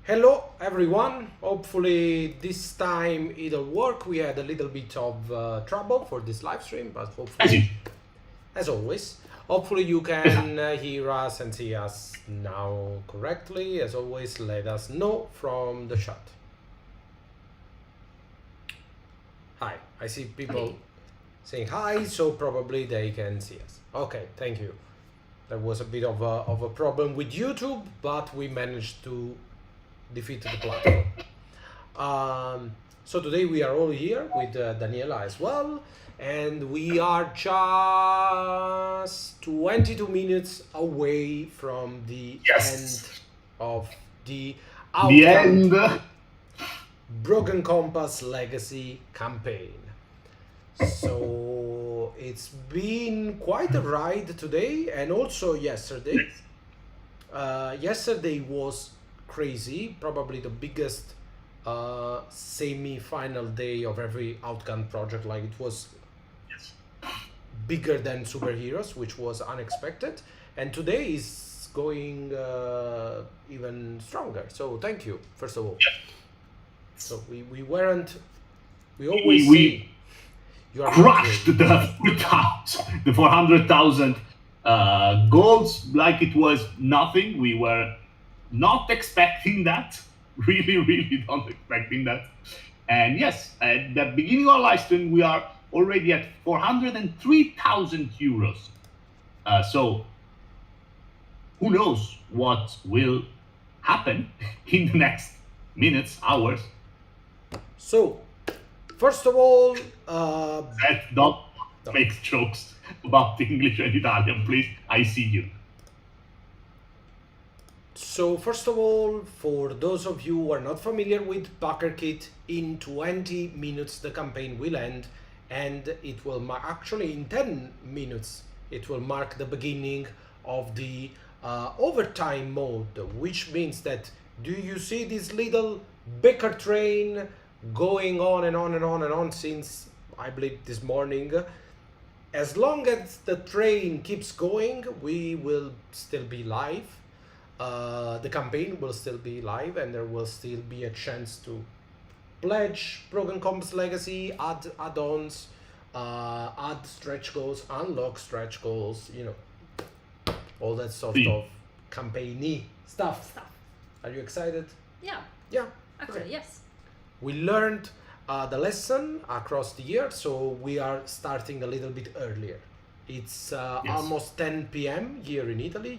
Hello everyone, hopefully this time it'll work. We had a little bit of trouble for this live stream, but As you, hopefully, as always, hopefully you can hear us and see us now correctly. As always, let us know from the chat. Hi, I see people saying hi, so probably they can see us. Okay, thank you. There was a bit of a problem with YouTube, but we managed to defeat the platform. So today we are all here with Daniela as well, and we are just 22 minutes away from the end of the the Outgunned end. Broken Compass Legacy campaign. So it's been quite a ride today and also yesterday. Yesterday was crazy, probably the biggest semi-final day of every Outgunned project. Like, it was bigger than Superheroes, which was unexpected, and today is going even stronger. So thank you, first of all. So we weren't, we always we you are crushed the 400,000 goals like it was nothing. We were not expecting that. Really not expecting that. And yes, at the beginning of our live stream, we are already at 403,000 euros. So who knows what will happen in the next minutes, hours. So, first of all, Don't make jokes about English and Italian, please. I see you. So first of all, for those of you who are not familiar with Backerkit, in 20 minutes the campaign will end, and it will actually in 10 minutes it will mark the beginning of the overtime mode, which means that, do you see this little Baker train going on and on and on and on since, I believe, this morning? As long as the train keeps going, we will still be live. The campaign will still be live, and there will still be a chance to pledge Broken Compass Legacy, add add-ons, add stretch goals, unlock stretch goals, you know, all that sort of campaign-y stuff. Are you excited? Yeah. Yeah. Actually, Okay. yes. We learned the lesson across the year, so we are starting a little bit earlier. It's almost 10 p.m. here in Italy.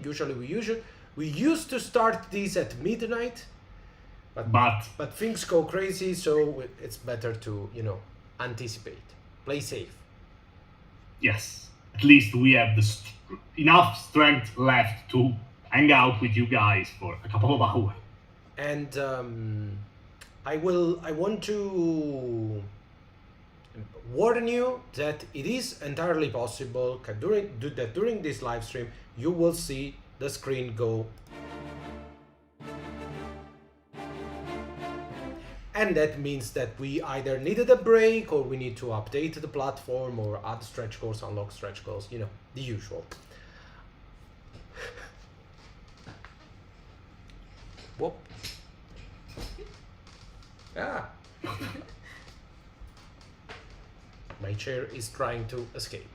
We used to start these at midnight, but things go crazy, so it's better to, you know, anticipate, play safe. Yes, at least we have enough strength left to hang out with you guys for a couple of hours. And I want to warn you that it is entirely possible that during this live stream you will see the screen go, and that means that we either needed a break, or we need to update the platform, or add stretch goals, unlock stretch goals, you know, the usual. Whoop. Ah. My chair is trying to escape.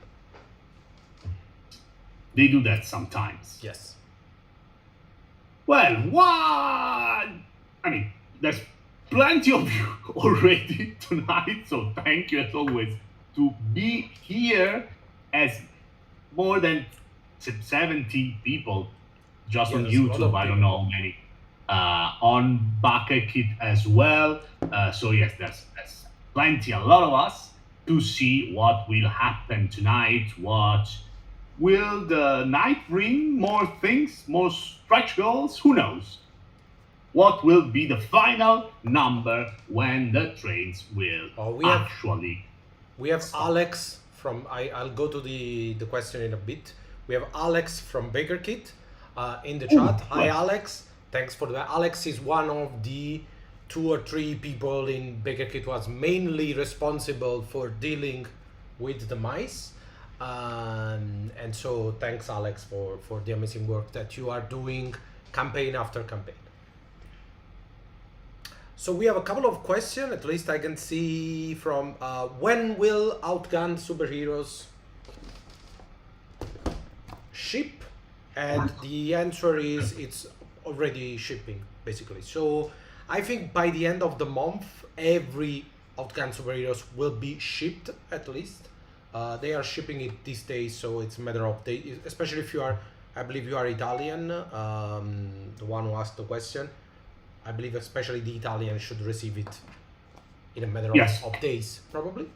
They do that sometimes. Yes. Well, what? I mean, there's plenty of you already tonight, so thank you as always to be here, as more than 70 people just on YouTube. I don't know how many. On Backerkit as well. So yes, there's plenty, a lot of us, to see what will happen tonight. What will the night bring? More things, more stretch goals? Who knows? What will be the final number when the trains will actually? We have Alex from. I'll go to the question in a bit. We have Alex from Backerkit in the chat. Hi, Alex. Thanks for that. Alex is one of the 2 or 3 people in Backerkit was mainly responsible for dealing with the mice. And so thanks, Alex, for the amazing work that you are doing campaign after campaign. So we have a couple of questions, at least I can see from when will Outgunned Superheroes ship? And the answer is it's already shipping, basically. So I think by the end of the month, every Outgunned Superheroes will be shipped at least. They are shipping it these days, so it's a matter of days, especially if you are, I believe you are Italian, the one who asked the question. I believe especially the Italian should receive it in a matter of days, probably.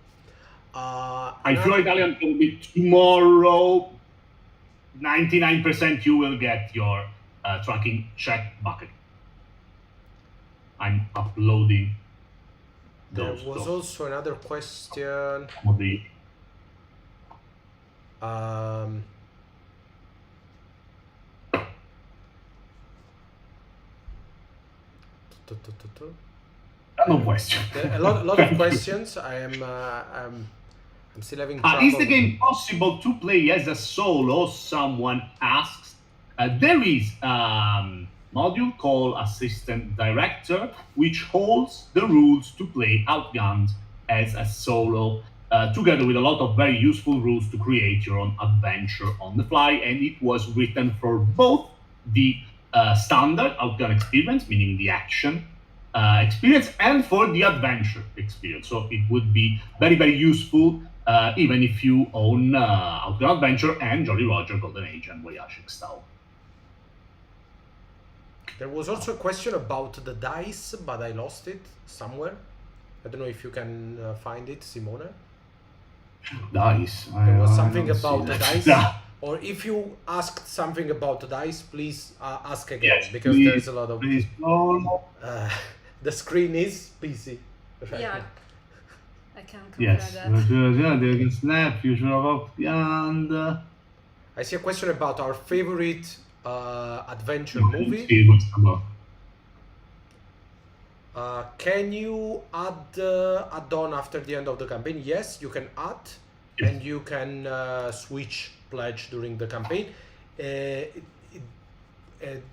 If you're Italian, will be tomorrow. 99% you will get your tracking check bucket. I'm uploading those. There was also another question. No question. A lot of questions. I'm still having trouble. Is the game possible to play as a solo? Someone asks. There is a module called Assistant Director, which holds the rules to play Outgunned as a solo, together with a lot of very useful rules to create your own adventure on the fly. And it was written for both the standard Outgunned experience, meaning the action experience, and for the adventure experience. So it would be very, very useful even if you own Outgunned Adventure and Jolly Roger, Golden Age, and Voyage Extau. There was also a question about the dice, but I lost it somewhere. I don't know if you can find it, Simone. Dice. There was something about the dice. Or if you asked something about the dice, please ask again, because there's a lot of... the screen is busy. Right? Yeah, I can compare that. Yeah, there is Snap, Future of Outgunned. I see a question about our favorite adventure movie. Can you add on after the end of the campaign? Yes, you can add, and you can switch pledge during the campaign.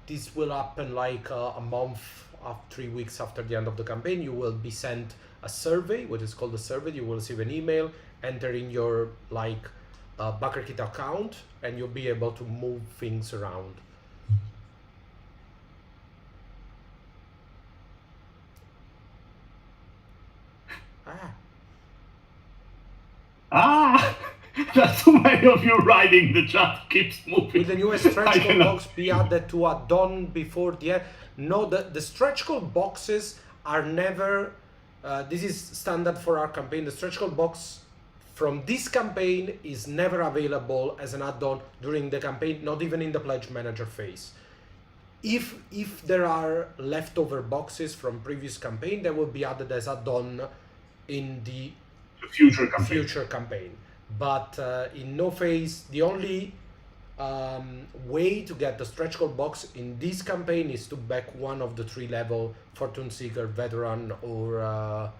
This will happen like a month, 3 weeks after the end of the campaign. You will be sent a survey, what is called a survey. You will receive an email, enter in your Backerkit account, and you'll be able to move things around. That's too many of you writing. The chat keeps moving. Will the newest stretch goal box be added to add-on before the end? No, the stretch goal boxes are never. This is standard for our campaign. The stretch goal box from this campaign is never available as an add-on during the campaign, not even in the pledge manager phase. If there are leftover boxes from previous campaign, they will be added as add-on in the future campaign. But in no phase, the only way to get the stretch goal box in this campaign is to back one of the 3 level Fortune Seeker, Veteran, or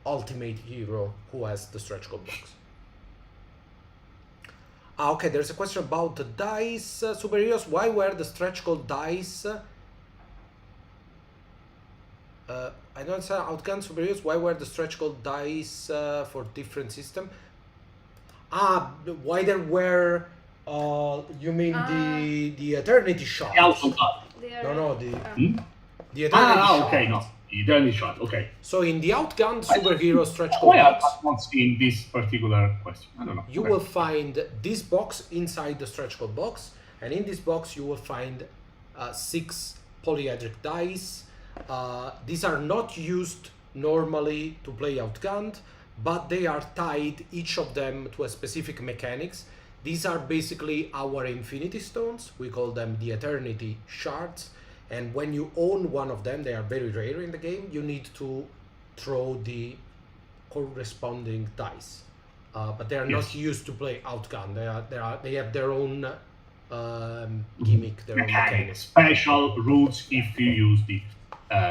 Ultimate Hero who has the stretch goal box. Okay, there's a question about the dice. Superheroes, why were the stretch goal dice? I don't understand. Outgunned Superheroes, why were the stretch goal dice for different system? Why there were? You mean the Eternity Shot? No, the Eternity Shot. Okay, no, the Eternity Shot. Okay. So in the Outgunned Superhero stretch goal box, I'm not seeing this particular question. I don't know. You will find this box inside the stretch goal box, and in this box you will find 6 polyhedric dice. These are not used normally to play Outgunned, but they are tied, each of them, to a specific mechanics. These are basically our Infinity Stones. We call them the Eternity Shards. And when you own one of them, they are very rare in the game, you need to throw the corresponding dice. But they are not used to play Outgunned. They have their own gimmick, their own mechanics. Special rules if you use the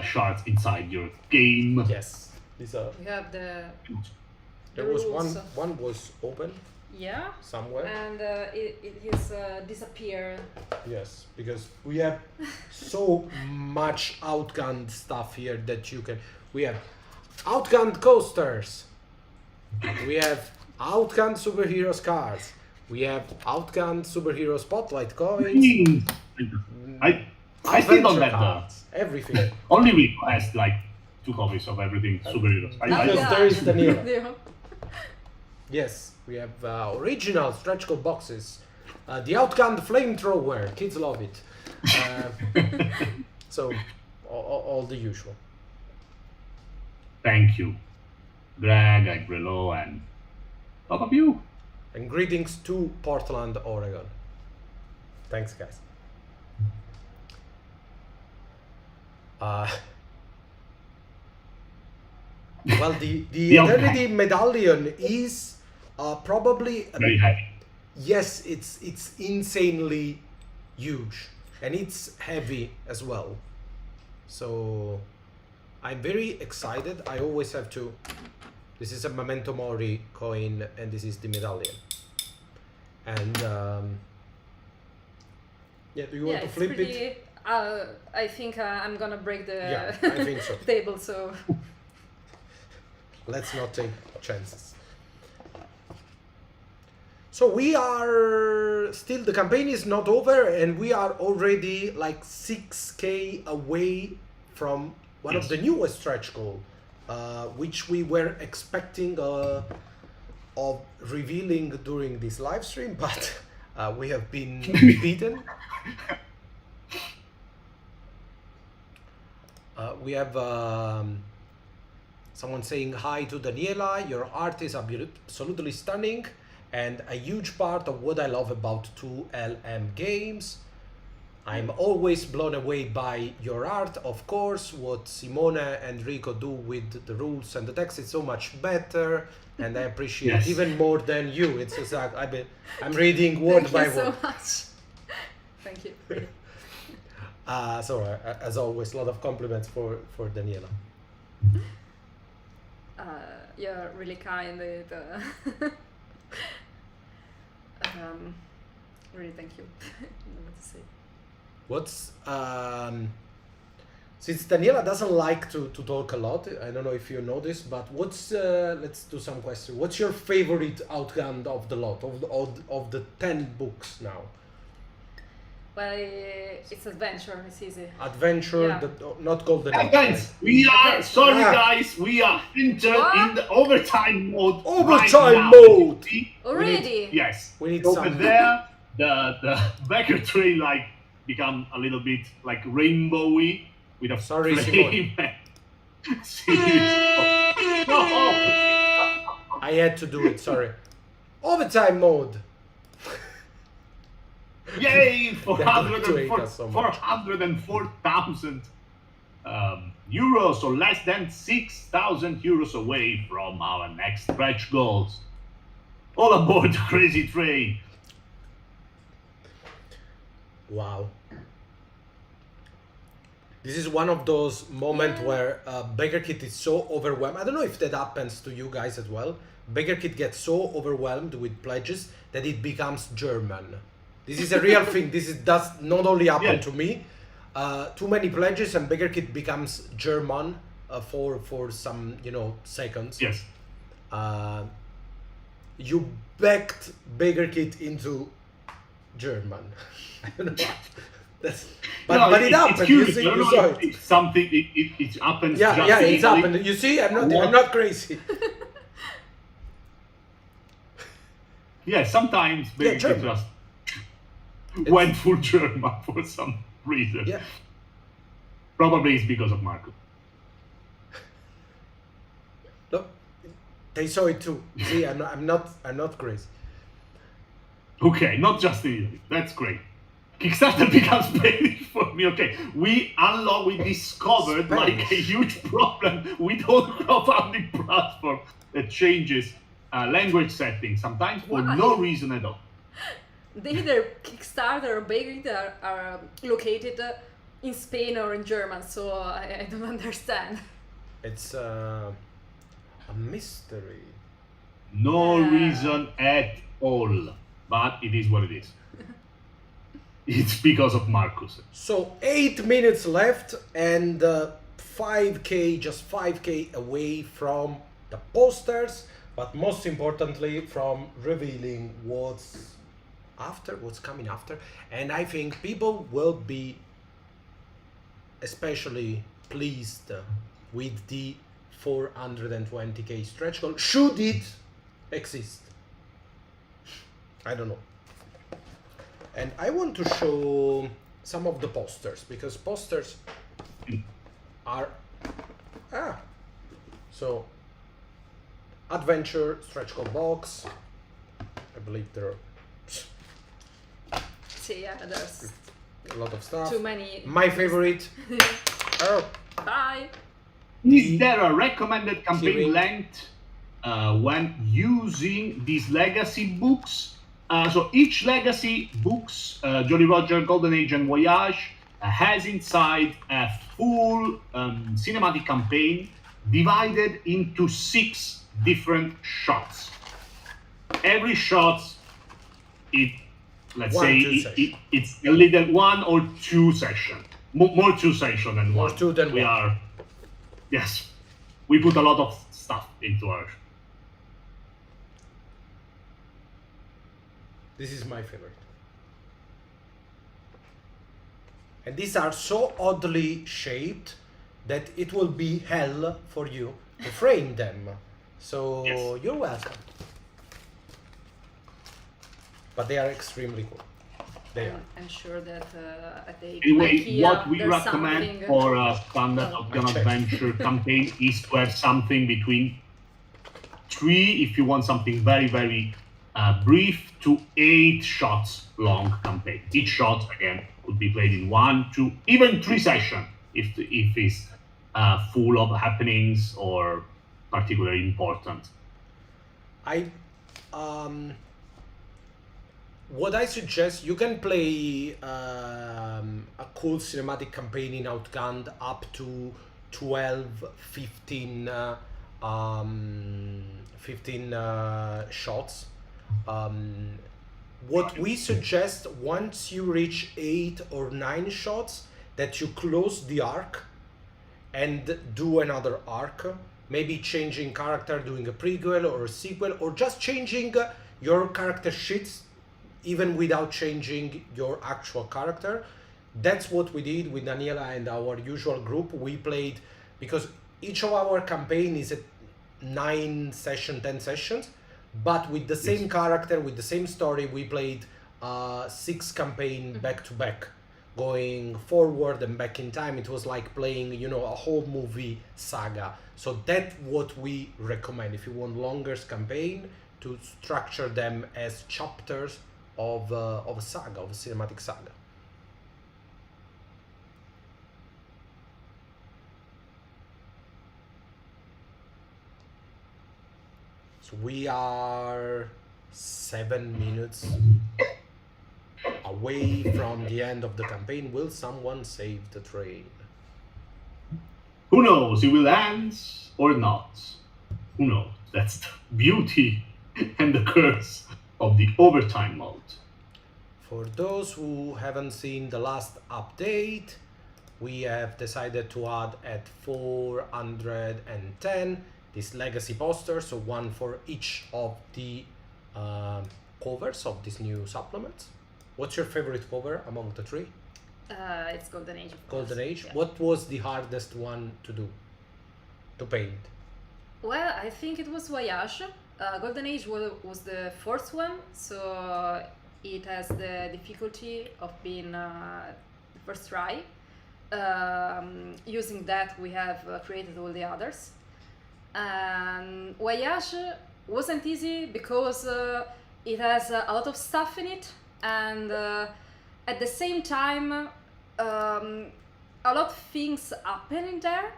shards inside your game. Yes. These are. We have the. There was one was open. Yeah. Somewhere. And it is disappeared. Yes, because we have so much Outgunned stuff here that you can. We have Outgunned coasters. We have Outgunned superheroes cards. We have Outgunned superhero spotlight coins. I still don't have cards, everything. Only we has like 2 copies of everything superheroes. Because there is Daniela. Yeah. Yes, we have original stretch goal boxes. The Outgunned flamethrower, kids love it. So, all the usual. Thank you, Greg, Agrelo, and all of you. And greetings to Portland, Oregon. Thanks, guys. Well, the Eternity Medallion is probably Very heavy. yes, it's insanely huge and it's heavy as well. So I'm very excited. I always have to. This is a Memento Mori coin, and this is the medallion. And yeah, do you want to it's flip pretty, it? I think I'm gonna break the Yeah, I think so. table, so Let's not take chances. So we are still, the campaign is not over, and we are already like 6K away from one of the newest stretch goal, which we were expecting of revealing during this live stream, but we have been beaten. We have someone saying hi to Daniela. Your art is absolutely stunning and a huge part of what I love about 2LM games. I'm always blown away by your art. Of course, what Simone and Rico do with the rules and the text is so much better, and I appreciate Yes. even more than you. It's just like I'm reading word thank by you so word. much. Thank you. So as always, a lot of compliments for Daniela. You're really kind. Really, thank you. I don't know what to say. What's since Daniela doesn't like to talk a lot, I don't know if you know this, but what's let's do some questions. What's your favorite Outgunned of the lot of the 10 books now? Well, it's adventure. It's easy. Adventure, Yeah. not Golden Age. Guys, we are sorry, Ah. guys. We are entered What? in the overtime mode. Overtime right now. mode! Already? Yes. We need Over some. there, the backer tree like become a little bit like rainbowy with a Sorry, flame. No. I had to do it. Sorry. Overtime mode. Yay! They're going to hate us so much. 404,000 euros, so less than 6,000 euros away from our next stretch goals. All aboard the crazy train. Wow. This is one of those moments where Backerkit is so overwhelmed. I don't know if that happens to you guys as well. Backerkit gets so overwhelmed with pledges that it becomes German. This is a real thing. Does not only happen to me. Too many pledges and Backerkit becomes German for some seconds. Yes. You backed Backerkit into German. I don't know. But it happened. You see, you saw it. It's something. It happens. Yeah, just yeah, it's easily. happened. You see, I'm not crazy. Yeah, sometimes Yeah, Backerkit German. just went full German for some reason. Yeah. Probably it's because of Marco. Look, they saw it too. See, I'm not crazy. Okay, not just you. That's great. Kickstarter becomes paid for me. Okay, we discovered like a huge problem with all crowdfunding platform that changes language settings sometimes for Why? no reason at all. Neither Kickstarter or Backerkit are located in Spain or in German, so I don't understand. It's a mystery. No reason at all. But it is what it is. It's because of Marcus. So 8 minutes left, and 5k, just 5k away from the posters, but most importantly from revealing what's coming after. And I think people will be especially pleased with the 420k stretch goal, should it exist. I don't know. And I want to show some of the posters, because posters are so adventure stretch goal box. I believe there are See, yeah, there's a lot of stuff. too many. My favorite. Bye. Is there a recommended campaign Keyring. length when using these legacy books? So each legacy books, Jolly Roger, Golden Age, and Voyage, has inside a full cinematic campaign divided into 6 different shots. Every shot, let's One, say two session. it's a little 1 or 2 session, more 2 session than More 1. 2 than we 1. are, yes, we put a lot of stuff into our. This is my favorite. And these are so oddly shaped that it will be hell for you to frame them. So Yes. you're welcome. But they are extremely cool. They are. I'm sure that at the Anyway, IKEA, what we there's recommend something- for a standard Oh. Outgunned I checked. adventure campaign is to have something between 3, if you want something very, very brief, to 8 shots long campaign. Each shot, again, could be played in 1, 2, even 3 sessions if it's full of happenings or particularly important. What I suggest, you can play a cool cinematic campaign in Outgunned up to 12, 15 shots. What we suggest, once you reach 8 or 9 shots, that you close the arc and do another arc, maybe changing character, doing a prequel or a sequel, or just changing your character sheets even without changing your actual character. That's what we did with Daniela and our usual group. We played, because each of our campaign is at 9 sessions, 10 sessions, but with the same character, with the same story, we played 6 campaign back to back, going forward and back in time. It was like playing, a whole movie saga. So that's what we recommend if you want longer campaign, to structure them as chapters of a saga, of a cinematic saga. So we are 7 minutes away from the end of the campaign. Will someone save the train? Who knows? It will end or not. Who knows? That's the beauty and the curse of the overtime mode. For those who haven't seen the last update, we have decided to add at 410 this legacy poster, so one for each of the covers of these new supplements. What's your favorite cover among the 3? It's Golden Age, of course. Golden Age. Yeah. What was the hardest one to do, to paint? Well, I think it was Voyage. Golden Age was the first one, so it has the difficulty of being the first try. Using that, we have created all the others. And Voyage wasn't easy because it has a lot of stuff in it, and at the same time, a lot of things happen in there,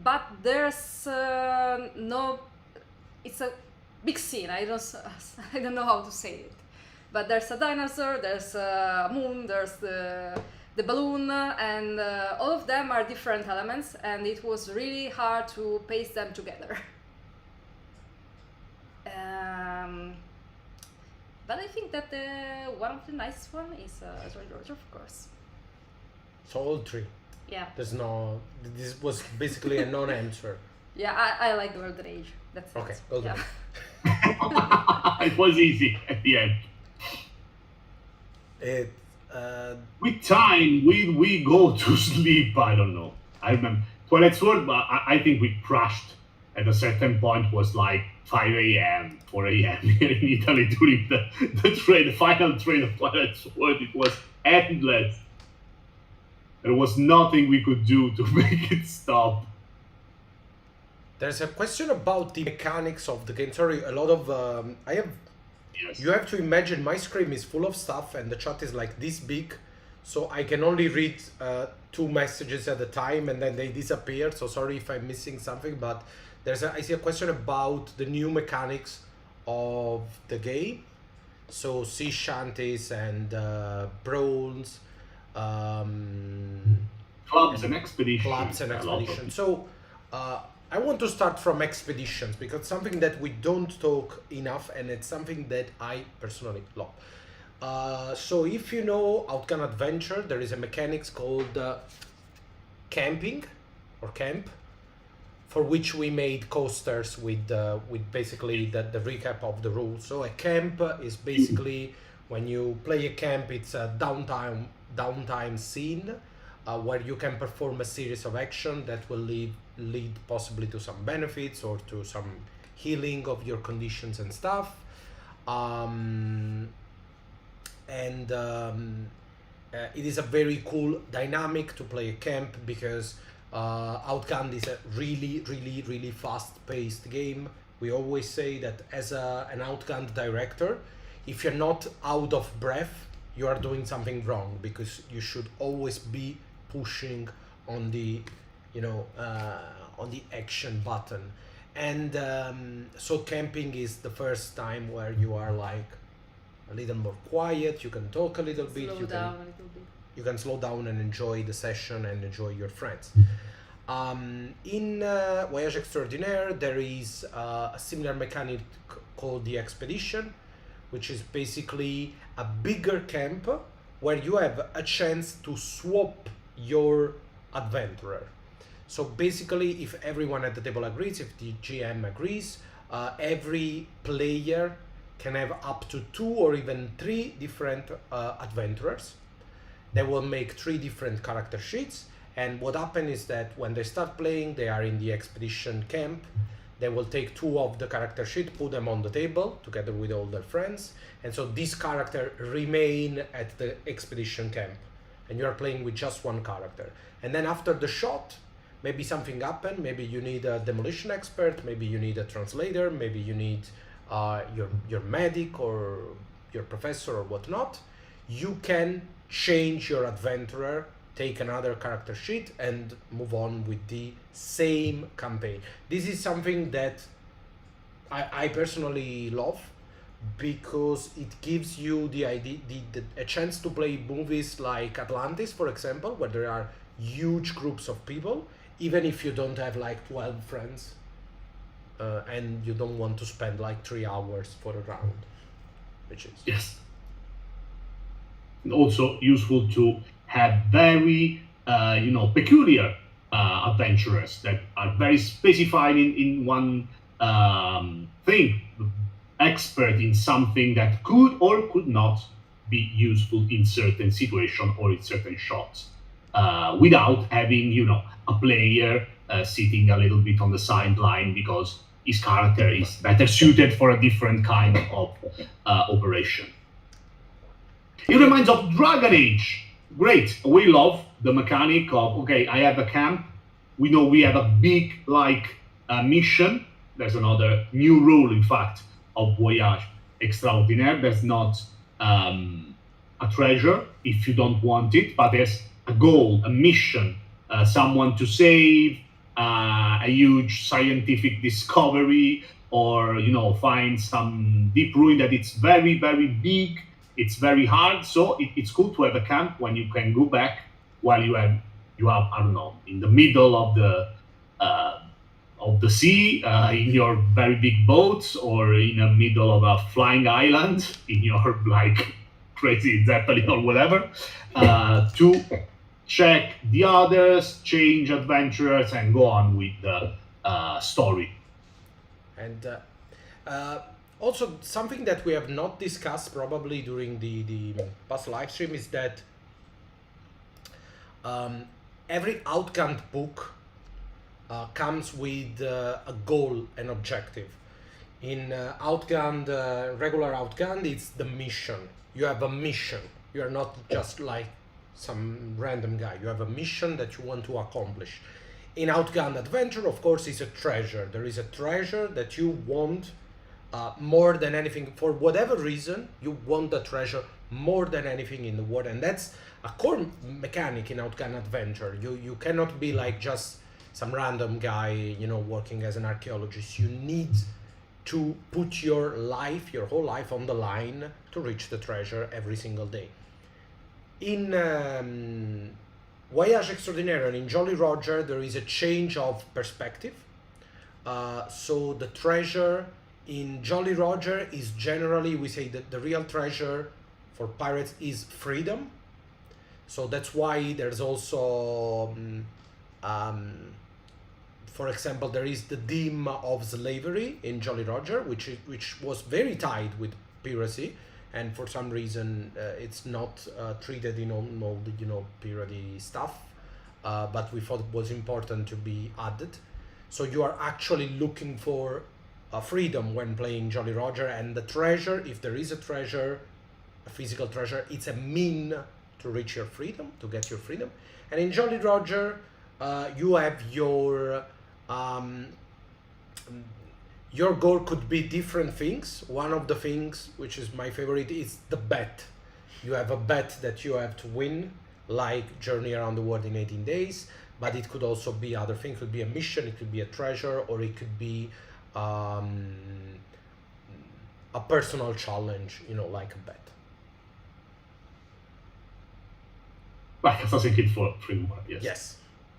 but there's no. It's a big scene. I don't know how to say it, but there's a dinosaur, there's a moon, there's the balloon, and all of them are different elements, and it was really hard to paste them together. But I think that one of the nicest one is Jolly Roger, of course. So all 3. Yeah. There's no. This was basically a non-answer. Yeah, I like Golden Age. That's Okay, it. Golden Yeah. Age. It was easy at the end. It. With time, we go to sleep. I don't know. I remember Twilight Sword, but I think we crashed at a certain point. Was like 5 a.m., 4 a.m. here in Italy during the final train of Twilight Sword. It was endless. There was nothing we could do to make it stop. There's a question about the mechanics of the game. Sorry, a lot of I have. Yes. You have to imagine my screen is full of stuff and the chat is like this big, so I can only read 2 messages at a time and then they disappear. So sorry if I'm missing something, but I see a question about the new mechanics of the game. So sea shanties and brawls, Clubs and expeditions. clubs and a lot of expeditions. So I want to start from expeditions because something that we don't talk enough, and it's something that I personally love. So if you know Outgunned Adventure, there is a mechanics called camping or camp, for which we made coasters with basically the recap of the rules. So a camp is basically when you play a camp, it's a downtime scene where you can perform a series of action that will lead possibly to some benefits or to some healing of your conditions and stuff. It is a very cool dynamic to play a camp because Outgunned is a really fast-paced game. We always say that as an Outgunned director, if you're not out of breath, you are doing something wrong, because you should always be pushing on the on the action button. And so camping is the first time where you are like a little more quiet, you can talk a little bit, Slow down a little bit. you can slow down and enjoy the session and enjoy your friends. In Voyage Extraordinaire, there is a similar mechanic called the Expedition, which is basically a bigger camp where you have a chance to swap your adventurer. So basically, if everyone at the table agrees, if the GM agrees, every player can have up to 2 or even 3 different adventurers. They will make 3 different character sheets, and what happens is that when they start playing, they are in the expedition camp. They will take 2 of the character sheet, put them on the table together with all their friends, and so this character remain at the expedition camp, and you are playing with just 1 character. And then after the shot, maybe something happened. Maybe you need a demolition expert, maybe you need a translator, maybe you need your medic or your professor or whatnot. You can change your adventurer, take another character sheet, and move on with the same campaign. This is something that I personally love, because it gives you the idea, a chance to play movies like Atlantis, for example, where there are huge groups of people, even if you don't have like 12 friends, and you don't want to spend like 3 hours for a round, which is Yes. And also useful to have very, peculiar adventurers that are very specified in one thing, expert in something that could or could not be useful in certain situation or in certain shots, without having, a player sitting a little bit on the sideline because his character is better suited for a different kind of operation. It reminds of Dragon Age. Great. We love the mechanic of, okay, I have a camp. We know we have a big, mission. There's another new rule, in fact, of Voyage Extraordinaire. There's not a treasure if you don't want it, but there's a goal, a mission, someone to save, a huge scientific discovery, or, find some deep ruin that it's very, very big. It's very hard, so it's cool to have a camp when you can go back while you have I don't know, in the middle of the sea, in your very big boats, or in the middle of a flying island in your crazy zeppelin or whatever, to check the others, change adventurers, and go on with the story. And also, something that we have not discussed probably during the past live stream is that every Outgunned book comes with a goal and objective. In Outgunned, regular Outgunned, it's the mission. You have a mission. You are not just like some random guy. You have a mission that you want to accomplish. In Outgunned Adventure, of course, is a treasure. There is a treasure that you want more than anything. For whatever reason, you want the treasure more than anything in the world. And that's a core mechanic in Outgunned Adventure. You cannot be like just some random guy, you know, working as an archaeologist. You need to put your life, your whole life on the line to reach the treasure every single day. In Voyage Extraordinaire and in Jolly Roger, there is a change of perspective. So the treasure in Jolly Roger is generally, we say that the real treasure for pirates is freedom. So that's why there's also, for example, there is the theme of slavery in Jolly Roger, which was very tied with piracy, and for some reason it's not treated in all the, you know, piratey stuff. But we thought it was important to be added. So you are actually looking for freedom when playing Jolly Roger, and the treasure, if there is a treasure, a physical treasure, it's a mean to reach your freedom, to get your freedom. And in Jolly Roger, you have your goal could be different things. One of the things, which is my favorite, is the bet. You have a bet that you have to win, like Journey Around the World in 18 Days, but it could also be other things. It could be a mission, it could be a treasure, or it could be a personal challenge, you know, like a bet. Like Assassin's Creed for framework, yes. Yes.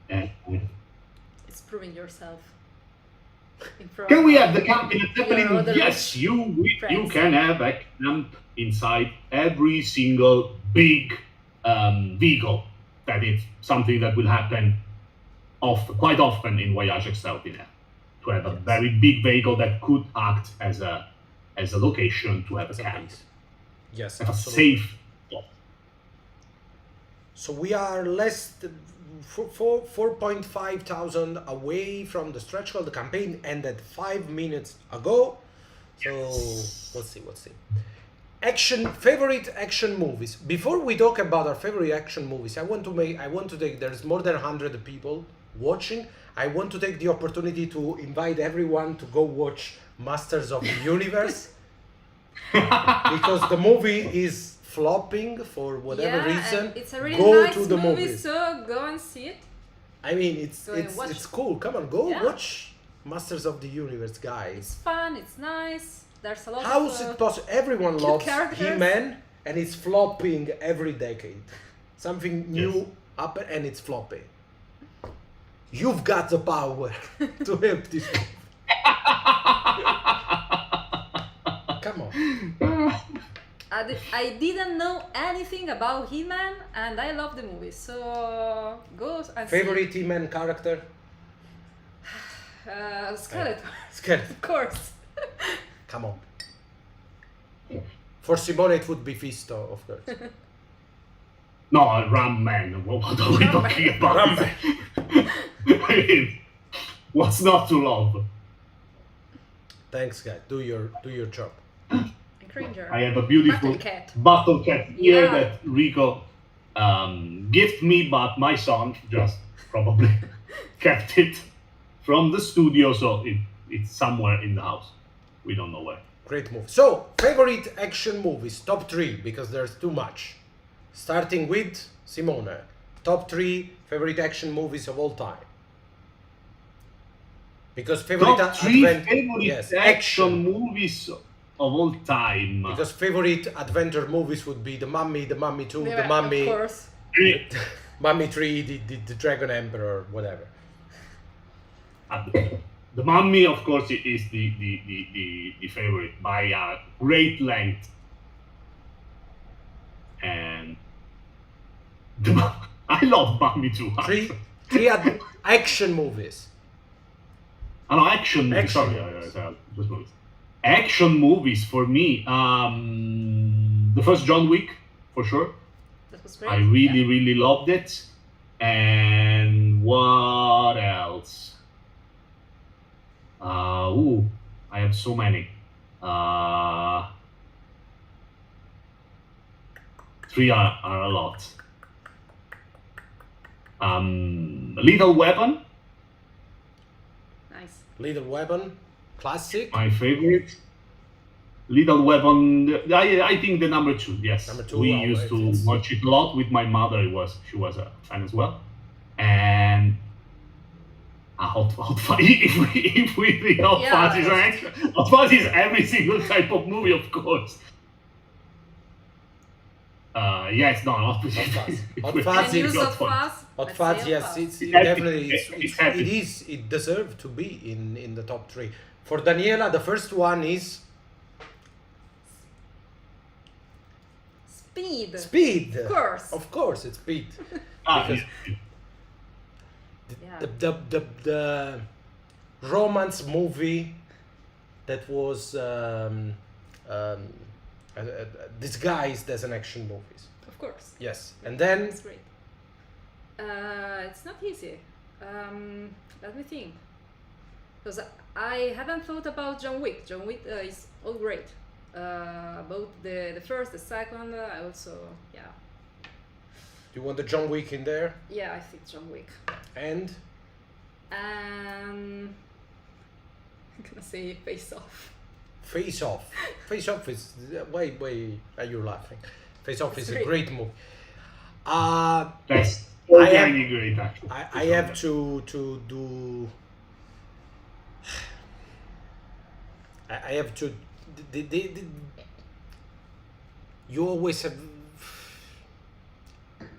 And It's proving yourself. In front can we of have the camp in a your Zeppelin? other Yes, you friends. can have a camp inside every single big vehicle. That is something that will happen quite often in Voyage Extraordinaire. To have a Yes. very big vehicle that could act as a location to have As a a camp. base. Yes, Have a absolutely. safe spot. So we are less than 4.5 thousand away from the stretch goal. The campaign ended 5 minutes ago. So we'll see. Favorite action movies. Before we talk about our favorite action movies, I want to take, there's more than 100 people watching. I want to take the opportunity to invite everyone to go watch Masters of the Universe. Because the movie is flopping for whatever reason. And it's a really Go nice to the movie, movies. so go and see it. I mean, it's Go and watch. it's cool. Come on, go Yeah. watch Masters of the Universe, It's guys. fun, it's nice. There's a lot How of is it possible? Everyone cute loves characters. He-Man, and it's flopping every decade. Something new Yes. happen, and it's flopping. You've got the power to help this movie. Come on. I didn't know anything about He-Man, and I love the movie. So go and Favorite He-Man character? see. Skeletor, Scared. of course. Come on. For Simone, it would be Fisto, of course. No, Ram Man. What are we Ram talking Man. about? Ram Man. I mean, what's not to love? Thanks, guys. Do your job. And Cringer. I have a beautiful Backerkit. bottle cat here Yeah. that Rico gifted me, but my son just probably kept it from the studio, so it's somewhere in the house. We don't know where. Great movie. So, favorite action movies, top 3, because there's too much. Starting with Simone. Top 3 favorite action movies of all time. Because favorite Top 3 favorite yes, action movies of all time. Because favorite adventure movies would be The Mummy, The Mummy 2, Yeah, The Mummy, of course. Mummy 3, the Dragon Emperor, whatever. The Mummy, of course, is the favorite by a great length. And I love Mummy too. Action movies. Oh, no, action movies. Action Sorry, movies. just movies. Action movies for me. The first John Wick, for sure. That was great. I really loved it. And what else? I have so many. Three are a lot. Lethal Weapon, Nice. Little Weapon, classic. my favorite. Lethal Weapon, I think the number 2. Yes, Number 2, we oh, used to it's- watch it a lot with my mother. She was a fan as well, and Hot Fuzz. If we think Hot Yeah. Fuzz is an extra, Hot Fuzz is every single type of movie, of course. Yes, no, Hot Fuzz. Hot Fuzz And use is- of fuzz. Hot Let's Fuzz, say yes, Fuzz. it's It's epic. definitely It's epic. it deserved to be in the top 3. For Daniela, the first one is Speed. Speed. Of course. It's Speed. Because Yeah. The romance movie that was disguised as an action movies. Of course. Yes, and then It's great. It's not easy. Let me think. Because I haven't thought about John Wick. John Wick is all great. Both the first, the second, I also, yeah. you want the John Wick in there, Yeah, I think John Wick. and I'm gonna say Face Off. Face Off. Face Off is why are you laughing? Face Off It's is a great. great movie. that's I am- organic great actually. I have to do. I have to. You always have.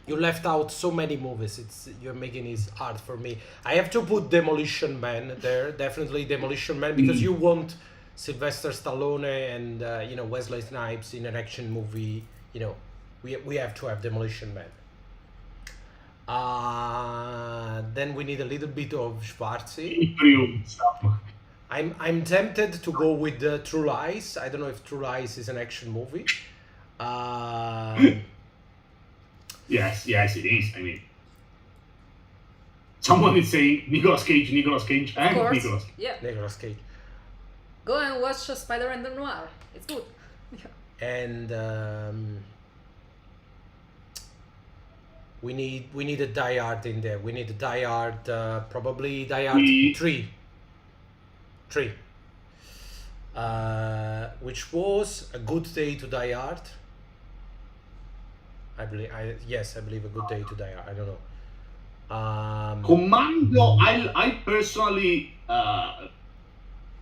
You left out so many movies. You're making it hard for me. I have to put Demolition Man there. Definitely Demolition Man, because you want Sylvester Stallone and Wesley Snipes in an action movie. We have to have Demolition Man. Then we need a little bit of Schwarzenegger. Imperium stuff. I'm tempted to go with True Lies. I don't know if True Lies is an action movie. Yes, it is. I mean, someone is saying Nicolas Cage, Of and course. Nicolas. Yeah. Nicolas Cage. Go and watch Spider and the Noir. It's good. Yeah. And we need a Die Hard in there. We need a Die Hard, probably Die Hard We- 3. Which was A Good Day to Die Hard. I believe a Good Day to Die Hard. I don't know. Commando, I personally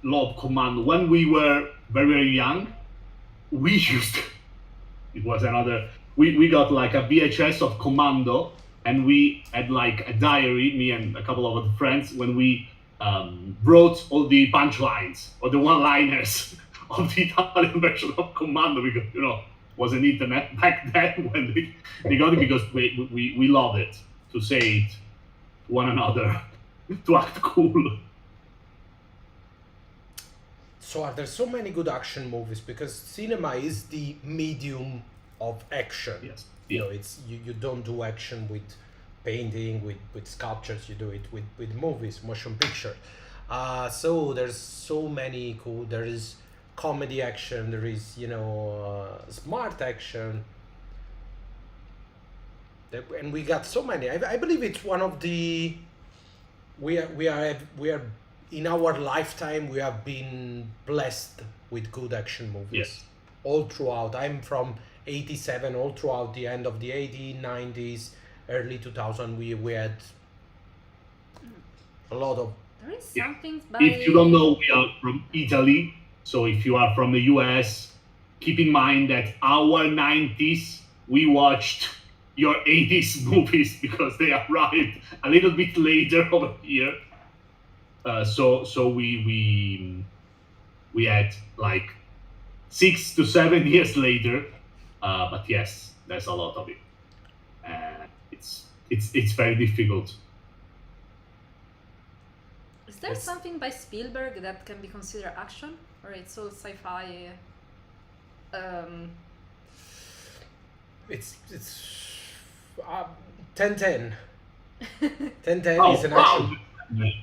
love Commando. When we were very young, we used it was another. We got like a VHS of Commando, and we had like a diary, me and a couple of other friends, when we wrote all the punchlines or the one-liners of the Italian version of Commando, because wasn't internet back then when they got it, because we loved it to say it to one another to act cool. So are there so many good action movies, because cinema is the medium of action. Yes. It's you don't do action with painting, with sculptures. You do it with movies, motion picture. So there's so many cool. There is comedy action. There is smart action. And we got so many. I believe it's one of the. We are in our lifetime. We have been blessed with good action movies. Yes. All throughout. I'm from '87. All throughout the end of the '80s, '90s, early 2000, we had a lot of. There is Yeah. something by. If you don't know, we are from Italy. So if you are from the US, keep in mind that our 90s, we watched your 80s movies because they arrived a little bit later over here. So we had like 6 to 7 years later. But yes, there's a lot of it. it's very difficult. Is there It's- something by Spielberg that can be considered action, or it's all sci-fi? It's 10-10. 10-10 is an wow. action.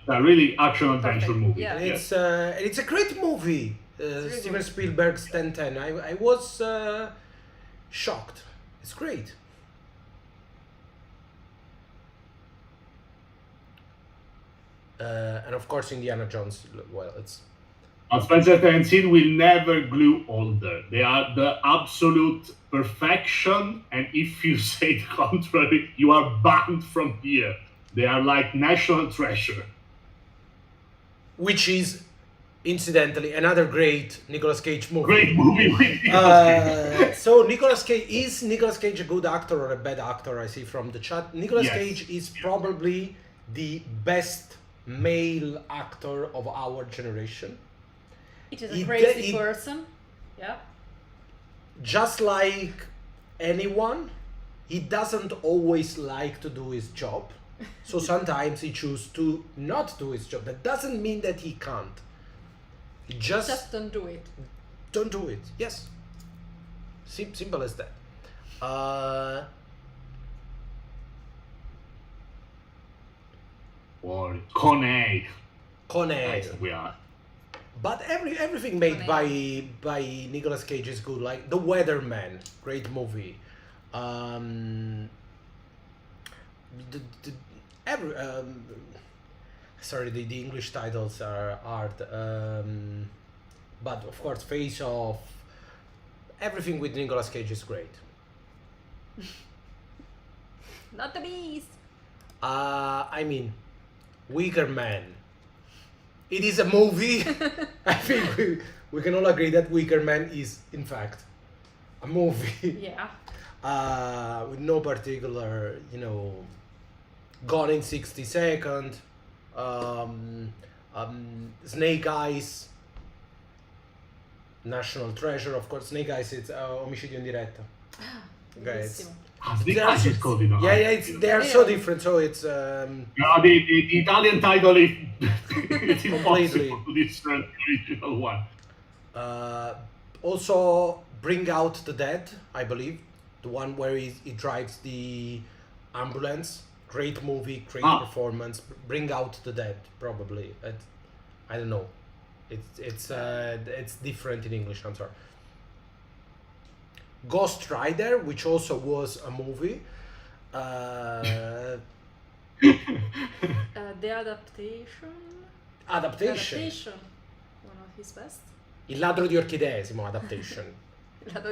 A really action adventure Perfect, movie. yeah. And Yes. it's a great movie. really Steven good. Spielberg's 10-10. I was shocked. It's great. And of course, Indiana Jones. Well, it's But Spencer and Sid will never glue older. They are the absolute perfection, and if you say the contrary, you are banned from here. They are like national treasure. which is incidentally another great Nicolas Cage movie. Great movie with Nicolas Cage. So Nicolas Cage, is Nicolas Cage a good actor or a bad actor? I see from the chat. Nicolas Yes. Cage is probably the best male actor of our generation. It is a It- crazy it- person. Yeah. Just like anyone, he doesn't always like to do his job. So sometimes he chooses to not do his job. That doesn't mean that he can't. He Just don't do it. don't do it. Yes. Simple as that. Or Coney. Conan. Nice, we are. But everything made Conan. by Nicolas Cage is good. Like The Weatherman, great movie. The every sorry, the English titles are hard. But of course, Face Off. Everything with Nicolas Cage is great. Not the beast. I mean, Weaker Man. It is a movie. I think we can all agree that Weaker Man is, in fact, a movie. Yeah. With no particular, Gone in 60 Seconds, Snake Eyes, National Treasure, of course. Snake Eyes, it's Omicidio in Diretta. Okay, it's- Bellissimo. The Cage is called, they are so different. So it's No, the Italian title is it's Completely. impossible to discern the original one. also Bring Out the Dead, I believe, the one where he drives the ambulance. Great movie, great performance. Bring Out the Dead, probably. I don't know. It's different in English. I'm sorry. Ghost Rider, which also was a movie. The adaptation. Adaptation. Adaptation. One of his best. Il ladro di orchidee, adaptation.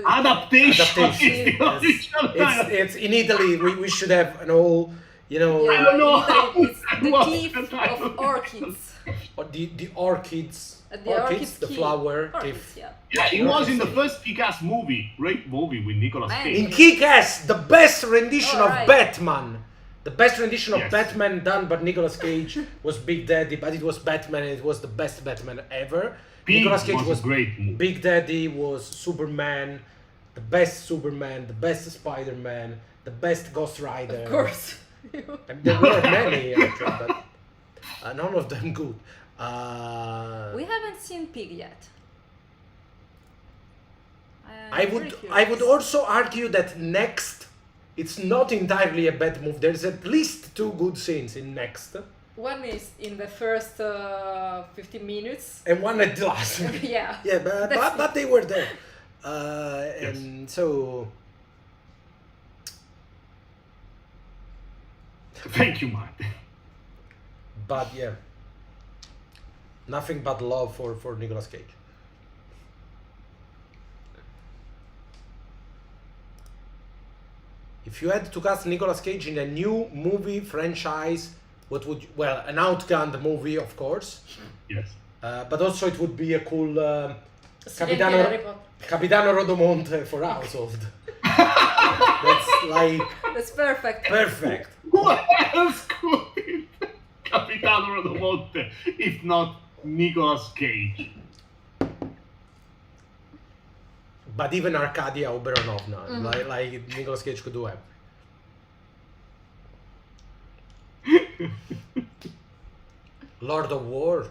Adaptation is the Yes. original title. It's in Italy. We should have an whole, I don't know how It's the was thief the title. of orchids. or the orchids. The orchid's the key. flower Orchids, thief. yeah. Yeah, he was in the first Kick-Ass movie. Great movie with Nicolas Man. Cage. In Kick-Ass, the best rendition of Alright. Batman. The best rendition of Yes. Batman done by Nicolas Cage was Big Daddy, but it was Batman and it was the best Batman ever. Pig Nicolas Cage was a great movie. Big Daddy was Superman, the best Superman, the best Spider-Man, the best Ghost Rider. Of course. And there were many, actually, but none of them good. We haven't seen Pig yet. I would also argue that Next, it's not entirely a bad move. There's at least 2 good scenes in Next, One is in the first 15 minutes. and one at the last. Yeah. Yeah, but they were there, and so Thank you, Mark. but yeah, nothing but love for Nicolas Cage. If you had to cast Nicolas Cage in a new movie franchise, what would an Outgunned movie, of course, Yes. but also it would be a cool Silenti Harry Potter. Capitano Rodomonte for household. That's like That's perfect. perfect. Who else could be Capitano Rodomonte if not Nicolas Cage? But even Arcadia Oberonovna, like Nicolas Cage could do it. Lord of War,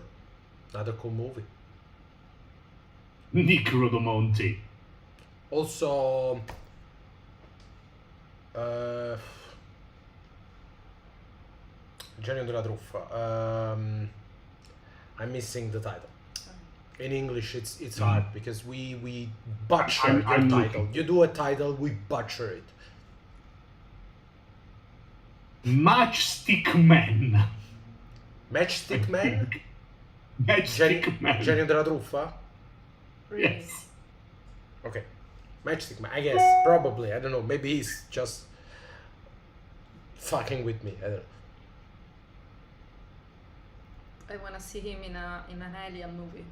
another cool movie. Nick Rodomonte. Also, Genio della Truffa. I'm missing the title. In English, it's hard because we butcher I'm your title. looking. You do a title, we butcher it. Matchstick Man. Matchstick Man? Matchstick Man. Genio della Truffa? Really. Yes. Okay. Matchstick Man, I guess. Probably. I don't know. Maybe he's just fucking with me. I don't know. I wanna see him in an alien movie.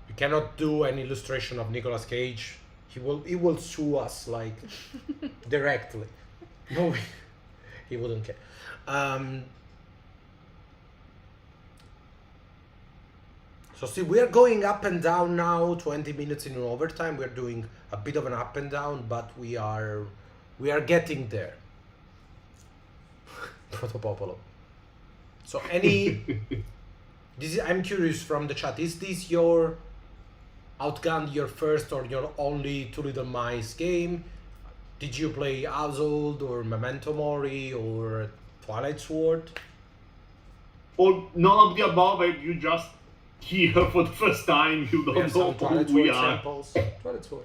You cannot do an illustration of Nicolas Cage. He will sue us like directly. No, he wouldn't care. So see, we are going up and down now. 20 minutes in overtime. We're doing a bit of an up and down, but we are getting there. Protopopolo. So I'm curious from the chat. Is this your Outgunned, your first or your only Two Little Mice game? Did you play Household or Memento Mori or Twilight Sword? Or none of the above, if you just here for the first time, you We have don't some know Twilight who we Sword are. samples. Twilight Sword.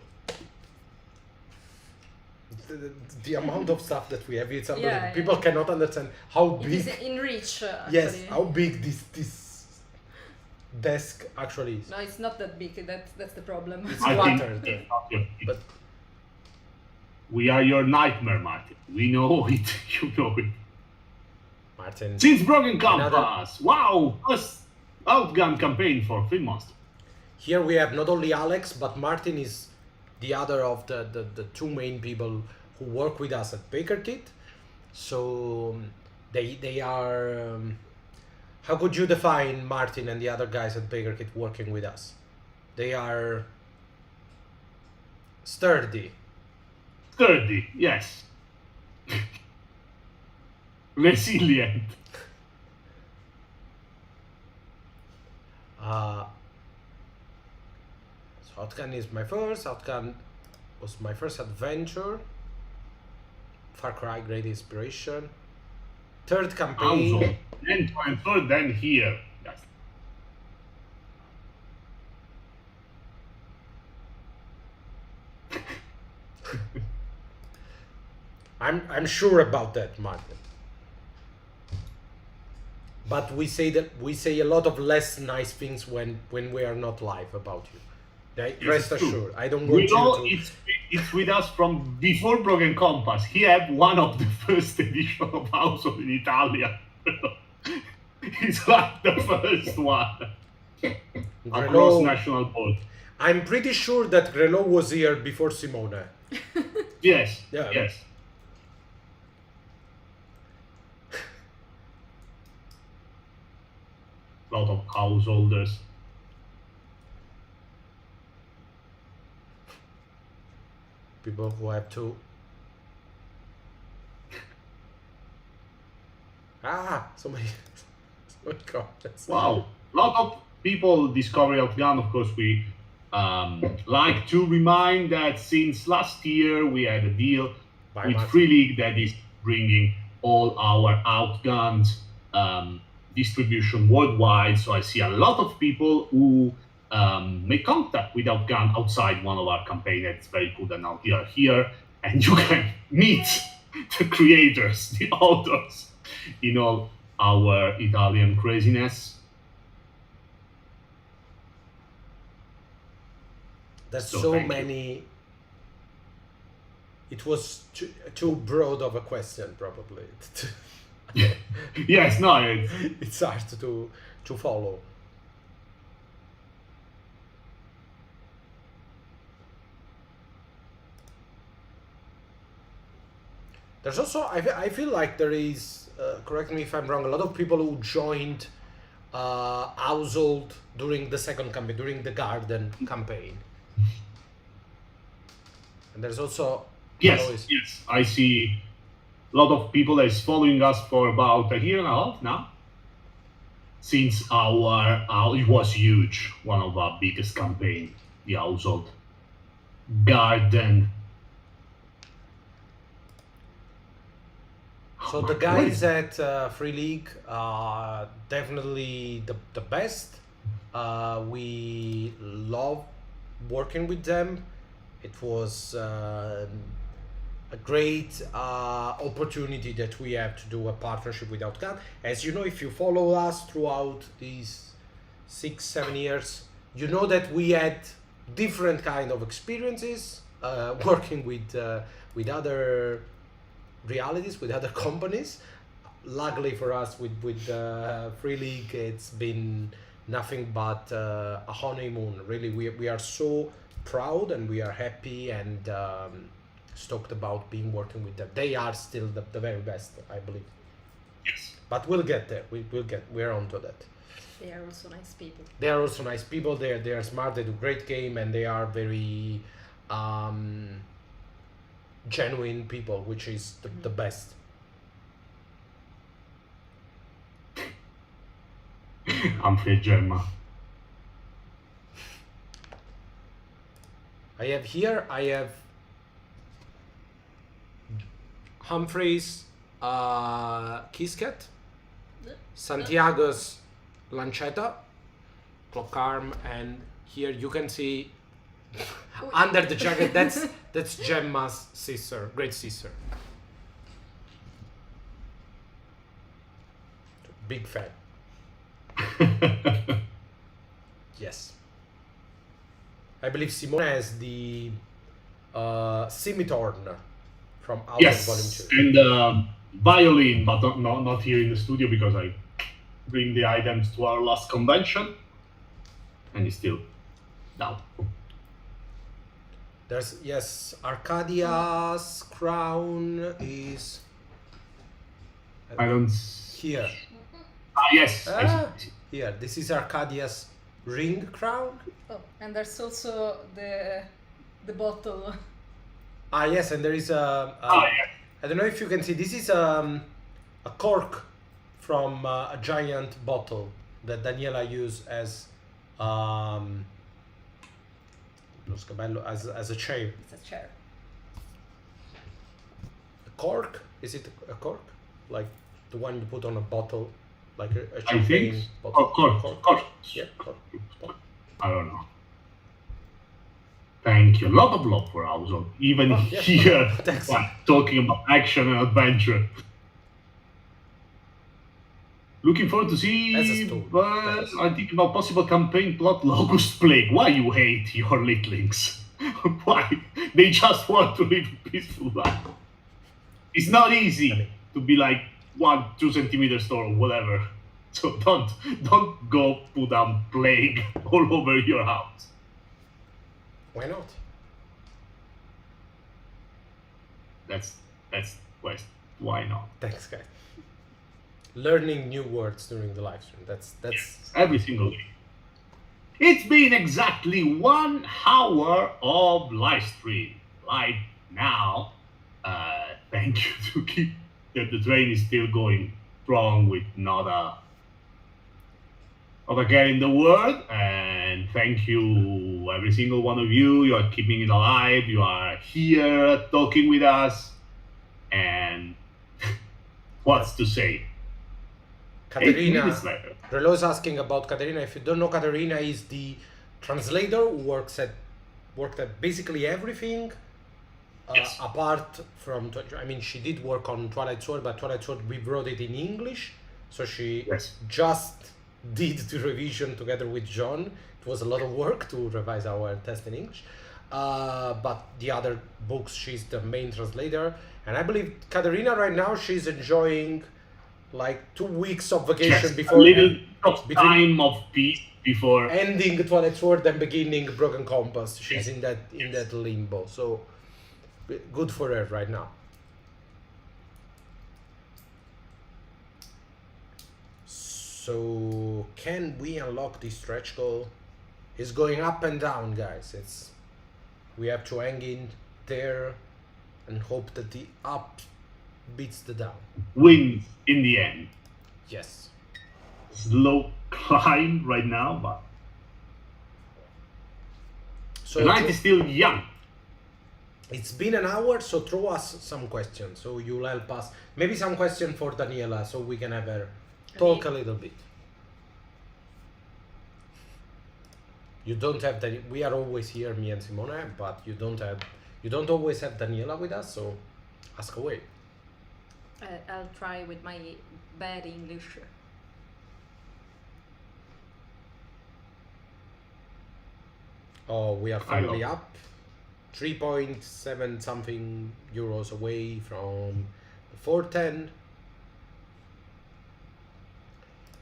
The amount of stuff that we have, it's unbelievable. Yeah, People yeah. cannot understand how It big. is in reach, actually. Yes, how big this desk actually is. No, it's not that big. That's the problem. It's I think cluttered. it's not your- But we are your nightmare, Martin. We know it. You know it. Martin, Since Broken Another- Compass. Wow! First Outgunned campaign for Film Monster. here we have not only Alex, but Martin is the other of the two main people who work with us at Backerkit. So they are. How could you define Martin and the other guys at Backerkit working with us? They are sturdy. Sturdy, yes. Resilient. So Outgunned is my first. Outgunned was my first adventure. Far Cry, great inspiration. Third campaign. Also, then to and third, then here. Yes. I'm sure about that, Martin. But we say a lot of less nice things when we are not live about you. Rest It's true. assured, I don't We want know you to. it's with us from before Broken Compass. He had one of the first edition of Household in Italia. It's like the first one across Grelo, national board. I'm pretty sure that Grelo was here before Simone. Yes, Yeah. yes. Lot of householders. People who have to. Somebody comments. Wow, lot of people discover Outgunned. Of course, we like to remind that since last year we had a deal By with Martin. Free League that is bringing all our Outgunned distribution worldwide. So I see a lot of people who make contact with Outgunned outside one of our campaigns. It's very cool that now you are here and you can meet the creators, the authors in all our Italian craziness. There's So so thank you. many. It was too broad of a question, probably. Yes, no, it's, It's hard to follow. There's also I feel like there is correct me if I'm wrong, a lot of people who joined Household during the second campaign, during the Garden campaign. And there's also yes, always- yes. I see a lot of people is following us for about a year and a half now. Since it was huge, one of our biggest campaign, the Household Garden. So the guys at Free League are definitely the best. We love working with them. It was a great opportunity that we have to do a partnership with Outgunned. As you know, if you follow us throughout these 6-7 years, you know that we had different kind of experiences working with other realities, with other companies. Luckily for us, with Free League, it's been nothing but a honeymoon. Really, we are so proud and we are happy and stoked about being working with them. They are still the very best, I believe. Yes. But we'll get there. We're on to that. They are also nice people. They are also nice people. They are smart. They do great game, and they are very genuine people, which is the best. Humphrey Gemma. I have Humphreys, Kisket, Santiago's Lancetta, Clock Arm, and here you can see under the jacket, that's Gemma's sister, great sister. Big fan. Yes. I believe Simone has the Scimitar from Outgunned Volume 2. And violin, but not here in the studio because I bring the items to our last convention, and it's still down. There's, yes, Arcadia's crown is I don't. here. Yes. I Ah, see. here. This is Arcadia's ring crown. Oh, and there's also the bottle. Ah, yes, and there is a Yeah. I don't know if you can see. This is a cork from a giant bottle that Daniela used as lo scabello, as a chair. It's a chair. A cork? Is it a cork? Like the one you put on a bottle, like a I champagne think. bottle. Of course. Yeah, cork. I don't know. Thank you. A lot of love for Household. Even Oh, yeah. here, Thanks. talking about action and adventure. Looking forward to As a see. stool. But I think about possible campaign plot Locust Plague. Why you hate your littlings? Why? They just want to live a peaceful life. It's not easy to be like 1-2 centimeters tall or whatever. So don't go put down plague all over your house. Why not? That's West. Why not? Thanks, guys. Learning new words during the live stream. That's Every single day. It's been exactly 1 hour of live stream. Right now, thank you to keep the train is still going strong with not a care in the world, and thank you every single one of you. You are keeping it alive. You are here talking with us, and what's to say? 8 Katerina. minutes later. Relo's asking about Katerina. If you don't know, Katerina is the translator who worked at basically everything. Yes. Apart from, I mean, she did work on Twilight Sword, but Twilight Sword we wrote it in English, so she Yes. just did the revision together with John. It was a lot of work to revise our test in English, but the other books she's the main translator, and I believe Katerina right now she's enjoying like 2 weeks of vacation Yes, before a little of between- time of peace before. ending Twilight Sword and beginning Broken Compass. She's in that limbo, so good for her right now. So can we unlock this stretch goal? It's going up and down, guys. We have to hang in there and hope that the up beats the down. wins in the end. Yes. Slow climb right now, but So the night is still young. it's been an hour, so throw us some questions. So you'll help us. Maybe some question for Daniela, so we can have her talk a little bit. You don't have we are always here, me and Simone, but you don't always have Daniela with us, so ask away. I'll try with my bad English. Oh, we are finally up 3.7 something euros away from the 410.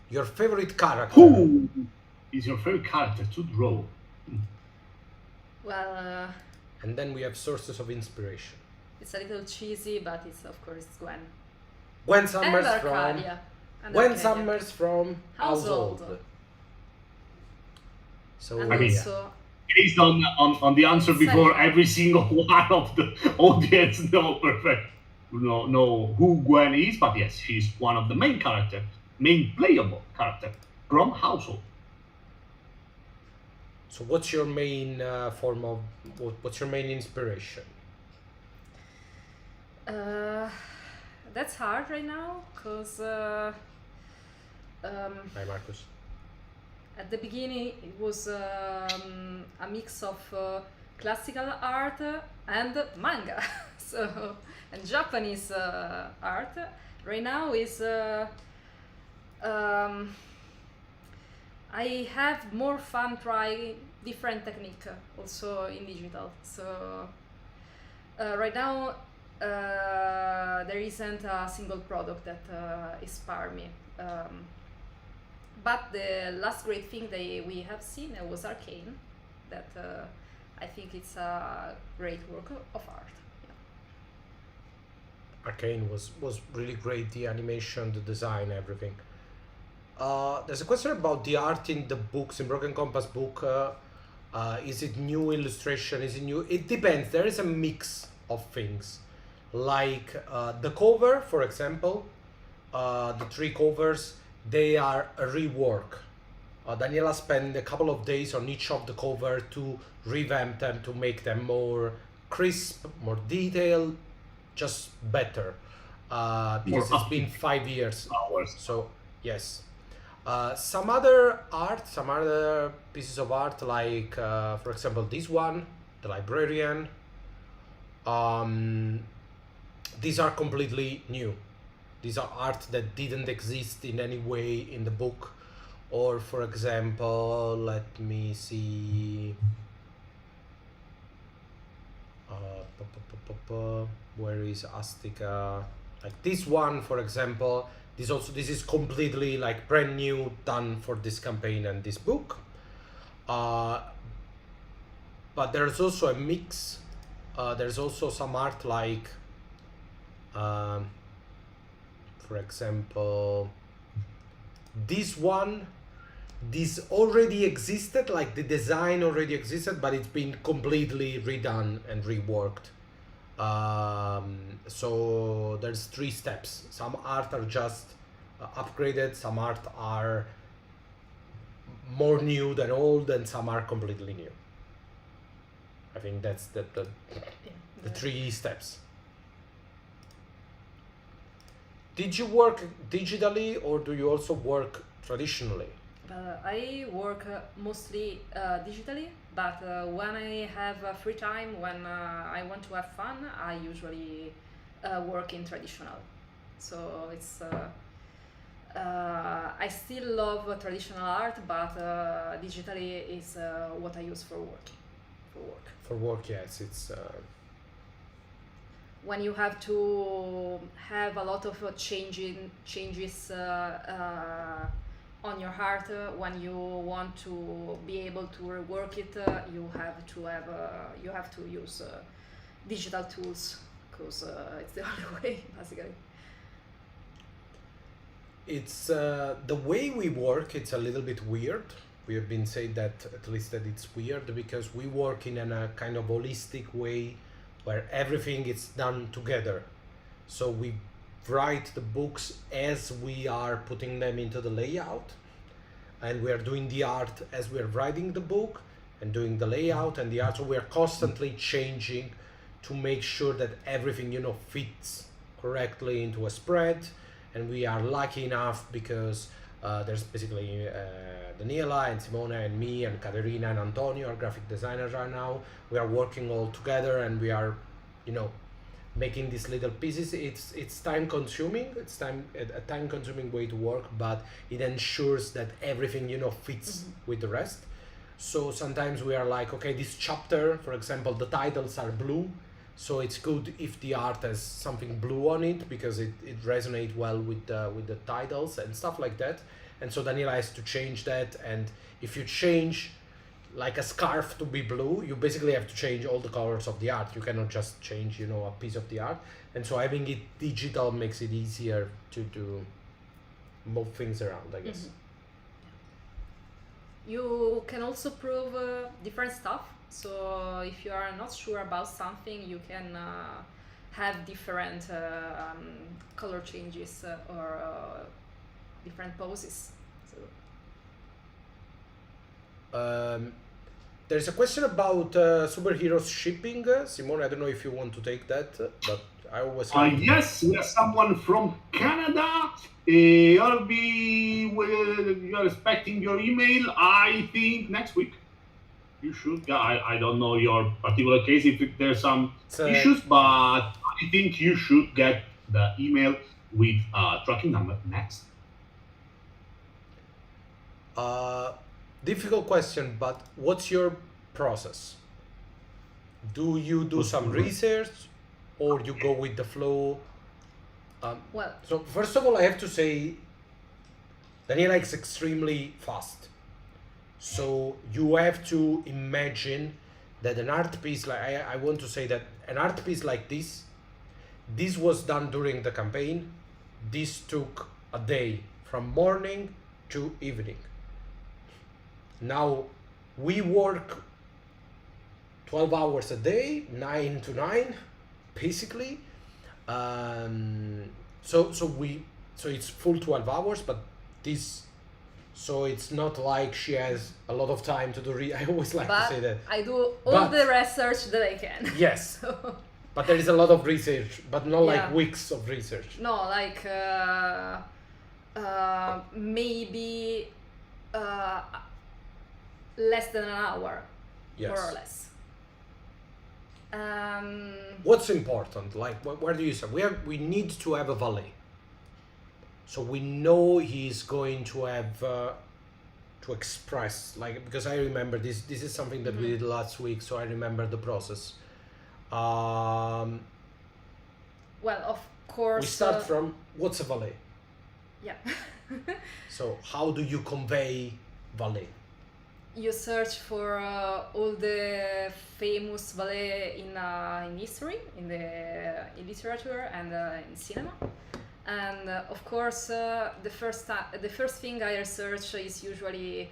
Your favorite character? Who is your favorite character to draw? Well, And then we have sources of inspiration. it's a little cheesy, but it's of course Gwen. Gwen Summers And from Arcadia. And Gwen Arcadia. Summers from Household. Household. So And I mean, also, Based on the answer before, Sorry. every single one of the audience know who Gwen is, but yes, she's one of the main playable character from Household. So what's your main form of what's your main inspiration? that's hard right now, because Hi Marcus. at the beginning it was a mix of classical art and manga, so and Japanese art. Right now is I have more fun trying different technique also in digital. So right now there isn't a single product that inspire me. But the last great thing that we have seen was Arcane, that I think it's a great work of art. Yeah. Arcane was really great, the animation, the design, everything. There's a question about the art in the books, in Broken Compass book. Is it new illustration? Is it new? It depends. There is a mix of things. Like the cover, for example, the 3 covers, they are a rework. Daniela spent a couple of days on each of the cover to revamp them, to make them more crisp, more detailed, just better. Because it's been 5 years. So, yes. Some other art, some other pieces of art, like, for example, this one, The Librarian. These are completely new. These are art that didn't exist in any way in the book. Or, for example, let me see. Where is Astica? Like this one, for example. This is completely like brand new, done for this campaign and this book. But there's also a mix. There's also some art like, for example, this one. This already existed, like the design already existed, but it's been completely redone and reworked. So there's 3 steps. Some art are just upgraded, some art are more new than old, and some are completely new. I think that's the 3 steps. Did you work digitally or do you also work traditionally? I work mostly digitally, but when I have free time, when I want to have fun, I usually work in traditional. So it's I still love traditional art, but digitally is what I use for work. For work, yes, it's. When you have to have a lot of changes on your art, when you want to be able to rework it, you have to use digital tools, because it's the only way, basically. It's the way we work. It's a little bit weird. We have been saying that, at least, that it's weird because we work in a kind of holistic way where everything is done together. So we write the books as we are putting them into the layout, and we are doing the art as we are writing the book and doing the layout and the art. So we are constantly changing to make sure that everything, you know, fits correctly into a spread. And we are lucky enough because there's basically Daniela and Simona and me and Caterina and Antonio, our graphic designers right now. We are working all together, and we are, you know, making these little pieces. It's time consuming. It's a time consuming way to work, but it ensures that everything, you know, fits with the rest. So sometimes we are like, okay, this chapter, for example, the titles are blue, so it's good if the art has something blue on it because it resonates well with the titles and stuff like that. And so Daniela has to change that, and if you change like a scarf to be blue, you basically have to change all the colors of the art. You cannot just change, you know, a piece of the art. And so having it digital makes it easier to move things around, I guess. You can also prove different stuff. So if you are not sure about something, you can have different color changes or different poses. So. There's a question about superheroes shipping. Simone, I don't know if you want to take that, but I always. Yes, we have someone from Canada. You are expecting your email, I think, next week. You should. I don't know your particular case if there's some issues, but I think you should get the email with tracking number next. Difficult question, but what's your process? Do you do some research, or you go with the flow? Well, so first of all, I have to say, Daniela is extremely fast. So you have to imagine that an art piece, like I want to say that an art piece like this was done during the campaign. This took a day from morning to evening. Now we work 12 hours a day, 9 to 9, basically. So it's full 12 hours, but so it's not like she has a lot of time to do. I always like to say that. I do all the research that I can. Yes. So. But there is a lot of research, but not like weeks of research. No, like maybe less than an hour, more or less. What's important? Like, where do you say we need to have a valet? So we know he's going to have to express, like, because I remember this is something that we did last week, so I remember the process. Well, of course. We start from what's a valet? Yeah. So how do you convey valet? You search for all the famous ballet in history, in literature and in cinema. And of course, the first thing I research is usually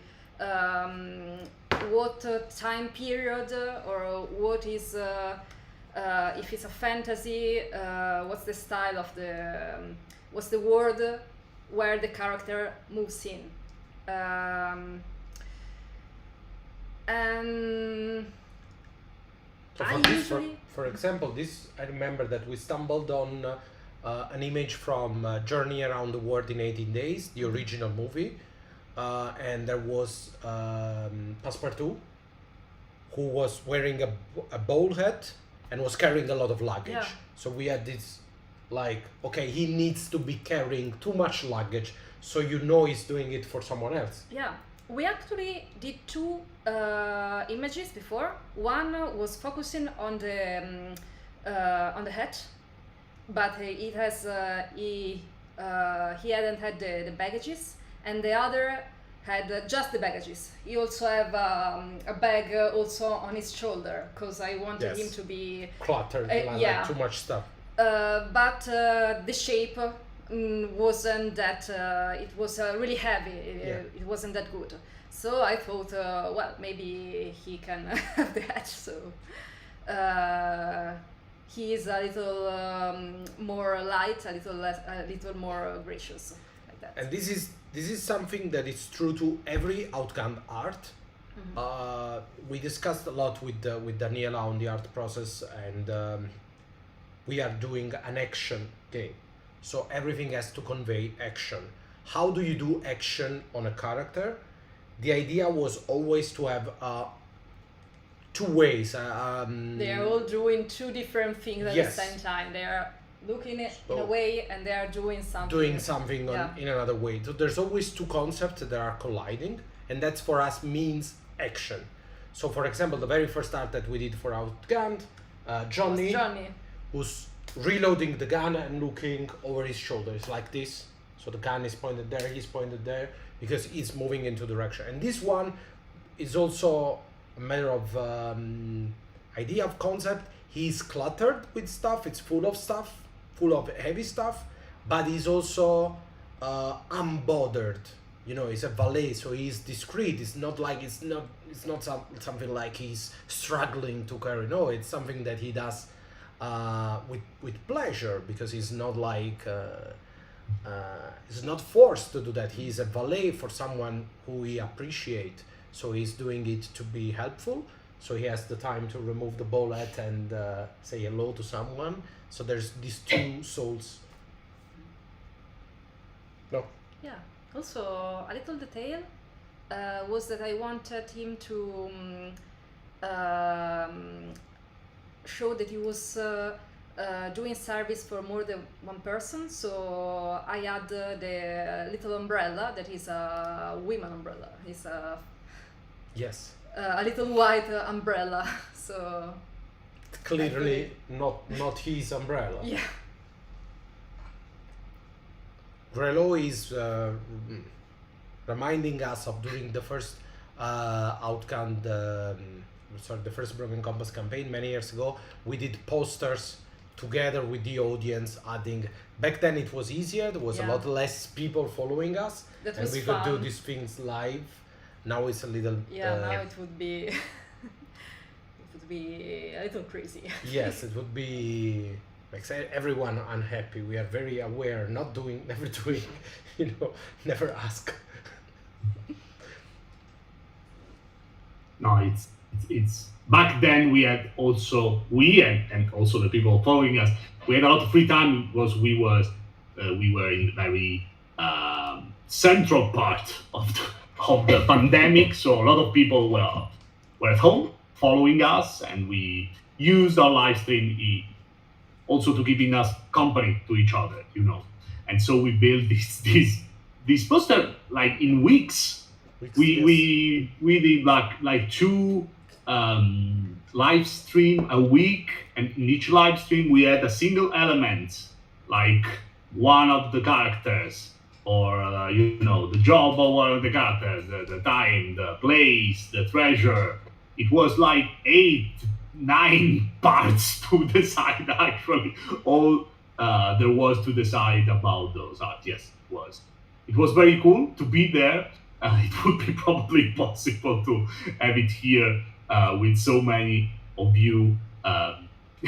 what time period or what is if it's a fantasy, what's the style of what's the world where the character moves in, and so for example, I remember that we stumbled on an image from Journey Around the World in 18 Days, the original movie, and there was Passepartout, who was wearing a bowl hat and was carrying a lot of luggage. Yeah. So we had this, like, okay, he needs to be carrying too much luggage, so you know he's doing it for someone else. Yeah. We actually did two images before. One was focusing on the hat, but it has he hadn't had the baggages, and the other had just the baggages. He also have a bag also on his shoulder because I wanted him to be cluttered, like too much stuff. But the shape wasn't that. It was really heavy. It wasn't that good. So I thought, well, maybe he can have that. So he is a little more light, a little more gracious, like that. And this is something that is true to every Outgunned art. We discussed a lot with Daniela on the art process, and we are doing an action game, so everything has to convey action. How do you do action on a character? The idea was always to have two ways. They are all doing two different things at Yes. the same time. They are looking in So- a way and they are doing something. Doing something Yeah. in another way. So there's always two concepts that are colliding, and that's for us means action. So for example, the very first art that we did for Outgunned, Johnny, Johnny. who's reloading the gun and looking over his shoulders like this. So the gun is pointed there, he's pointed there, because he's moving into direction. And this one is also a matter of idea of concept. He's cluttered with stuff, it's full of stuff, full of heavy stuff, but he's also unbothered. You know, he's a valet, so he's discreet. It's not like it's not something like he's struggling to carry. No, it's something that he does with pleasure, because he's not like he's not forced to do that. He's a valet for someone who he appreciates, so he's doing it to be helpful. So he has the time to remove the bullet and say hello to someone. So there's these two souls. No. Yeah. Also, a little detail was that I wanted him to show that he was doing service for more than one person. So I had the little umbrella that is a women umbrella. It's Yes. a little white umbrella. So Clearly not his umbrella. yeah. Grelo is reminding us of during the first Outgunned, the first Broken Compass campaign many years ago. We did posters together with the audience, adding. Back then it was easier. There was a Yeah. lot less people following us, That and was we could do fun. these things live. Now it's a little. Yeah, now it would be it would be a little crazy. Yes, it would be like say everyone unhappy. We are very aware, not doing, never doing, never ask. No, it's back then we had also and also the people following us, we had a lot of free time because we were in the very central part of the pandemic, so a lot of people were at home following us, and we used our live stream also to keeping us company to each other, and so we built this poster like in weeks. We did like two live stream a week, and in each live stream we had a single element, like one of the characters, or the job of one of the characters, the time, the place, the treasure. It was like 8-9 parts to decide. Actually, all there was to decide about those art. Yes, it was very cool to be there. It would be probably possible to have it here with so many of you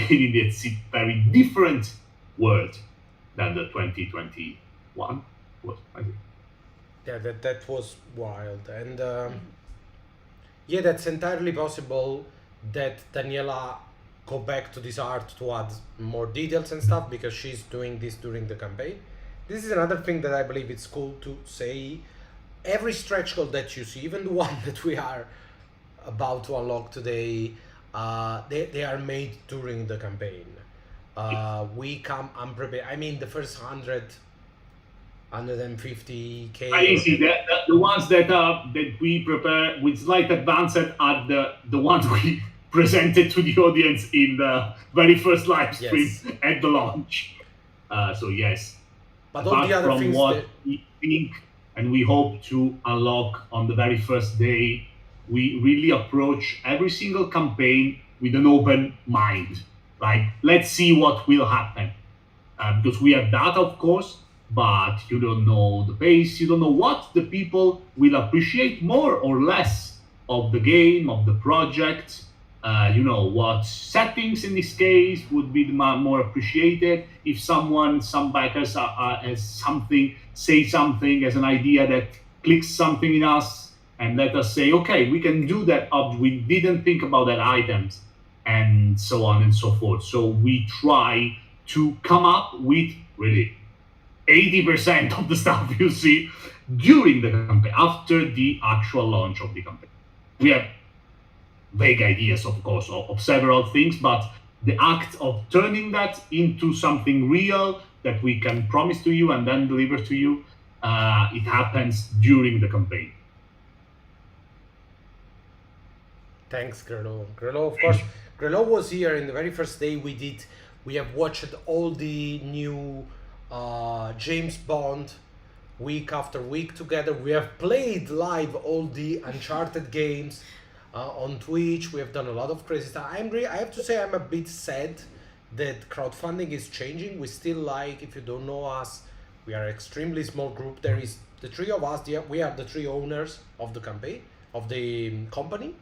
in this very different world than the 2021 was, I think. Yeah, that was wild, and yeah, that's entirely possible that Daniela go back to this art to add more details and stuff, because she's doing this during the campaign. This is another thing that I believe it's cool to say. Every stretch goal that you see, even the one that we are about to unlock today, they are made during the campaign. We come unprepared. I mean, the first 150k. I see the ones that we prepare with slight advance are the ones we presented to the audience in the very first live stream at the launch. So yes, but all the other from things what that we think and we hope to unlock on the very first day, we really approach every single campaign with an open mind. Like, let's see what will happen. Because we have data, of course, but you don't know the pace, you don't know what the people will appreciate more or less of the game, of the project. what settings in this case would be more appreciated. If some backers has say something as an idea that clicks something in us, and let us say, okay, we can do that. We didn't think about that items, and so on and so forth. So we try to come up with really 80% of the stuff you see during the campaign, after the actual launch of the campaign. We have vague ideas, of course, of several things, but the act of turning that into something real that we can promise to you and then deliver to you, it happens during the campaign. Thanks, Grelo. Grelo, of course, Grelo was here in the very first day we have watched all the new James Bond week after week together. We have played live all the Uncharted games on Twitch. We have done a lot of crazy stuff. I have to say I'm a bit sad that crowdfunding is changing. We still like, if you don't know us, we are an extremely small group. There is the three of us. We are the three owners of the campaign, of the company.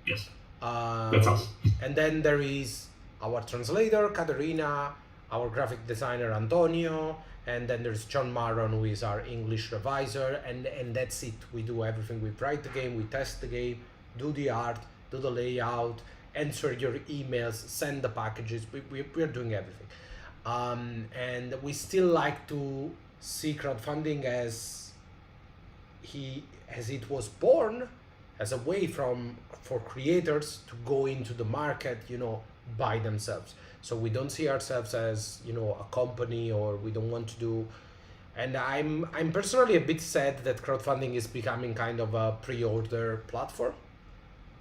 Yes, that's us. And then there is our translator, Katerina, our graphic designer, Antonio, and then there's John Maron, who is our English reviser, and that's it. We do everything. We write the game, we test the game, do the art, do the layout, answer your emails, send the packages. We're doing everything. And we still like to see crowdfunding as it was born, as a way for creators to go into the market, by themselves. So we don't see ourselves as, a company, or we don't want to do. And I'm personally a bit sad that crowdfunding is becoming kind of a pre-order platform,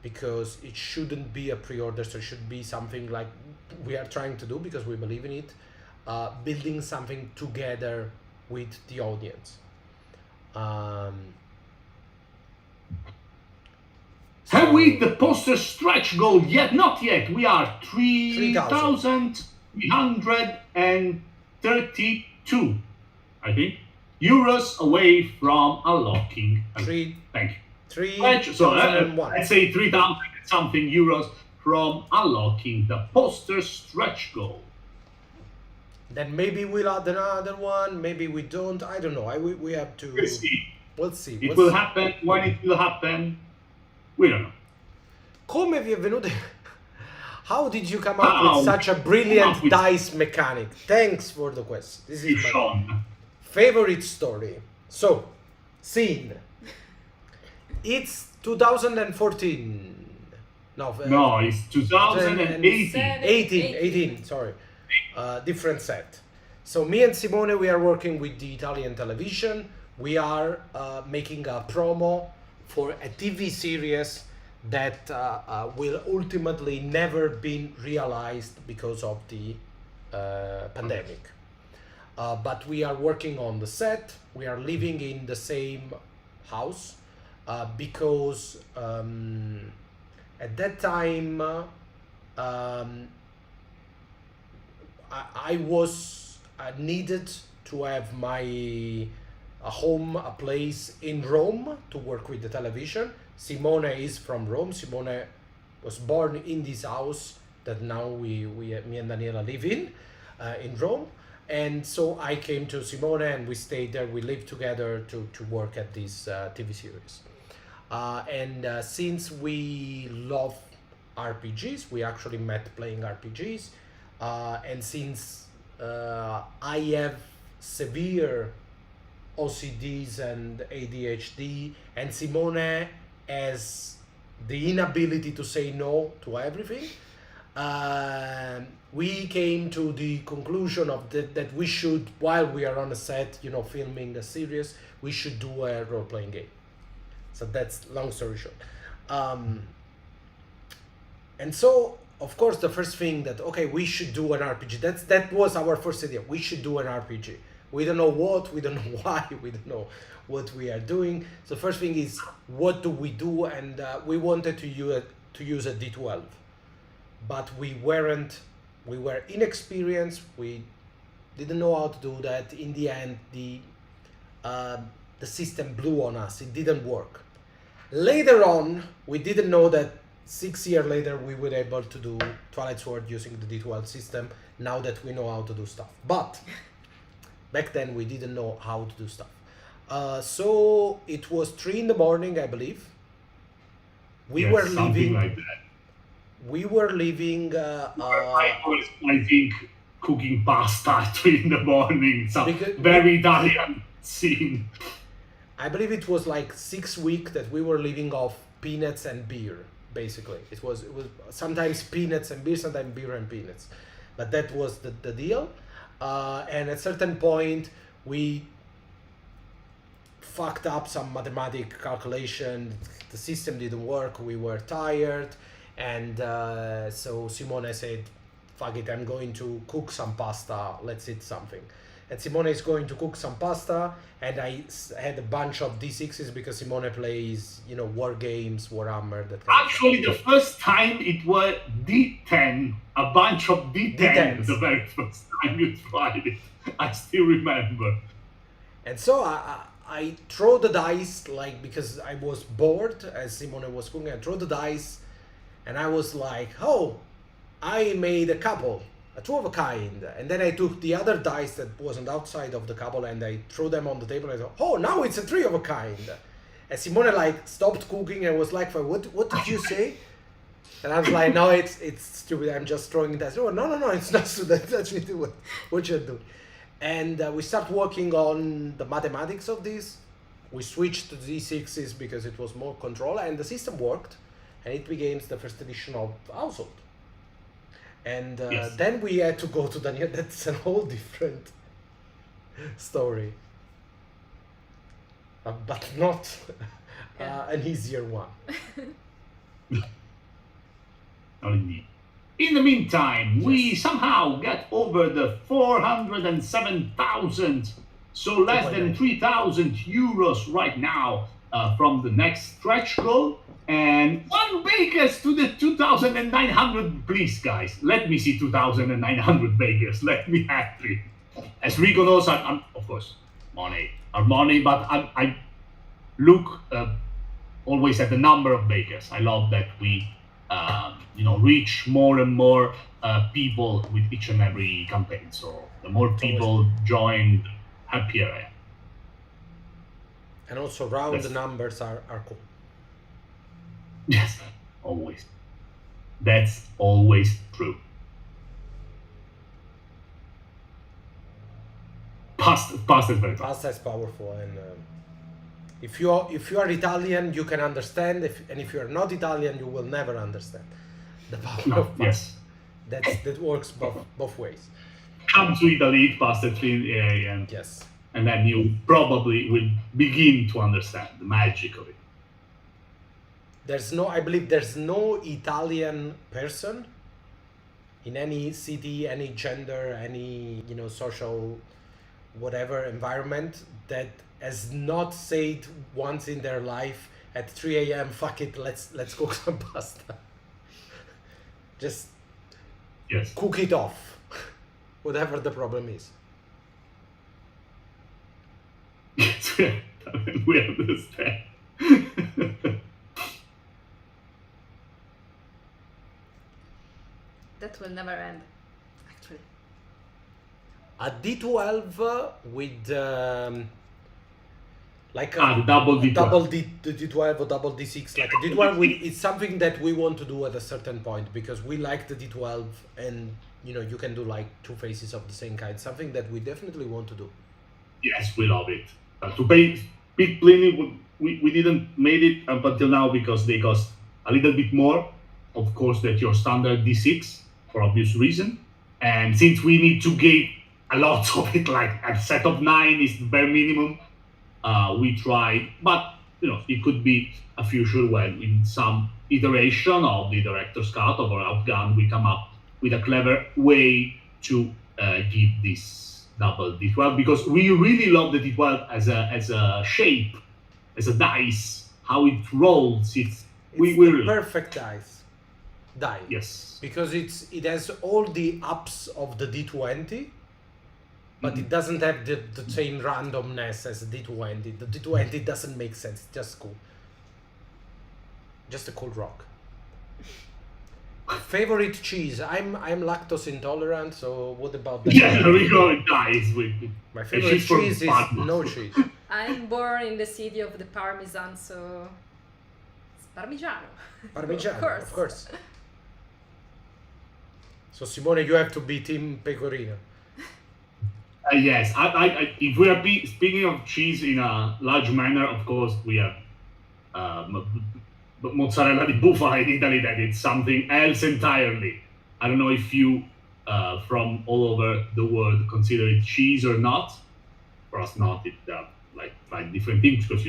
because it shouldn't be a pre-order. So it should be something like we are trying to do, because we believe in it, building something together with the audience. Have we the poster stretch goal yet? Not yet. We are 3,332, I think, euros away from unlocking. Thank you. Let's say 3,000 something euros from unlocking the poster stretch goal. Then maybe we'll add another one. Maybe we don't. I don't know. We have to. We'll see. We'll see. It will happen. When it will happen, we don't know. Come vi è venuto? How did you come up with such a brilliant dice mechanic? Thanks for the question. This is my favorite story. So, scene. It's 2014. No, it's 2018. 18, sorry. Different set. So me and Simone, we are working with the Italian television. We are making a promo for a TV series that will ultimately never be realized because of the pandemic. But we are working on the set. We are living in the same house because at that time I was needed to have my a place in Rome to work with the television. Simone is from Rome. Simone was born in this house that now me and Daniela live in Rome. And so I came to Simone and we stayed there. We lived together to work at this TV series. And since we love RPGs, we actually met playing RPGs. And since I have severe OCDs and ADHD, and Simone has the inability to say no to everything, we came to the conclusion of that we should, while we are on a set, filming a series, we should do a role-playing game. So that's long story short. And so, of course, the first thing that, okay, we should do an RPG. That was our first idea. We should do an RPG. We don't know what, we don't know why, we don't know what we are doing. So first thing is, what do we do? And we wanted to use a D12, but we were inexperienced. We didn't know how to do that. In the end, the system blew on us. It didn't work. Later on, we didn't know that 6 years later, we were able to do Twilight Sword using the D12 system. Now that we know how to do stuff, but back then we didn't know how to do stuff. So it was 3 in the morning, I believe. We Yes, were something leaving. like that. We were leaving. I think cooking pasta at 3 in the morning. Some Because- very Italian scene. I believe it was like 6 weeks that we were living off peanuts and beer. Basically, it was sometimes peanuts and beer, sometimes beer and peanuts, but that was the deal. And at certain point, we fucked up some mathematic calculation. The system didn't work. We were tired, and so Simone said, "Fuck it, I'm going to cook some pasta. Let's eat something." And Simone is going to cook some pasta, and I had a bunch of D6s because Simone plays, war games, Warhammer. That kind of stuff. Actually, the first time it was D10, a bunch of D10 D10s. the very first time you tried it. I still remember. And so I throw the dice, like, because I was bored as Simone was cooking. I throw the dice, and I was like, "Oh, I made a couple, a 2 of a kind." And then I took the other dice that wasn't outside of the couple, and I threw them on the table. And I thought, "Oh, now it's a 3 of a kind." And Simone stopped cooking and was like, "What did you say?" And I was like, "No, it's stupid. I'm just throwing dice." "Oh, no, it's not stupid. That's what you're doing." And we start working on the mathematics of this. We switched to D6s because it was more control, and the system worked, and it became the first edition of Household. And Yes. then we had to go to the new. That's a whole different story, but not an easier one. Not indeed. In the meantime, we somehow get over the 407,000, so less than 3,000 euros right now from the next stretch goal. And 1 bakers to the 2,900, please, guys. Let me see 2,900 bakers. Let me happy. As Rico knows, I'm of course money, but I look always at the number of bakers. I love that we reach more and more people with each and every campaign. So the more people join, the happier I am. And also round That's- numbers are cool. Yes, always. That's always true. Past is very fast. Pasta is powerful, and if you are Italian, you can understand. And if you are not Italian, you will never understand the power of pasta. Yes. That works both ways. Come to Italy, eat pasta at 3 a.m. Yes. And then you probably will begin to understand the magic of it. I believe there's no Italian person in any city, any gender, any social whatever environment that has not said once in their life at 3 a.m. "Fuck it, let's cook some pasta." Just Yes. cook it off, whatever the problem is. Yes, we understand. That will never end, actually. A D12 with like The double D12. double D12 or double D6, like a D12 it's something that we want to do at a certain point because we like the D12, and you can do like 2 faces of the same kind, something that we definitely want to do. Yes, we love it. To pay Big Pliny, we didn't made it up until now because they cost a little bit more, of course, that your standard D6 for obvious reason. And since we need to get a lot of it, like a set of 9 is the bare minimum, we tried. But it could be a future when in some iteration of the director's cut of our Outgunned, we come up with a clever way to give this double D12, because we really love the D12 as a shape, as a dice, how it rolls. It's we the really perfect die yes. because it has all the ups of the D20, but it doesn't have the same randomness as the D20. The D20 doesn't make sense. It's just cool. Just a cool rock. Favorite cheese? I'm lactose intolerant, so what about that? Yeah, Rico dies with My and favorite she's from cheese is Parma. no cheese. I'm born in the city of the Parmesan, so it's Parmigiano. Parmigiano, of course. So Simone, you have to be Team Pecorino. Yes, if we are speaking of cheese in a large manner, of course, we have mozzarella di bufala in Italy, that it's something else entirely. I don't know if you from all over the world consider it cheese or not. For us, not. It like different things because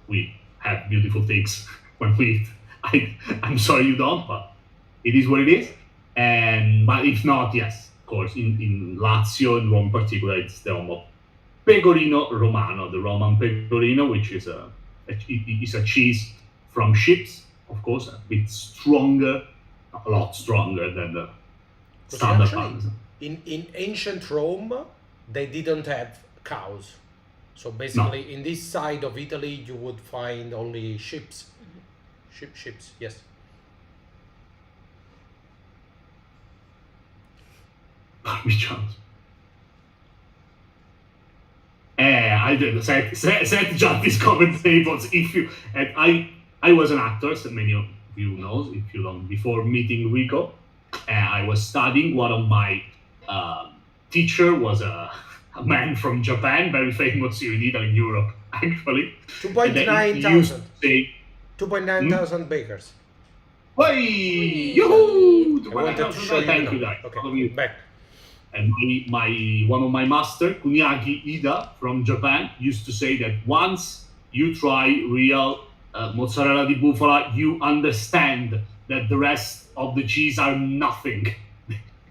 we have beautiful things when we eat. I'm sorry you don't, but it is what it is. And but if not, yes, of course, in Lazio, in Rome in particular, it's the home of Pecorino Romano, the Roman Pecorino, which is a cheese from ships, of course, a bit stronger, a lot stronger than the Because standard actually, Parmesan. in ancient Rome, they didn't have cows. So basically, in this side of Italy, you would find only ships. Ships, yes. Parmigiano. I did set just this comment tables. If you and I was an actor, so many of you knows if you don't. Before meeting Rico, I was studying. One of my teacher was a man from Japan, very famous here in Italy, in Europe, actually. And then he used to say, 2.9 thousand bakers. "Hey, yoo-hoo! I wanted to show you. Thank you, the guys. number. Follow Okay, me." back. And my one of my master, Kunyaki Ida from Japan, used to say that once you try real mozzarella di bufala, you understand that the rest of the cheese are nothing.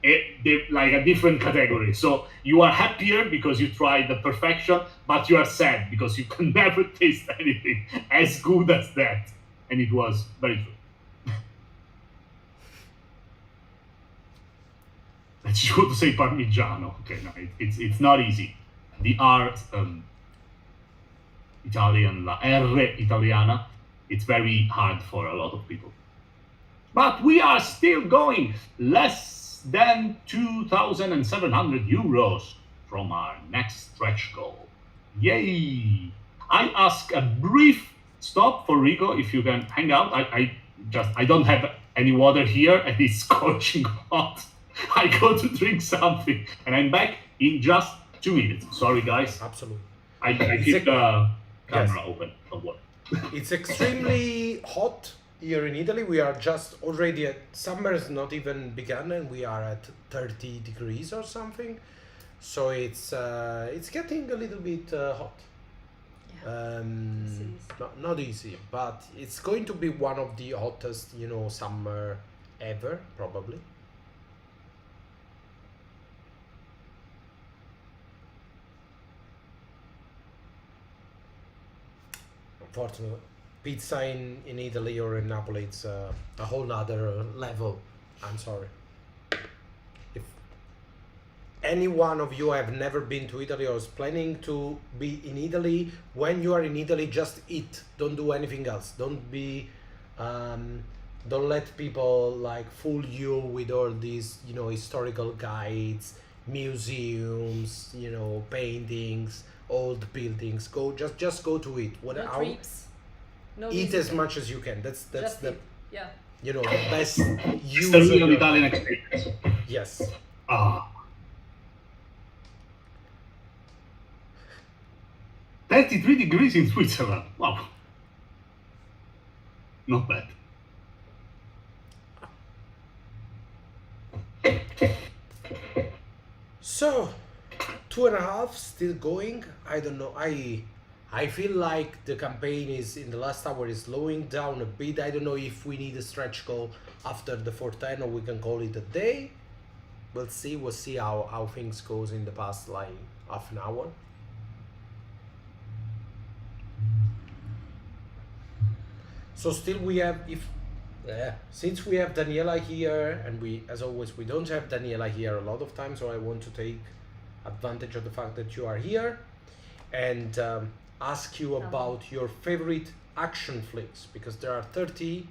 They're like a different category. So you are happier because you tried the perfection, but you are sad because you can never taste anything as good as that. And it was very true. It's good to say Parmigiano. Okay, no, it's not easy. The R Italian, la R italiana, it's very hard for a lot of people. But we are still going. Less than 2,700 euros from our next stretch goal. Yay! I ask a brief stop for Rico if you can hang out. I don't have any water here and it's scorching hot. I go to drink something and I'm back in just 2 minutes. Sorry, guys. Absolutely. I keep the camera open. Don't worry. It's extremely hot here in Italy. We are just already at summer has not even begun and we are at 30 degrees or something. So it's getting a little bit hot. Yeah. Not easy, but it's going to be one of the hottest, summer ever, probably. Unfortunately, pizza in Italy or in Napoli, it's a whole nother level. I'm sorry. If any one of you have never been to Italy or is planning to be in Italy, when you are in Italy, just eat. Don't do anything else. Don't let people like fool you with all these, historical guides, museums, paintings, old buildings. Just go to it. No trips. No Eat as visiting. much as you can. That's Just the eat. Yeah. the best use It's the of real your Italian time. experience. Yes. Ah. 33 degrees in Switzerland. Wow. Not bad. So, 2.5 still going. I don't know. I feel like the campaign is in the last hour is slowing down a bit. I don't know if we need a stretch goal after the 410 or we can call it a day. We'll see. We'll see how things goes in the past like half an hour. So still we have since we have Daniela here and we as always we don't have Daniela here a lot of times, so I want to take advantage of the fact that you are here and ask you about your favorite action flicks because there are 30.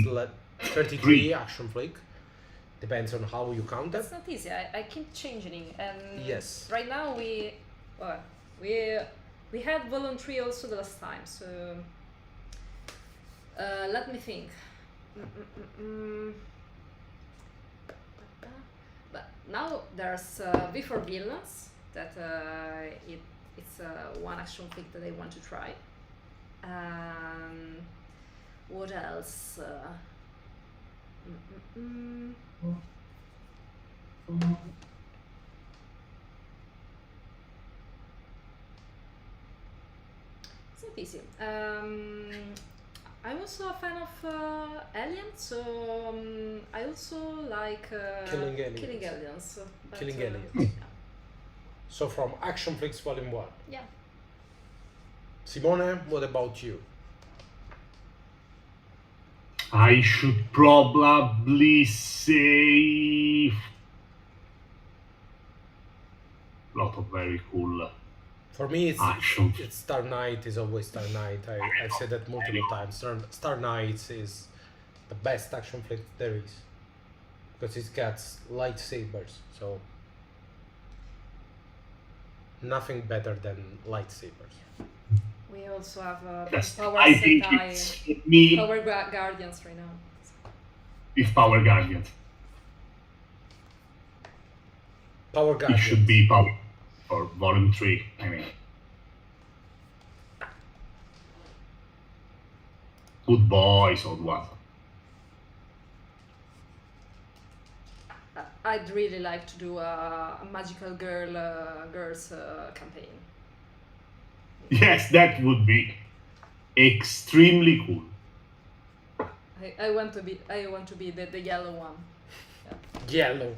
So 33 action flick. Depends on how you count them. It's not easy. I keep changing, and Yes. right now we had voluntary also the last time. So let me think. But now there's V for Villains that it's one action flick that I want to try. What else? It's not easy. I'm also a fan of Alien, so I also like Killing Aliens. Killing Aliens. But, Killing Aliens. Yeah. So from Action Flicks Volume 1. Yeah. Simone, what about you? I should probably say a lot of very cool For me, it's action. Star Knight is always Star Knight. I've said that multiple times. Star Knight is the best action flick there is. Because it got lightsabers, so nothing better than lightsabers. We also have Yes, Power I think Sentai, it's for me. Power Guardians right now. It's Power Guardian. Power It Guardians. should be Power or Volume 3. I mean, Good Boys or what? I'd really like to do a magical girls campaign. Yes, that would be extremely cool. I want to be the yellow one. Yellow.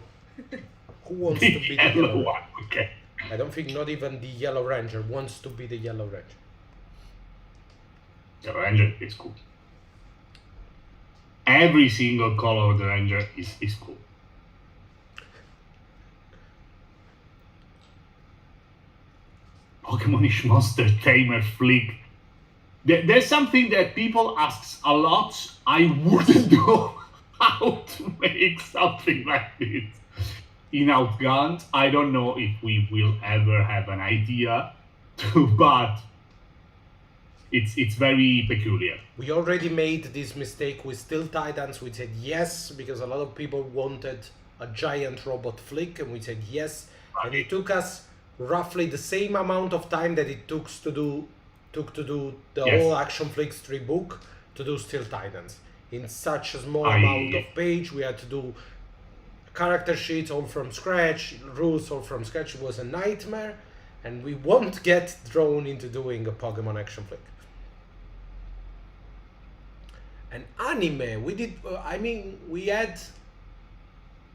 Who wants to be the Yellow Yellow one, okay. I don't think not even the Yellow Ranger wants to be the Yellow Ranger. The Ranger is cool. Every single color of the Ranger is cool. Pokemonish Monster Tamer Flick. There's something that people ask a lot. I wouldn't know how to make something like this in Outgunned. I don't know if we will ever have an idea, but it's very peculiar. We already made this mistake with Steel Titans. We said yes because a lot of people wanted a giant robot flick, and we said yes. And it took us roughly the same amount of time that it took to do the Yes. whole Action Flicks 3 book to do Steel Titans. In such a small I- amount of page, we had to do character sheets all from scratch, rules all from scratch. It was a nightmare, and we won't get thrown into doing a Pokemon action flick. And anime, we did.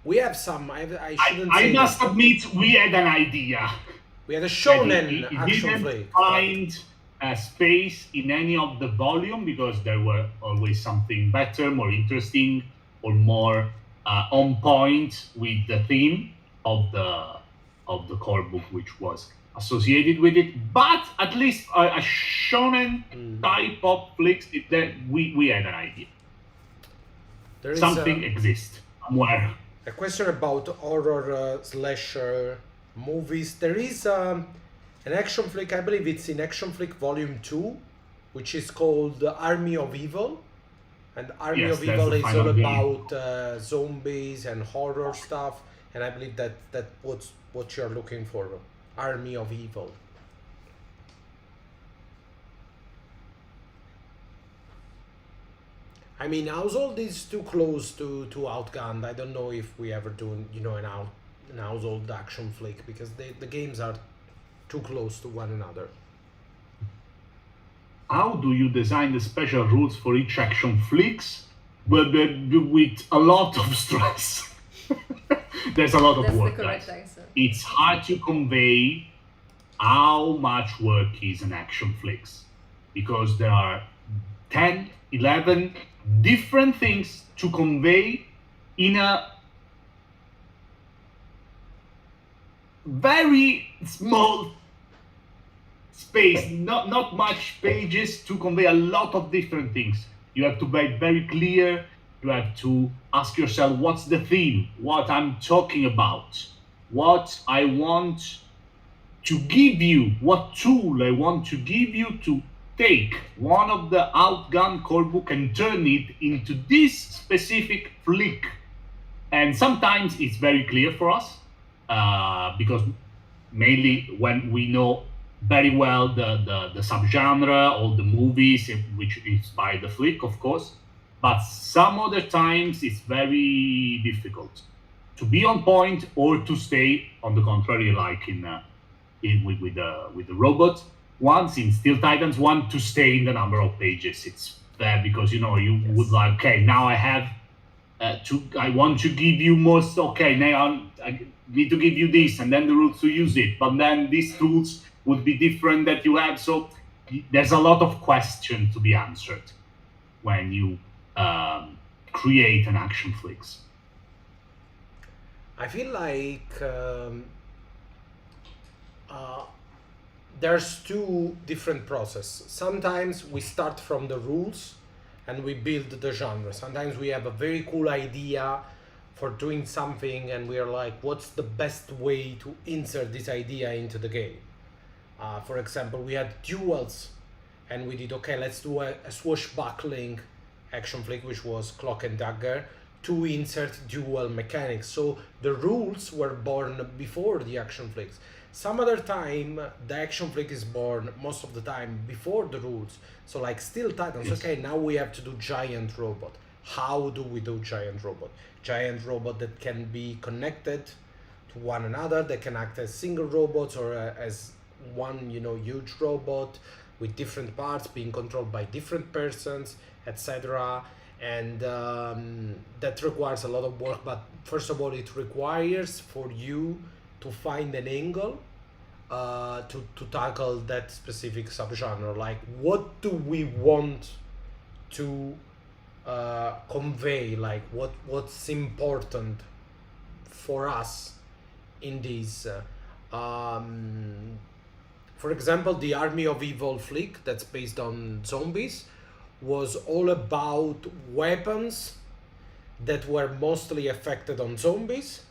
We have some. I shouldn't I say must that. admit, we had an idea. We had a It shonen action didn't flick. find a space in any of the volume because there were always something better, more interesting, or more on point with the theme of the core book, which was associated with it. But at least a shonen type of flicks, that we had an idea. There is Something exists somewhere. a question about horror slasher movies. There is an action flick. I believe it's in Action Flick Volume 2, which is called Army of Evil. And Army Yes, of that's Evil the is final all game. about zombies and horror stuff. And I believe that what's what you're looking for. Army of Evil. I mean, Household is too close to Outgunned. I don't know if we ever do, an Household action flick because the games are too close to one another. How do you design the special rules for each action flicks? But with a lot of stress. There's a lot of That's the work. correct guys. answer. It's hard to convey how much work is an action flicks because there are 10, 11 different things to convey in a very small space, not much pages to convey a lot of different things. You have to be very clear You have to ask yourself, what's the theme? What I'm talking about? What I want to give you? What tool I want to give you to take one of the Outgunned core book and turn it into this specific flick. And sometimes it's very clear for us, because mainly when we know very well the subgenre or the movies, which inspire the flick, of course. But some other times it's very difficult to be on point or to stay on the contrary, like with the robot ones in Steel Titans one, to stay in the number of pages. It's there because you would like, okay, now I have I want to give you most. Okay, now I need to give you this, and then the rules to use it. But then these tools would be different that you have. So there's a lot of questions to be answered when you create an action flicks. I feel like there's two different processes. Sometimes we start from the rules and we build the genre. Sometimes we have a very cool idea for doing something and we are like, what's the best way to insert this idea into the game? For example, we had duels and we did, okay, let's do a swashbuckling action flick, which was Cloak and Dagger, to insert dual mechanics. So the rules were born before the action flicks. Some other time, the action flick is born most of the time before the rules. So like Steel Titans, okay, now we have to do giant robot. How do we do giant robot? Giant robot that can be connected to one another, that can act as single robots or as one, huge robot with different parts being controlled by different persons, etc. And that requires a lot of work, but first of all, it requires for you to find an angle to tackle that specific subgenre. Like, what do we want to convey? Like, what's important for us in this? For example, the Army of Evil flick that's based on zombies was all about weapons that were mostly affected on zombies,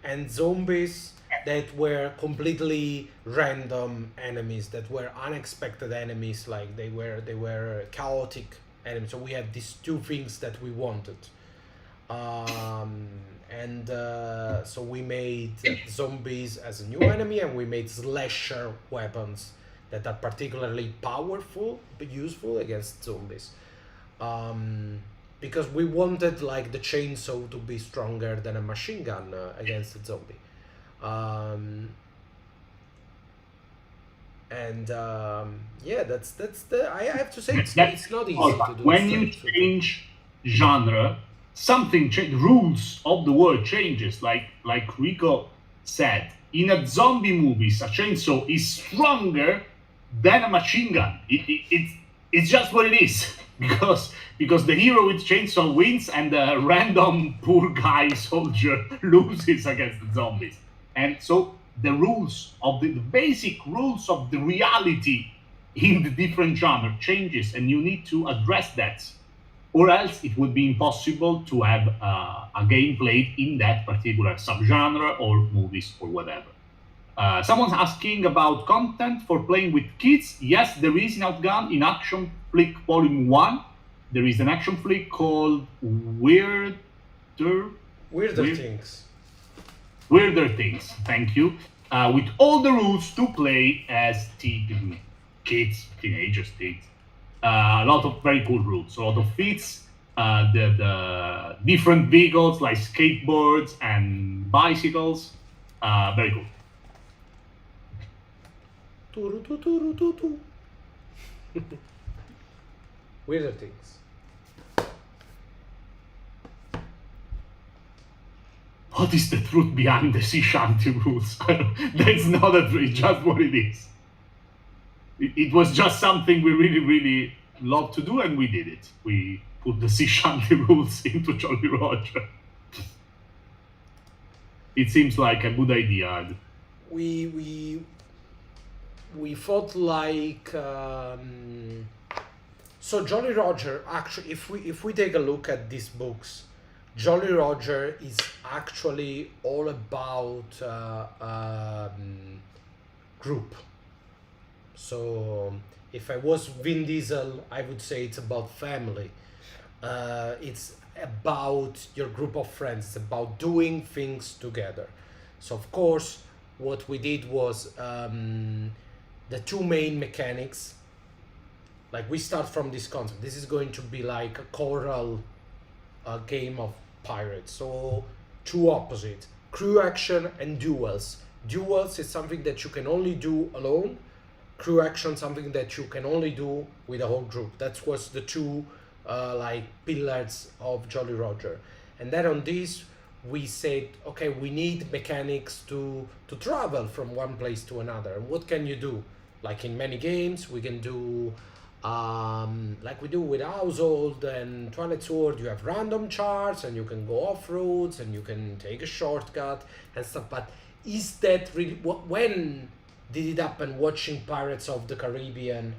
and zombies that were completely random enemies, that were unexpected enemies, like they were chaotic enemies. So we had these two things that we wanted. So we made zombies as a new enemy, and we made slasher weapons that are particularly powerful but useful against zombies. Because we wanted like the chainsaw to be stronger than a machine gun against a zombie. That's the. I have to say it's not easy to do. When you change genre, something rules of the world changes. Like Rico said, in a zombie movie, a chainsaw is stronger than a machine gun. It's just what it is. Because the hero with chainsaw wins and the random poor guy soldier loses against the zombies. And so the rules of the basic rules of the reality in the different genre changes, and you need to address that, or else it would be impossible to have a game played in that particular subgenre or movies or whatever. Someone's asking about content for playing with kids. Yes, there is in Outgunned, in Action Flick Volume 1. There is an action flick called Weirder Things. Weirder Things, thank you. With all the rules to play as kids, teenagers, teens. A lot of very cool rules, a lot of feats, the different vehicles like skateboards and bicycles. Very cool. Weirder Things. What is the truth behind the sea shanty rules? That's not a truth, it's just what it is. It was just something we really, really loved to do, and we did it. We put the sea shanty rules into Jolly Roger. It seems like a good idea. We felt like So Jolly Roger, actually, if we take a look at these books, Jolly Roger is actually all about group. So if I was Vin Diesel, I would say it's about family. It's about your group of friends. It's about doing things together. So of course, what we did was the two main mechanics. Like we start from this concept. This is going to be like a choral game of pirates. So two opposites: crew action and duels. Duels is something that you can only do alone. Crew action, something that you can only do with a whole group. That was the two like pillars of Jolly Roger. And then on this, we said, okay, we need mechanics to travel from one place to another. And what can you do? Like in many games, we can do like we do with Household and Twilight Sword. You have random charts, and you can go off roads, and you can take a shortcut and stuff. But is that really when did it happen watching Pirates of the Caribbean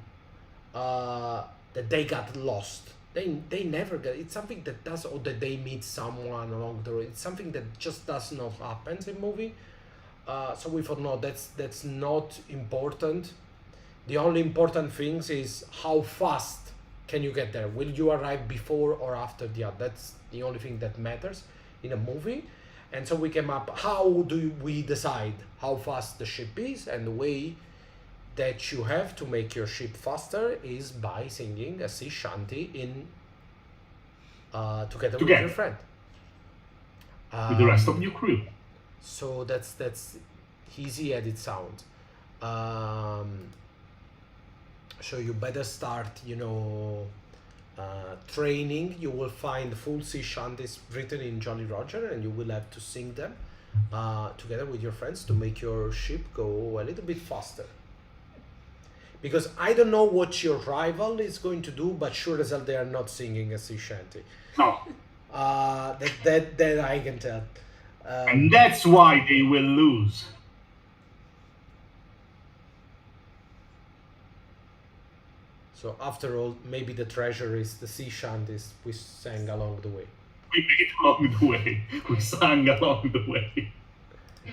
that they got lost? They never get. It's something that does, or that they meet someone along the road. It's something that just does not happen in movie. So we thought, no, that's not important. The only important things is how fast can you get there. Will you arrive before or after the other? That's the only thing that matters in a movie. And so we came up, how do we decide how fast the ship is? And the way that you have to make your ship faster is by singing a sea shanty in together with your friend. With the rest of your crew. So that's easy as it sounds. So you better start, training. You will find full sea shanties written in Jolly Roger, and you will have to sing them together with your friends to make your ship go a little bit faster. Because I don't know what your rival is going to do, but sure as hell they are not singing a sea shanty. No. That I can tell. And that's why they will lose. So after all, maybe the treasure is the sea shanties we sang along the way. We made along the way. We sang along the way.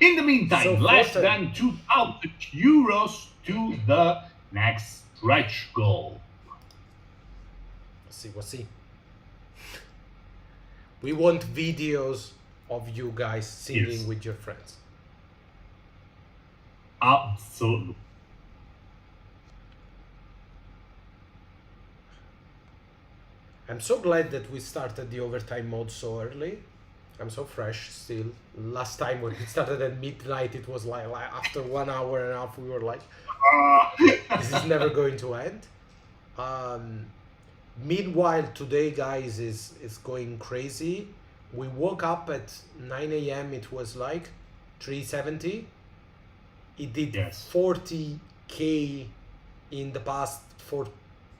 In the meantime, So less what a- than 2,000 euros to the next stretch goal. We'll see. We want videos of you guys singing Yes. with your friends. Absolutely. I'm so glad that we started the overtime mode so early. I'm so fresh still. Last time when we started at midnight, it was like after 1 hour and a half, we were like, this is never going to end. Meanwhile, today, guys, is going crazy. We woke up at 9 a.m. It was like 370. It did Yes. 40K in the past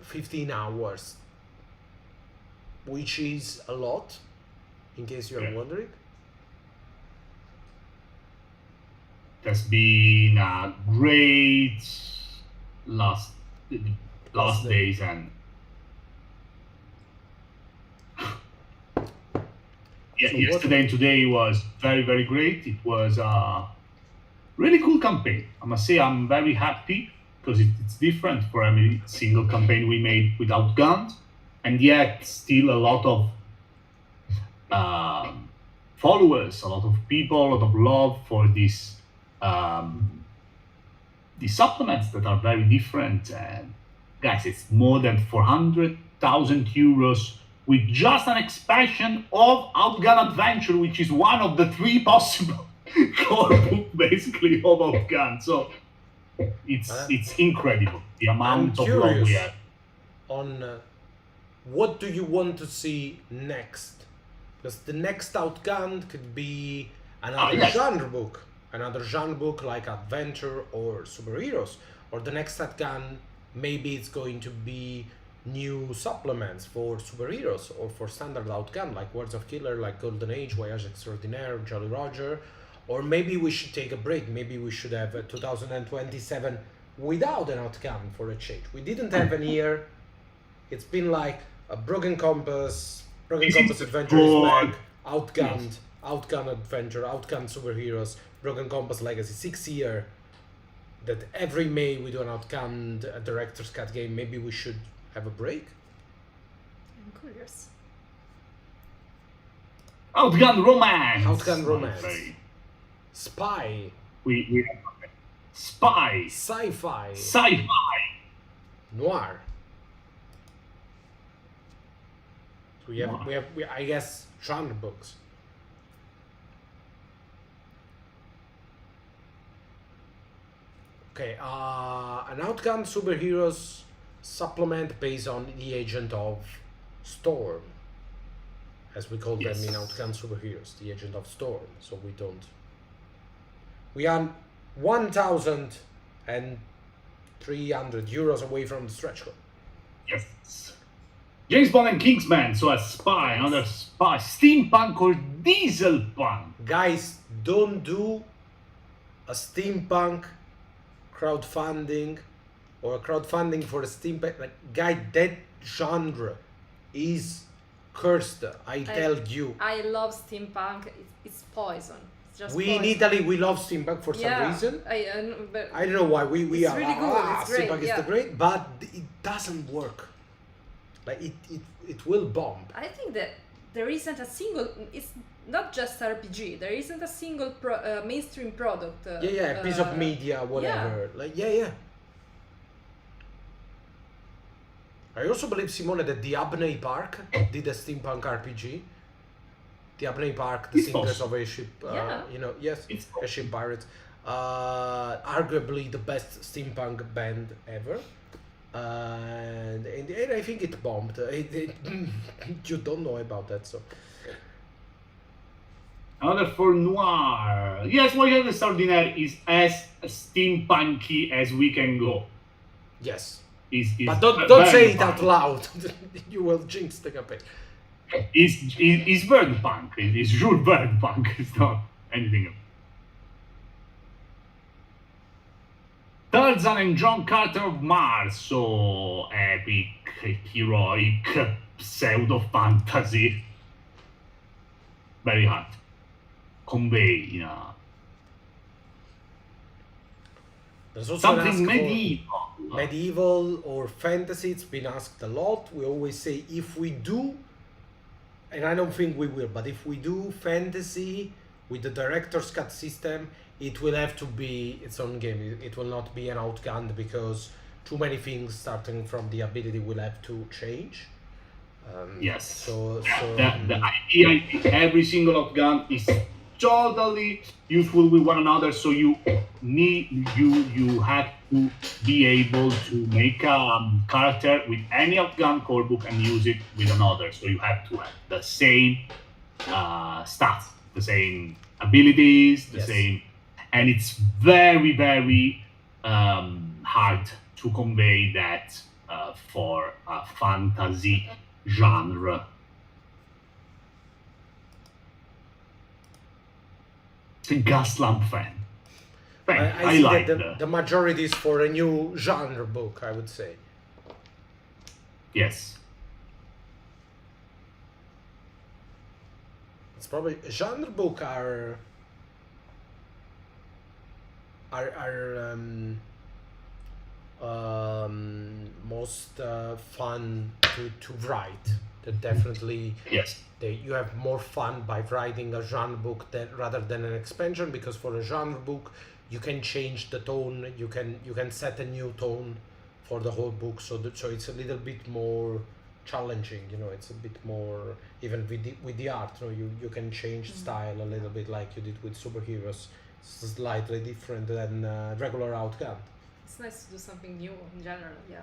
15 hours, which is a lot, in case you're Yeah. wondering. Has been a great last Last day. days, and So what- yesterday and today was very, very great. It was a really cool campaign. I must say I'm very happy because it's different for every single campaign we made with Outgunned, and yet still a lot of followers, a lot of people, a lot of love for these supplements that are very different. And guys, it's more than 400,000 euros with just an expansion of Outgunned Adventure, which is one of the 3 possible core book basically of Outgunned. So it's incredible the amount of love we curious. have. On what do you want to see next? Because the next Outgunned could be another yes. genre book like adventure or superheroes, or the next Outgunned maybe it's going to be new supplements for superheroes or for standard Outgunned like Words of Killer, like Golden Age, Voyage Extraordinaire, Jolly Roger, or maybe we should take a break. Maybe we should have a 2027 without an Outgunned for a change. We didn't have an year It's been like a Broken Compass This is Adventure is good. back, Outgunned, Outgunned Adventure, Outgunned Superheroes, Broken Compass Legacy, 6 year. That every May we do an Outgunned director's cut game. Maybe we should have a break. I'm curious. Outgunned Romance. Outgunned Romance. Right. Spy, We have spy, sci-fi, sci-fi. noir. So we Noir. have I guess genre books. Okay, an Outgunned Superheroes supplement based on the Agent of Storm, as we call them Yes. in Outgunned Superheroes, the Agent of Storm. So we don't. We are 1,300 euros away from the stretch goal. Yes. James Bond and Kingsman, so a spy, another spy, steampunk or diesel punk. Guys, don't do a steampunk crowdfunding or a crowdfunding for a steampunk. Like, guy, that genre is cursed. I tell you. I love steampunk. It's poison. It's just We poison. in Italy, we love steampunk for some Yeah, reason. but I don't know why. We It's are really good, it's great, steampunk is yeah. the great, but it doesn't work. Like it will bomb. I think that there isn't a single. It's not just RPG. There isn't a single mainstream product. Yeah, piece of media, whatever. Like yeah. I also believe, Simone, that the Abney Park did a steampunk RPG. The Abney Park, the It's Singers possible. of Airship, Yeah. yes, It's Airship Pirates. Arguably the best steampunk band ever. And I think it bombed. You don't know about that, so. Another for noir. Yes, Voyage Extraordinaire is as steampunky as we can go. Yes. Is But don't very say it punk. out loud. You will jinx the campaign. Is bird punk. It's sure bird punk. It's not anything else. Tarzan and John Carter of Mars, so epic, heroic, pseudo fantasy. Very hard. Convey, There's also an ask something for medieval. medieval or fantasy. It's been asked a lot. We always say if we do, and I don't think we will, but if we do fantasy with the director's cut system, it will have to be its own game. It will not be an Outgunned, because too many things starting from the ability will have to change. Yes. So The idea is every single Outgunned is totally useful with one another, so you have to be able to make a character with any Outgunned core book and use it with another. So you have to have the same stats, the same abilities, the Yes. same, and it's very, very hard to convey that for a fantasy genre. Gaslamp fan. I I see like that the majority is for a new genre book, I would say. yes. It's probably genre book are most fun to write. That definitely Yes. you have more fun by writing a genre book rather than an expansion, because for a genre book you can change the tone, you can set a new tone for the whole book, so it's a little bit more challenging, it's a bit more, even with the art, you can change style a little bit, like you did with superheroes. It's slightly different than regular Outgunned. it's nice to do something new in general. Yeah.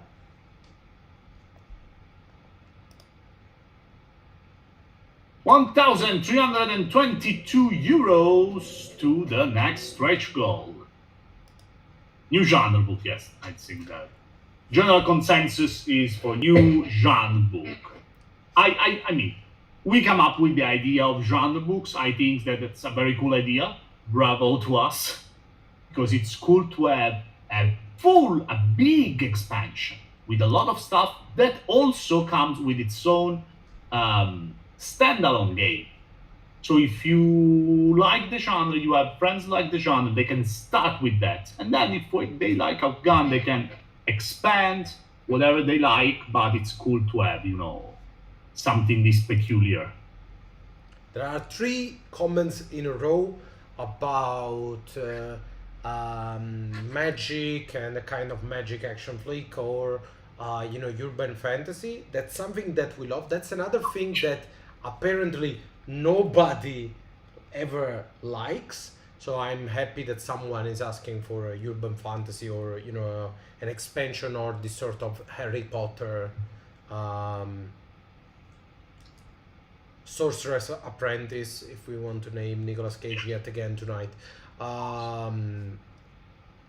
€1,322 to the next stretch goal. New genre book, yes, I think that. General consensus is for new genre book. I mean, we come up with the idea of genre books. I think that it's a very cool idea. Bravo to us, because it's cool to have a big expansion with a lot of stuff that also comes with its own standalone game. So if you like the genre, you have friends like the genre, they can start with that. And then if they like Outgunned, they can expand whatever they like, but it's cool to have, something this peculiar. There are 3 comments in a row about magic and a kind of magic action flick or urban fantasy. That's something that we love. That's another thing that apparently nobody ever likes. So I'm happy that someone is asking for a urban fantasy or an expansion or this sort of Harry Potter Sorcerer's Apprentice, if we want to name Nicolas Cage yet again tonight,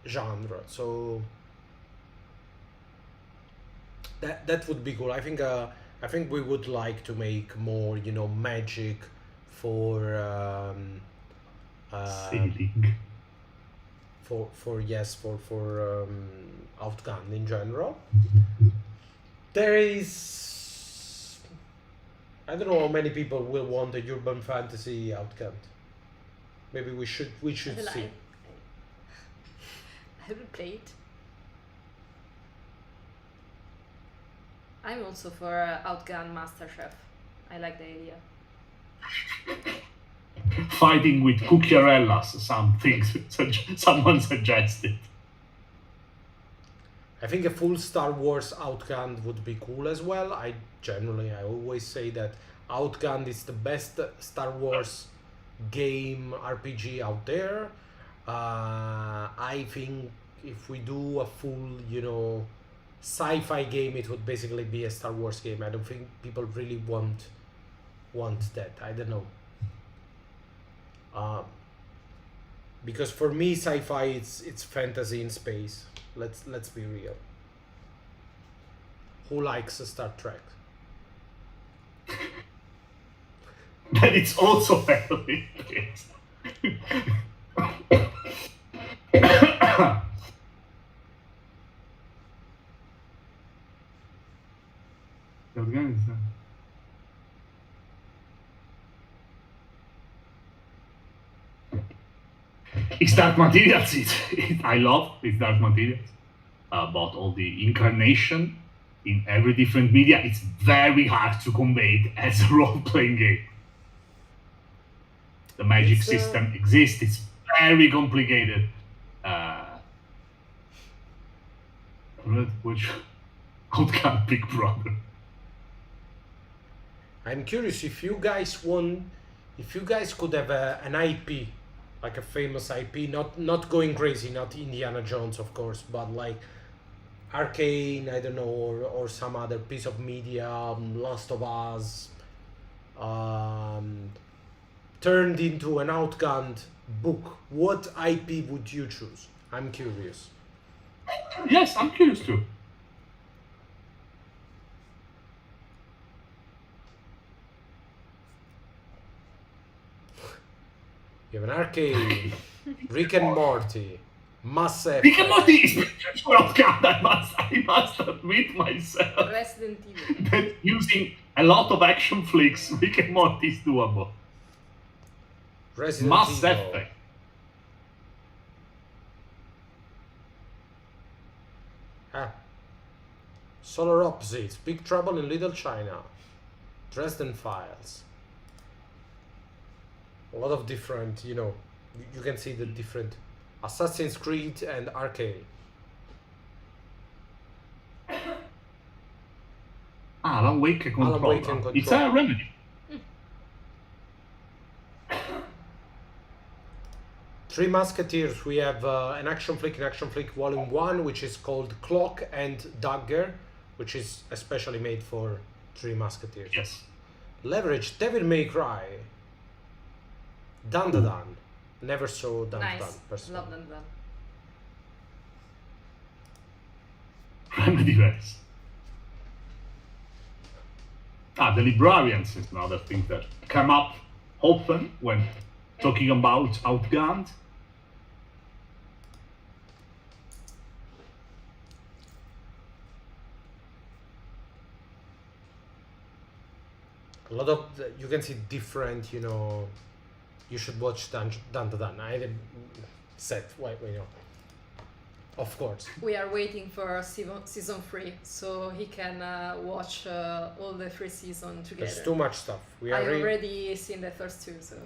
genre. So that would be cool. I think we would like to make more, magic for Sailing. for Outgunned in general. There is, I don't know how many people will want a urban fantasy Outgunned. Maybe we should see. I haven't played. I'm also for Outgunned MasterChef. I like the idea. Fighting with cucchiarellas, someone suggested. I think a full Star Wars Outgunned would be cool as well. I always say that Outgunned is the best Star Wars game RPG out there. I think if we do a full, sci-fi game, it would basically be a Star Wars game. I don't think people really want that. I don't know. Because for me, sci-fi it's fantasy in space. Let's be real. Who likes Star Trek? But it's also family. It's Dark Materials. I love it's Dark Materials. About all the incarnation in every different media, it's very hard to convey it as a role-playing game. The magic system exists. It's very complicated. Which Outgunned Big Brother. I'm curious if you guys could have an IP, like a famous IP, not going crazy, not Indiana Jones, of course, but like Arcane, I don't know, or some other piece of media, Last of Us, turned into an Outgunned book. What IP would you choose? I'm curious. Yes, I'm curious too. You have an Arcane, Rick and Morty, Mass Effect. Rick and Morty is for Outgunned, I must admit myself. Resident Evil. That using a lot of action flicks, Rick and Morty is doable. Resident Mass Evil. Effect. Solar Opposites, Big Trouble in Little China, Dresden Files. A lot of different, you can see the different Assassin's Creed and Arcane. Alan Wake and Control. It's a remedy. Three Musketeers, we have an action flick volume 1, which is called Clock and Dagger, which is especially made for Three Musketeers. Yes. Leverage, Devil May Cry, Dan Da Dan. Never saw Dan Da Dan Nice. personally. Love them. Remedy Verse. The Librarians is another thing that come up often when talking about Outgunned. A lot of you can see different, you should watch Dan. I said, wait, of course. We are waiting for season 3, so he can watch all the 3 seasons together. There's too much stuff. I already seen the first 2, so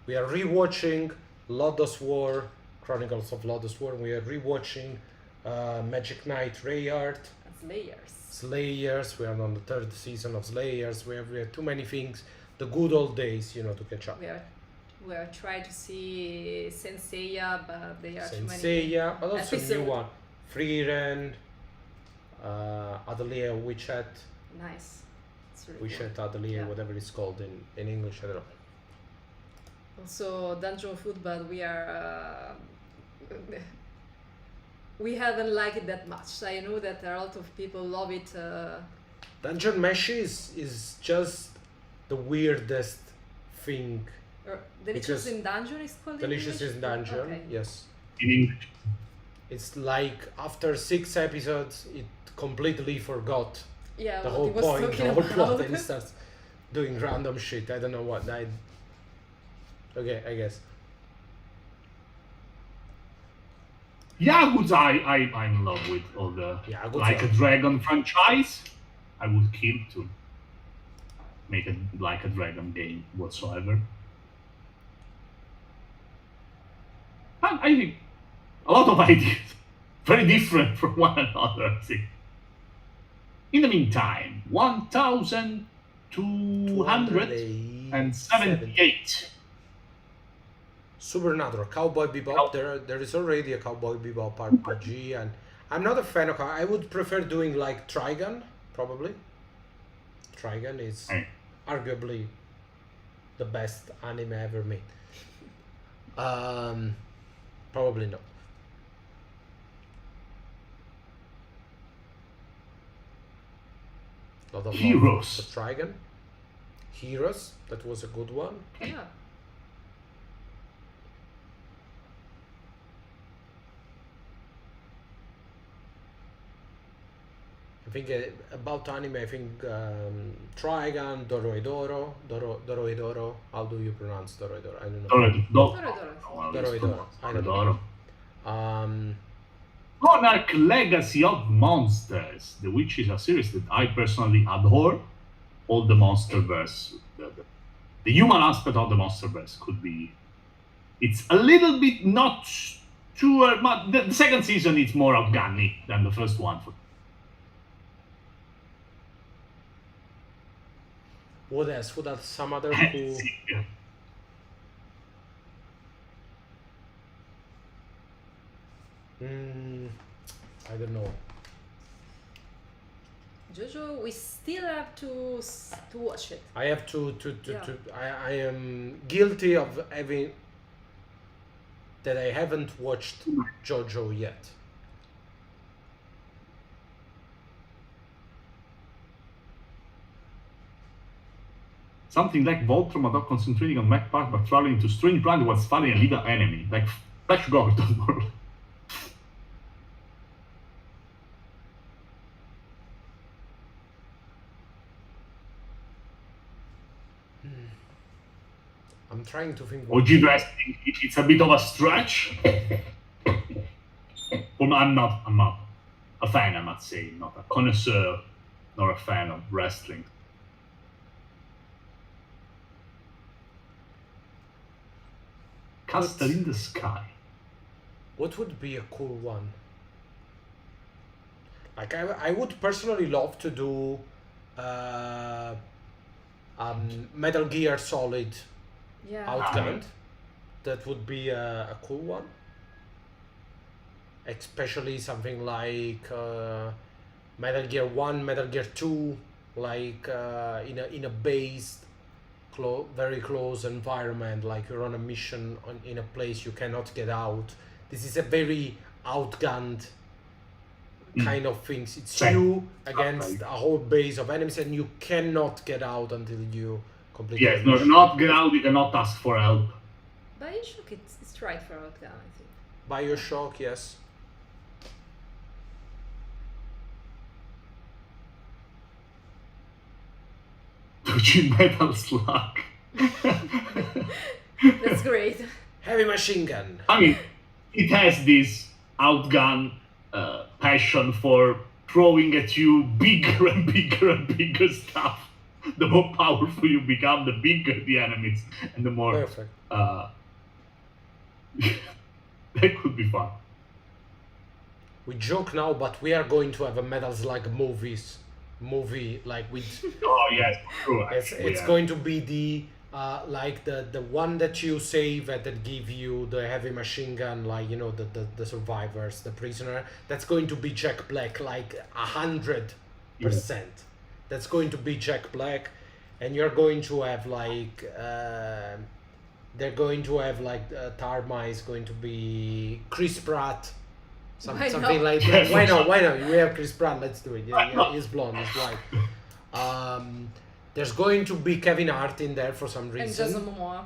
We are rewatching Lodoss War, Chronicles of Lodoss War. We are rewatching Magic Knight Rayard, Slayers. We are on the 3rd season of Slayers. We have too many things. The good old days, to catch up. We are trying to see Senseiya, but they are too many. Senseiya, but also episode. new one. Freeren, Atelier Witchet. Nice. It's really Witchet, cool. Atelier, Yeah. whatever it's called in English, I don't know. Also, Dungeon Food, but we are. We haven't liked it that much. I know that a lot of people love it. Dungeon Mesh is just the weirdest thing. Delicious Because in Dungeon is called. Delicious English? in Dungeon, Okay. yes. In English. It's like after 6 episodes, it completely forgot Yeah, the what whole he was point, talking the whole plot, about. and it starts doing random shit. I don't know what. Okay, I guess. Yakuza, I'm in love with all the Yakuza. Like a Dragon franchise. I would kill to make a Like a Dragon game whatsoever. And I think a lot of ideas, very different from one another. I think. In the meantime, 1,278. Supernatural, Cowboy Bebop. There is already a Cowboy Bebop RPG, and I'm not a fan of. I would prefer doing like Trigun, probably. Trigun is arguably the best anime ever made. Probably not. Lot of Heroes. love for Trigun. Heroes, that was a good one. Yeah. I think about anime, I think Trigun, Dorohedoro. How do you pronounce Dorohedoro? I don't know. Dorohedoro. I don't know. Monarch Legacy of Monsters, which is a series that I personally adore. All the Monsterverse, the human aspect of the Monsterverse could be. It's a little bit not sure, but the second season is more organic than the first one. What else? What are some other cool? I don't know. Jojo, we still have to watch it. I have to Yeah. I am guilty of having that I haven't watched JoJo yet. Something like Voltron, but not concentrating on Mac Park, but traveling to strange planet was fighting a little enemy, like Flash Gordon. I'm trying to think. OG wrestling, it's a bit of a stretch. Well, I'm not a fan, I must say, not a connoisseur, nor a fan of wrestling. Castle in the Sky. What would be a cool one? Like I would personally love to do Metal Gear Solid Yeah. Outgunned. That would be a cool one. Especially something like Metal Gear 1, Metal Gear 2, like in a base, very close environment, like you're on a mission in a place you cannot get out. This is a very outgunned kind of things. It's you against a whole base of enemies, and you cannot get out until you complete. Yes, no, not get out, you cannot ask for help. Bioshock, it's right for Outgunned, I think. Bioshock, yes. Fujin Metal Slug. That's great. Heavy machine gun. I mean, it has this outgun passion for throwing at you bigger and bigger and bigger stuff. The more powerful you become, the bigger the enemies, and the more. Perfect. That could be fun. We joke now, but we are going to have a Metal Slug movie like with. Oh yes, true. It's going to be the like the one that you save and that give you the heavy machine gun, like you know the survivors, the prisoner. That's going to be Jack Black, like 100%. That's going to be Jack Black, and you're going to have like they're going to have like Tarma is going to be Chris Pratt. Something like that. Why not? Why not? We have Chris Pratt. Let's do it. Yeah, he's blonde. He's white. There's going to be Kevin Hart in there for some reason. And Jason Momoa.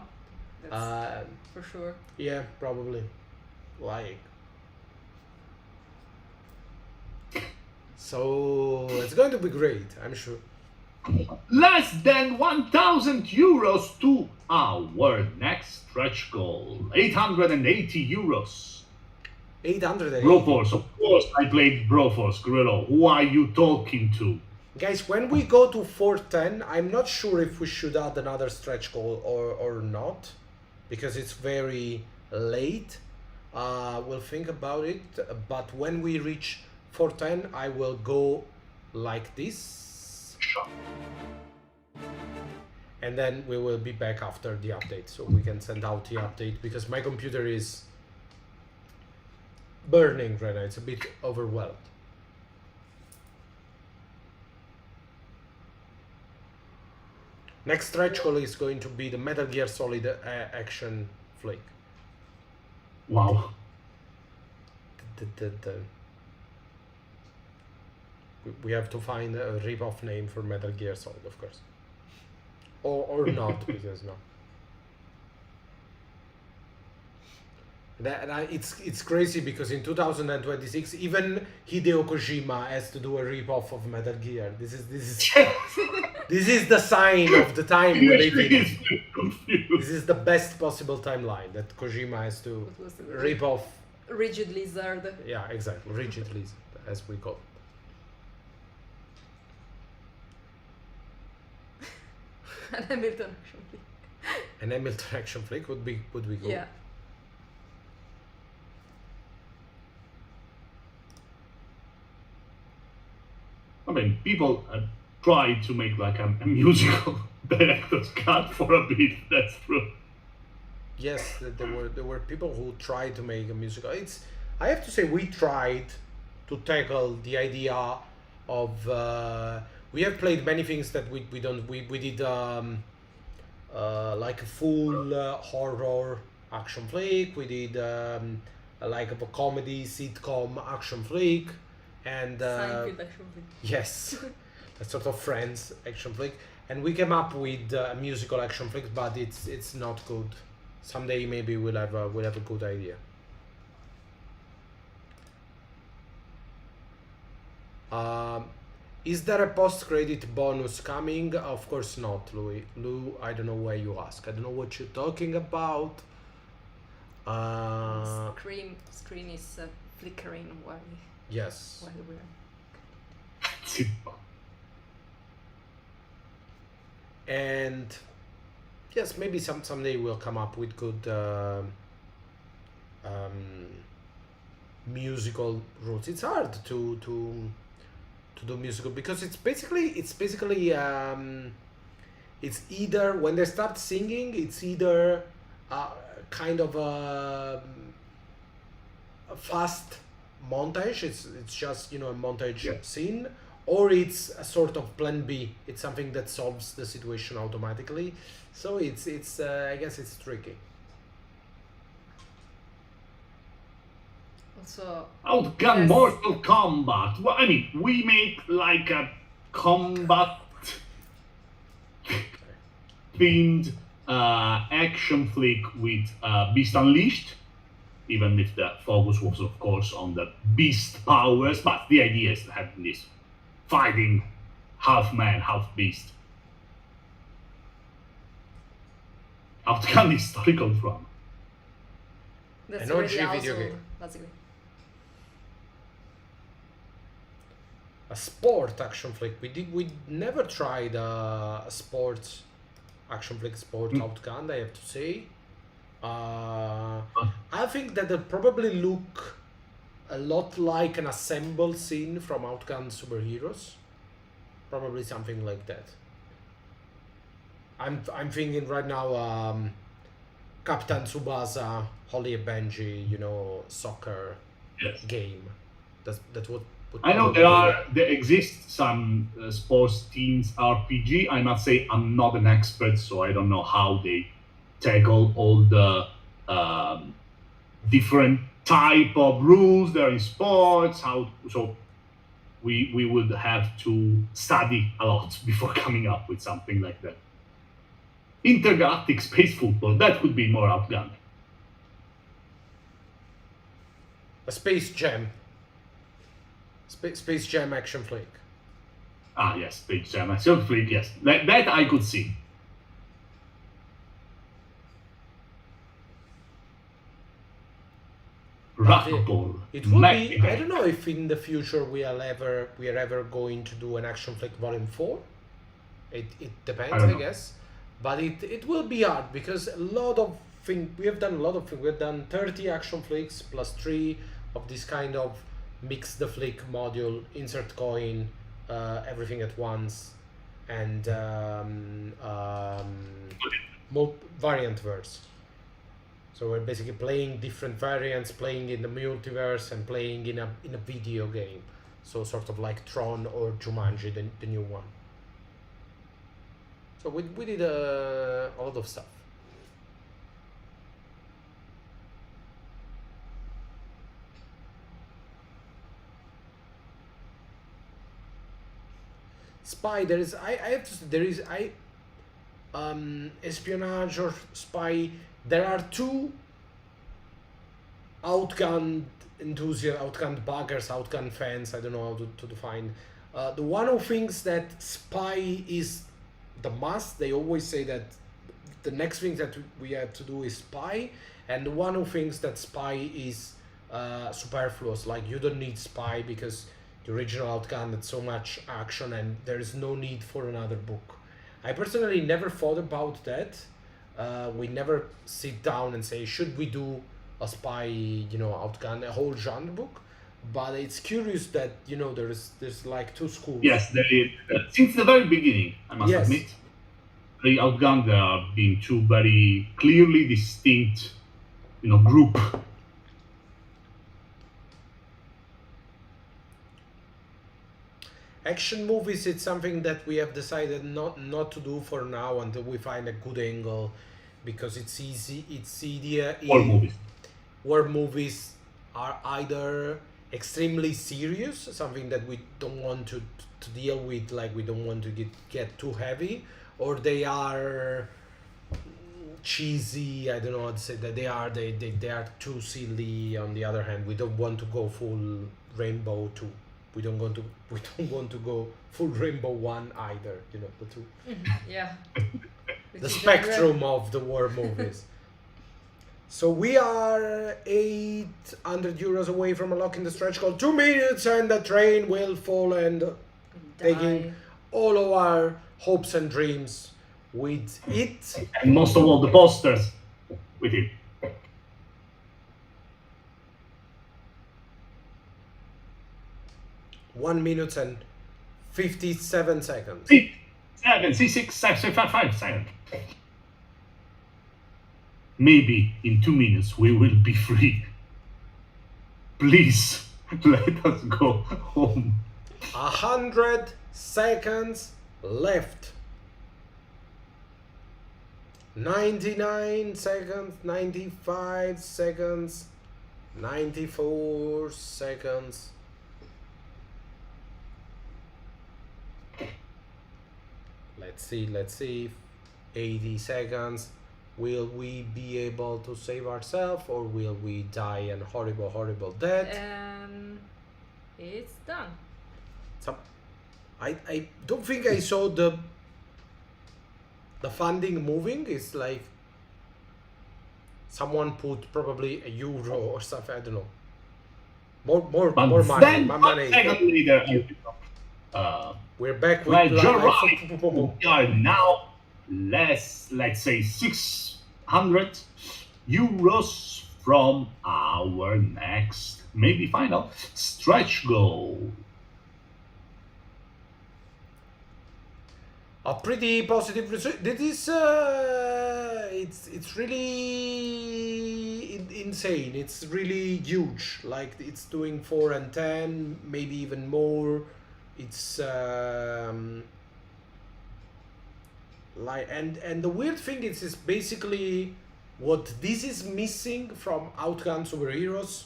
That's for sure. Yeah, probably. Like. So it's going to be great. I'm sure. Less than 1,000 euros to our next stretch goal. 880 euros. 880. Broforce, of course I played Broforce, Grillo. Who are you talking to? Guys, when we go to 410, I'm not sure if we should add another stretch goal or not, because it's very late. We'll think about it, but when we reach 410, I will go like this. Sure. And then we will be back after the update, so we can send out the update, because my computer is burning right now. It's a bit overwhelmed. Next stretch goal is going to be the Metal Gear Solid action flick. Wow. We have to find a rip-off name for Metal Gear Solid, of course. Or not, because no. It's crazy because in 2026 even Hideo Kojima has to do a rip-off of Metal Gear. This is the sign of the time we live in. This is the best possible timeline that Kojima has to rip off. Rigid Lizard. Yeah, exactly. Rigid Lizard, as we call it. An Hamilton action flick. An Hamilton action flick would be good. Yeah. I mean, people tried to make like a musical director's cut for a bit. That's true. Yes, there were people who tried to make a musical. I have to say we tried to tackle the idea of we have played many things that we did like a full horror action flick. We did like a comedy sitcom action flick. And Seinfeld action flick. Yes, a sort of Friends action flick, and we came up with a musical action flick, but it's not good. Someday maybe we'll have a good idea. Is there a post-credit bonus coming? Of course not, Louis. Lou, I don't know why you ask. I don't know what you're talking about. Screen is flickering while. Yes. While we're... And yes, maybe someday we'll come up with good musical roots. It's hard to do musical because it's basically it's either when they start singing, it's either kind of a fast montage, it's just a montage scene, or it's a sort of plan B. It's something that solves the situation automatically. So it's I guess it's tricky. Also, Outgunned Mortal Kombat. Well, I mean, we make like a combat themed action flick with Beast Unleashed. Even if the focus was, of course, on the beast powers, but the idea is to have this fighting half man, half beast. Outgunned historical drama. That's An already OG video household, game. basically. A sport action flick. We never tried a sports action flick sport Outgunned, I have to say. I think that it'll probably look a lot like an assemble scene from Outgunned Superheroes. Probably something like that. I'm thinking right now Captain Tsubasa, Holly and Benji, soccer Yes. game. That's what I know there exist some sports teams RPG. I must say I'm not an expert, so I don't know how they tackle all the different type of rules there in sports. So we would have to study a lot before coming up with something like that. Intergalactic space football, that would be more Outgunned. A Space Jam. Space Jam action flick. Ah, yes, Space Jam action flick, yes. That I could see. Racquetball. It will be. I don't know if in the future we are ever going to do an action flick volume 4. It depends, I don't I know. guess. But it will be hard because a lot of things we have done. A lot of things. We've done 30 action flicks plus 3 of this kind of mix the flick module, insert coin, everything at once, and variant verse. So we're basically playing different variants, playing in the multiverse and playing in a video game. So sort of like Tron or Jumanji, the new one. So we did a lot of stuff. Spy, there is I have to say, there is espionage or spy. There are two Outgunned enthusiasts, Outgunned buggers, Outgunned fans. I don't know how to define. The one who thinks that spy is the must. They always say that the next thing that we have to do is spy, and the one who thinks that spy is superfluous. Like you don't need spy because the original Outgunned had so much action, and there is no need for another book. I personally never thought about that. We never sit down and say, should we do a spy, Outgunned, a whole genre book? But it's curious that, there's like two schools. Yes, there is. Since the very beginning, I must Yes. admit, the Outgunned are being two very clearly distinct, group. Action movies, it's something that we have decided not to do for now until we find a good angle, because it's easier. War movies. War movies are either extremely serious, something that we don't want to deal with, like we don't want to get too heavy, or they are cheesy. I don't know how to say that. They are too silly. On the other hand, we don't want to go full Rainbow 2. We don't want to go full Rainbow 1 either. The two. Yeah. The spectrum of the war movies. So we are 800 euros away from unlocking the stretch goal. 2 minutes and the train will fall and taking all of our hopes and dreams with it. And most of all, the posters with it. 1 minute and 57 seconds. 6, 7, 6, 5 seconds. Maybe in 2 minutes we will be free. Please, let us go home. 100 seconds left. 99 seconds, 95 seconds, 94 seconds. Let's see. 80 seconds. Will we be able to save ourselves, or will we die a horrible death? It's done. I don't think I saw the funding moving. It's like someone put probably a euro or something. I don't know. More But money. then, My one money. second later, We're back with Major like we are now let's say 600 euros from our next, maybe final stretch goal. a pretty positive result. This is it's really insane. It's really huge. Like it's doing 4 and 10, maybe even more. It's like and the weird thing is basically what this is missing from Outgunned Superheroes.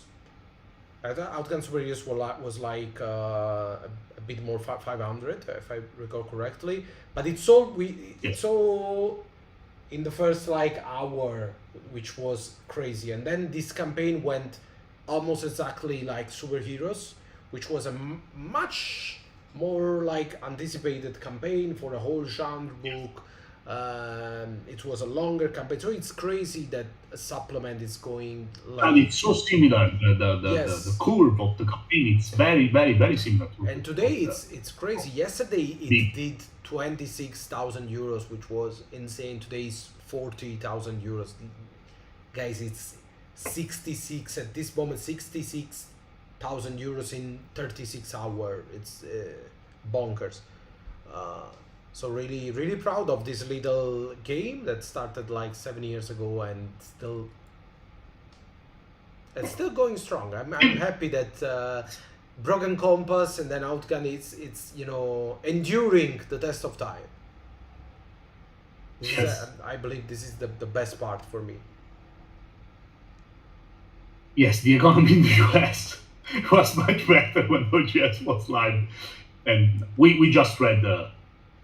I thought Outgunned Superheroes was like a bit more 500 if I recall correctly, but it's all in the first like hour, which was crazy, and then this campaign went almost exactly like Superheroes, which was a much more like anticipated campaign for a whole genre book. It was a longer campaign, so it's crazy that a supplement is going like. And it's so similar. The Yes. curve of the campaign, it's very similar to. And today it's crazy. Yesterday it Big. did 26,000 euros, which was insane. Today's 40,000 euros. Guys, it's 66 at this moment. 66,000 euros in 36 hours. It's bonkers. So really proud of this little game that started like 7 years ago and it's still going strong. I'm happy that Broken Compass and then Outgun it's enduring the test of time. Yes. I believe this is the best part for me. Yes, the economy in the US was much better when OGS was live, and we just read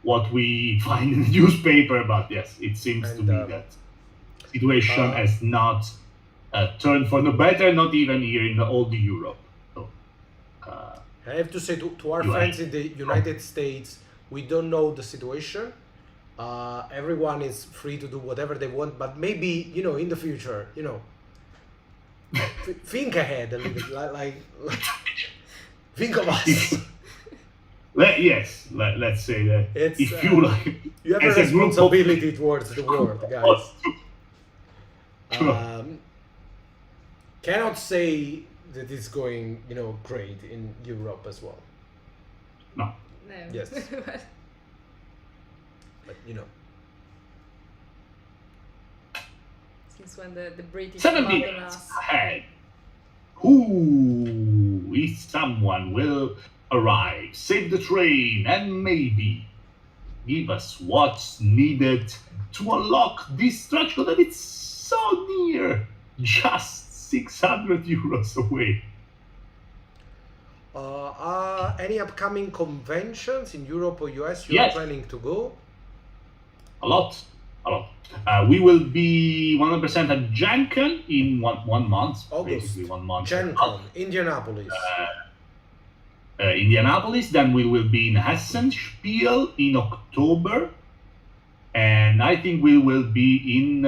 what we find in the newspaper. But yes, it seems to me that situation has not turned for the better, not even here in all the Europe. So, I have to say to our friends in the United States, we don't know the situation. Everyone is free to do whatever they want, but maybe in the future, think ahead a little bit, like think of us. Let's say that It's, if you like, You have a as a group of- responsibility towards the world, guys. Cannot say that it's going, great in Europe as well. No. No. Yes. But Since when the British 7 abandoned minutes us. ahead. Who is someone will arrive, save the train, and maybe give us what's needed to unlock this stretch goal that it's so near, just 600 euros away. Any upcoming conventions in Europe or US you're Yes. planning to go? A lot. We will be 100% at Janken in one month. August. Basically 1 month. Gen Con, Indianapolis. Indianapolis. Then we will be in Hessenspiel in October, and I think we will be in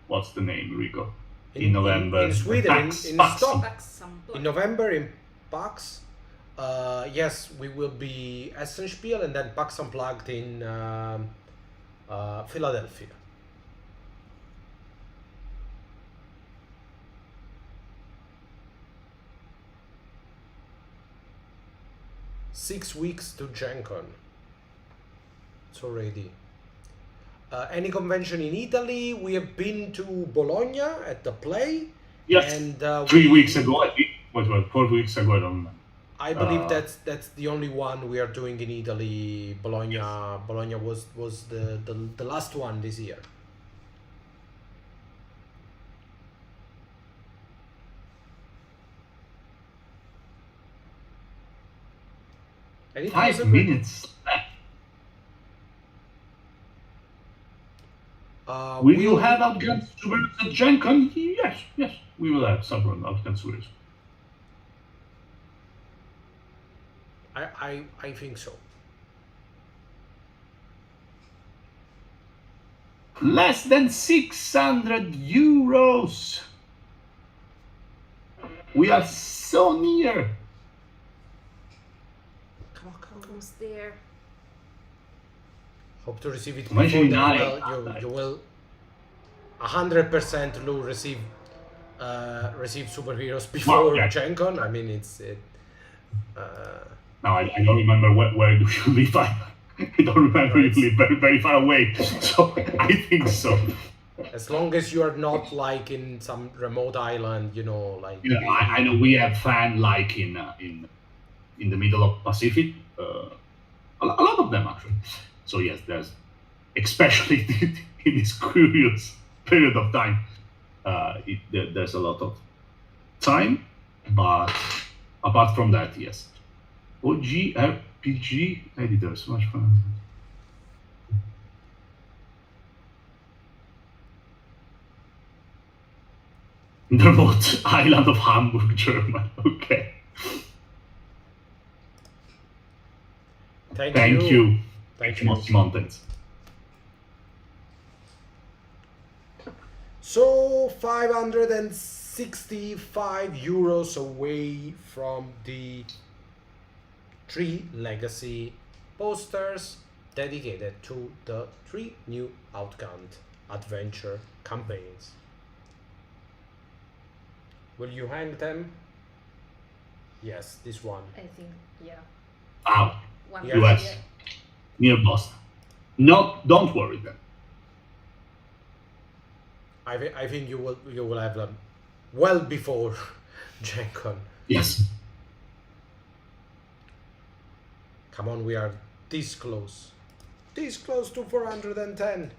what's the name, Rico? In November. In Sweden, Pax- in Pax- Stock. Some In November in PAX. Yes, we will be Essenspiel and then PAX Unplugged in Philadelphia. Six weeks to Gen Con. It's already. Any convention in Italy? We have been to Bologna at the Play. Yes. And 3 weeks ago, I think. What was 4 weeks ago? I don't remember. I believe that's the only one we are doing in Italy. Bologna was the last one this year. And it was 5 a great- minutes left. Uh, Will you we'll- have Outgunned Superheroes at Gen Con? Yes, we will have some Outgunned Superheroes. I think so. Less than 600 euros. We are so near. Come on. Almost there. Hope to receive it before Imagine then. I- Well, you will 100% Lou receive superheroes before yeah. Gen Con. I mean, Now I don't remember where do you live. I don't remember. Right. You live very, very far away. So I think so. as long as you are not like in some remote island, like. You know, I know we have fan like in the middle of Pacific. A lot of them actually. So yes, there's especially in this curious period of time. There's a lot of time, but apart from that, yes. OG RPG editor, so much fun. The remote island of Hamburg, German. Okay. Thank Thank you. you. Thank you. Most mountains. So 565 euros away from the 3 legacy posters dedicated to the 3 new Outgunned adventure campaigns. Will you hang them? Yes, this one. I think, yeah. Out. One Yeah. US. yeah. Near Boston. Don't worry then. I think you will have them well before Gen Con. Yes. Come on, we are this close. This close to 410.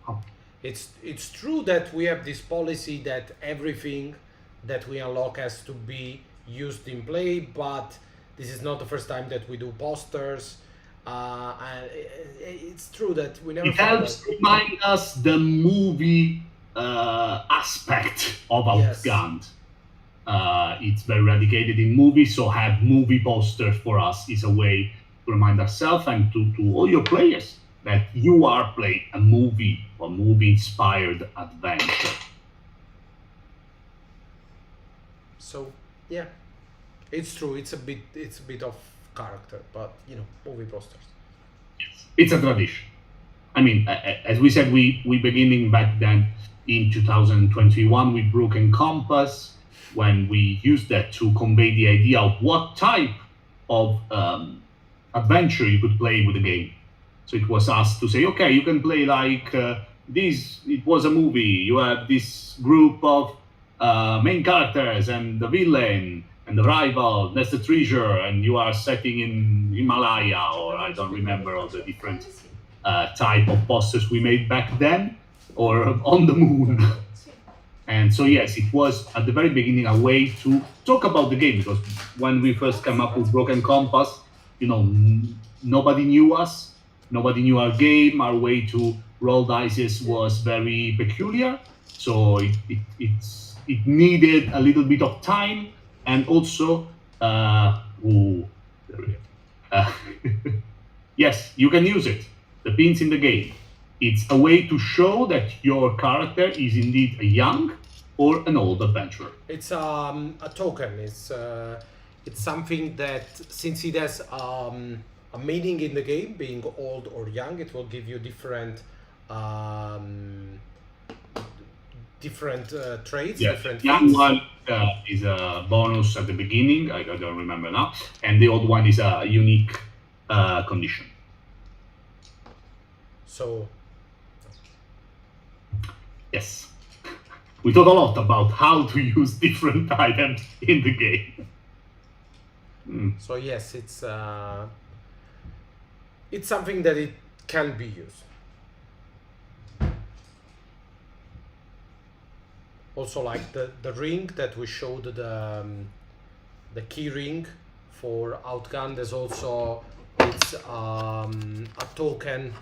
Oh. It's true that we have this policy that everything that we unlock has to be used in play, but this is not the first time that we do posters. And it's true that we never. It helps remind us the movie aspect of Yes. Outgunned. It's very dedicated in movies, so have movie posters for us is a way to remind ourselves and to all your players that you are playing a movie or movie-inspired adventure. So yeah, it's true. It's a bit of character, but movie posters. It's a tradition. I mean, as we said, we beginning back then in 2021 with Broken Compass, when we used that to convey the idea of what type of adventure you could play with the game. So it was asked to say, okay, you can play like this. It was a movie. You have this group of main characters and the villain and the rival. That's the treasure, and you are setting in Himalaya, or I don't remember all the different type of posters we made back then, or on the moon. And so yes, it was at the very beginning a way to talk about the game, because when we first came up with Broken Compass, nobody knew us, nobody knew our game. Our way to roll dice was very peculiar, so it needed a little bit of time, and also yes, you can use it. The pins in the game. It's a way to show that your character is indeed a young or an old adventurer. It's a token. It's something that, since it has a meaning in the game, being old or young, it will give you different traits. Yes, Different young feats. one is a bonus at the beginning. I don't remember now, and the old one is a unique condition. So Yes, we thought a lot about how to use different items in the game. So yes, it's something that it can be used. Also, like the ring that we showed, the key ring for Outgunned, there's also it's a token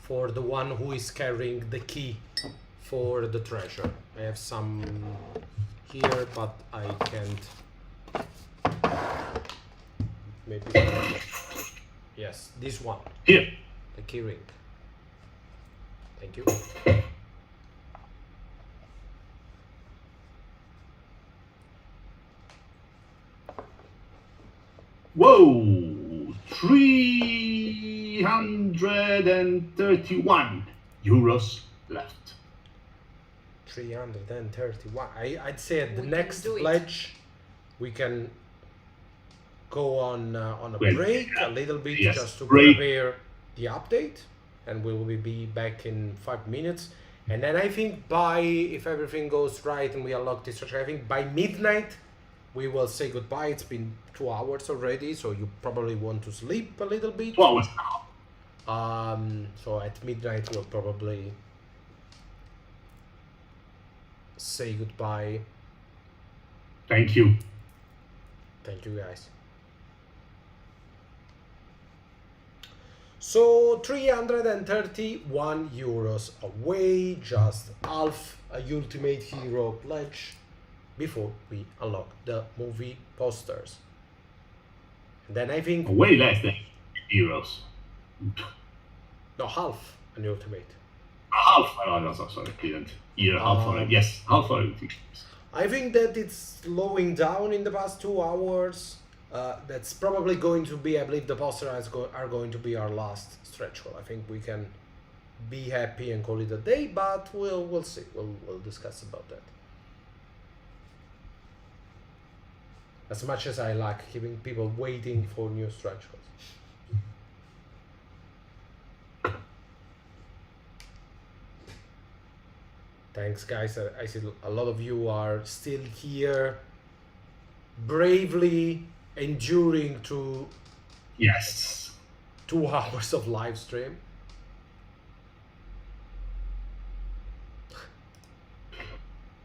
for the one who is carrying the key for the treasure. I have some here, but I can't maybe. Yes, this one. Here. The key ring. Thank you. Whoa! 331 euros left. 331. I'd say at the We can next do it. pledge, we can go on a Well, break yeah. a little bit, Yes, just to break. prepare the update, and we will be back in 5 minutes. And then I think if everything goes right and we unlock this structure, I think by midnight we will say goodbye. It's been 2 hours already, so you probably want to sleep a little bit. 2 hours now. So at midnight we'll probably say goodbye. Thank you. Thank you, guys. So 331 euros away, just half a Ultimate Hero pledge before we unlock the movie posters. And then I think Way less than euros. no, half an Ultimate. Half. Oh, no, sorry, didn't. Yeah, half for it. Yes, half for it. I think that it's slowing down in the past 2 hours. That's probably going to be, I believe the posters are going to be our last stretch goal. I think we can be happy and call it a day, but we'll see. We'll discuss about that. As much as I like keeping people waiting for new stretch goals. Thanks, guys. I see a lot of you are still here, bravely enduring through Yes. 2 hours of live stream.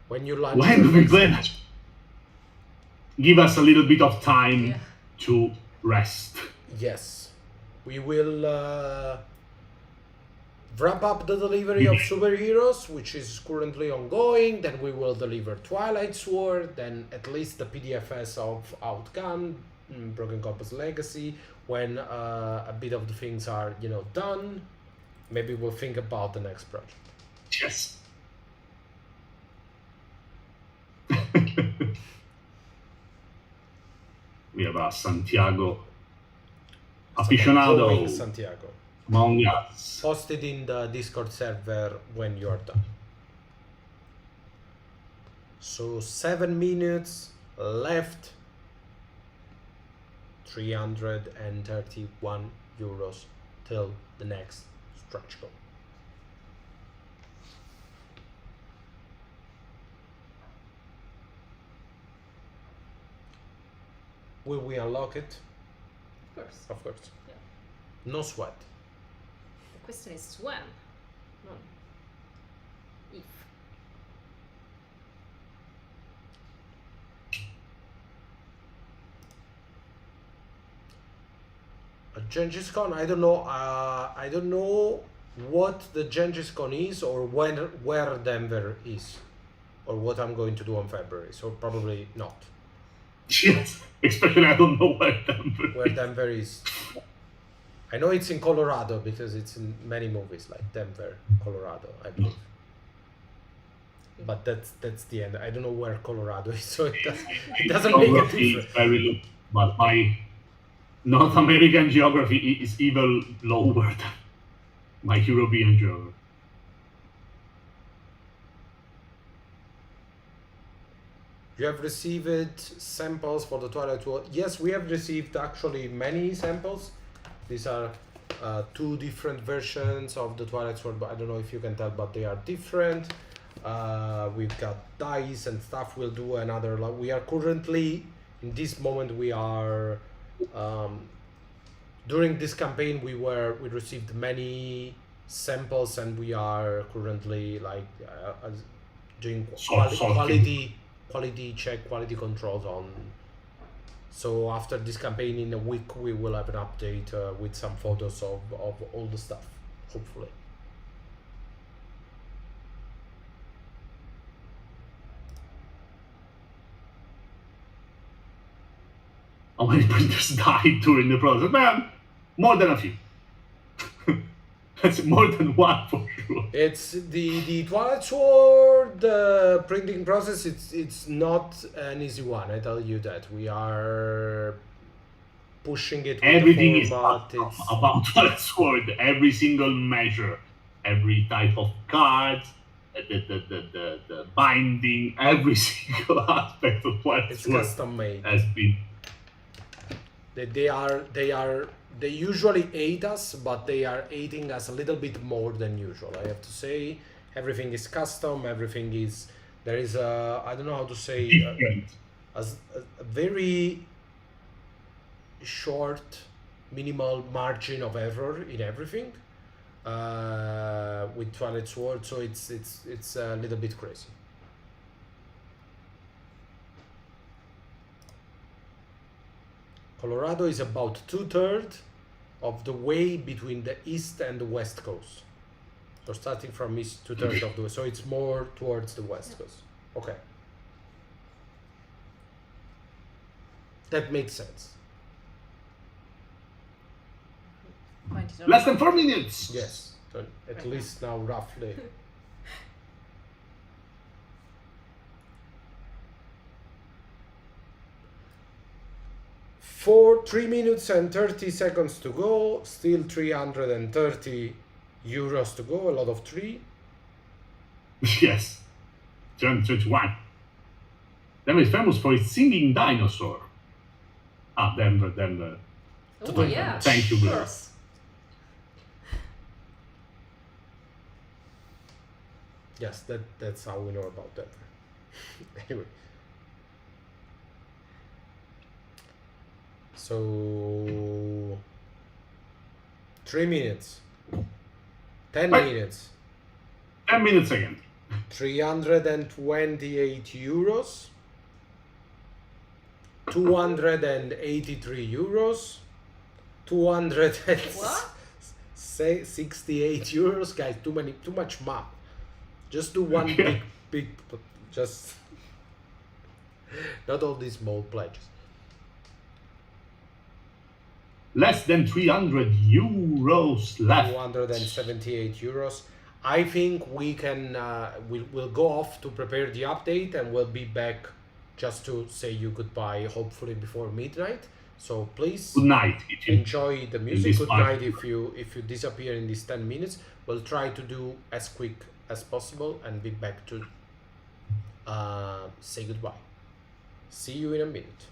When you launch When do we play that? Give us a little bit of time Yeah. to rest. Yes, we will wrap up the delivery of superheroes, which is currently ongoing. Then we will deliver Twilight Sword, then at least the PDFs of Outgunned, Broken Compass Legacy. When a bit of the things are, done, maybe we'll think about the next project. Yes. We have a Santiago aficionado Going Santiago. among us. Post it in the Discord server when you're done. So 7 minutes left. 331 euros till the next stretch goal. Will we unlock it? Of course. Of course. Yeah. No sweat. The question is when, not if. A Genghis Khan, I don't know. I don't know what the Genghis Khan is, or where Denver is, or what I'm going to do on February. So probably not. Yes. Especially I don't know where Denver Where is. Denver is. I know it's in Colorado because it's in many movies, like Denver, Colorado, I believe. But that's the end. I don't know where Colorado is, so it doesn't make a Geography is difference. very low, but my North American geography is even lower than my European geography. You have received samples for the Twilight Sword. Yes, we have received actually many samples. These are 2 different versions of the Twilight Sword, but I don't know if you can tell, but they are different. We've got dice and stuff. We'll do another. We are currently, in this moment, we are during this campaign we received many samples, and we are currently doing quality check, quality controls on. So after this campaign in a week, we will have an update with some photos of all the stuff, hopefully. how many printers died during the process? Well, more than a few. That's more than one for sure. It's the Twilight Sword printing process. It's not an easy one. I tell you that. We are pushing it. With Everything the is format. custom about Twilight Sword. Every single measure, every type of card, the binding, every single aspect of Twilight It's Sword custom made. has been. They usually aid us, but they are aiding us a little bit more than usual. I have to say, everything is custom. Everything is there is a I don't know how to say Different. a very short minimal margin of error in everything with Twilight Sword, so it's a little bit crazy. Colorado is about 2/3 of the way between the east and the west coast. So starting from east, 2/3 of the west. So it's more towards the west coast. Okay. That makes sense. Less than 4 minutes. Yes. So at least now roughly. For 3 minutes and 30 seconds to go, still 330 euros to go, a lot of 3. Yes. 2021. Denver is famous for its singing dinosaur. Ah, Denver. Oh, yeah. Thank you, Of Blair. course. Yes, that's how we know about that. Anyway. So 3 minutes. 10 Right. minutes. 10 minutes again. 328 euros. 283 euros. What? 68 euros. Guys, too much math. Just do one Yeah. big, just not all these small pledges. Less than 300 euros left. 278 euros. I think we can we'll go off to prepare the update, and we'll be back just to say you goodbye, hopefully before midnight. So please Good night. enjoy the music. this Good part. night if you disappear in these 10 minutes. We'll try to do as quick as possible and be back to say goodbye. See you in a minute.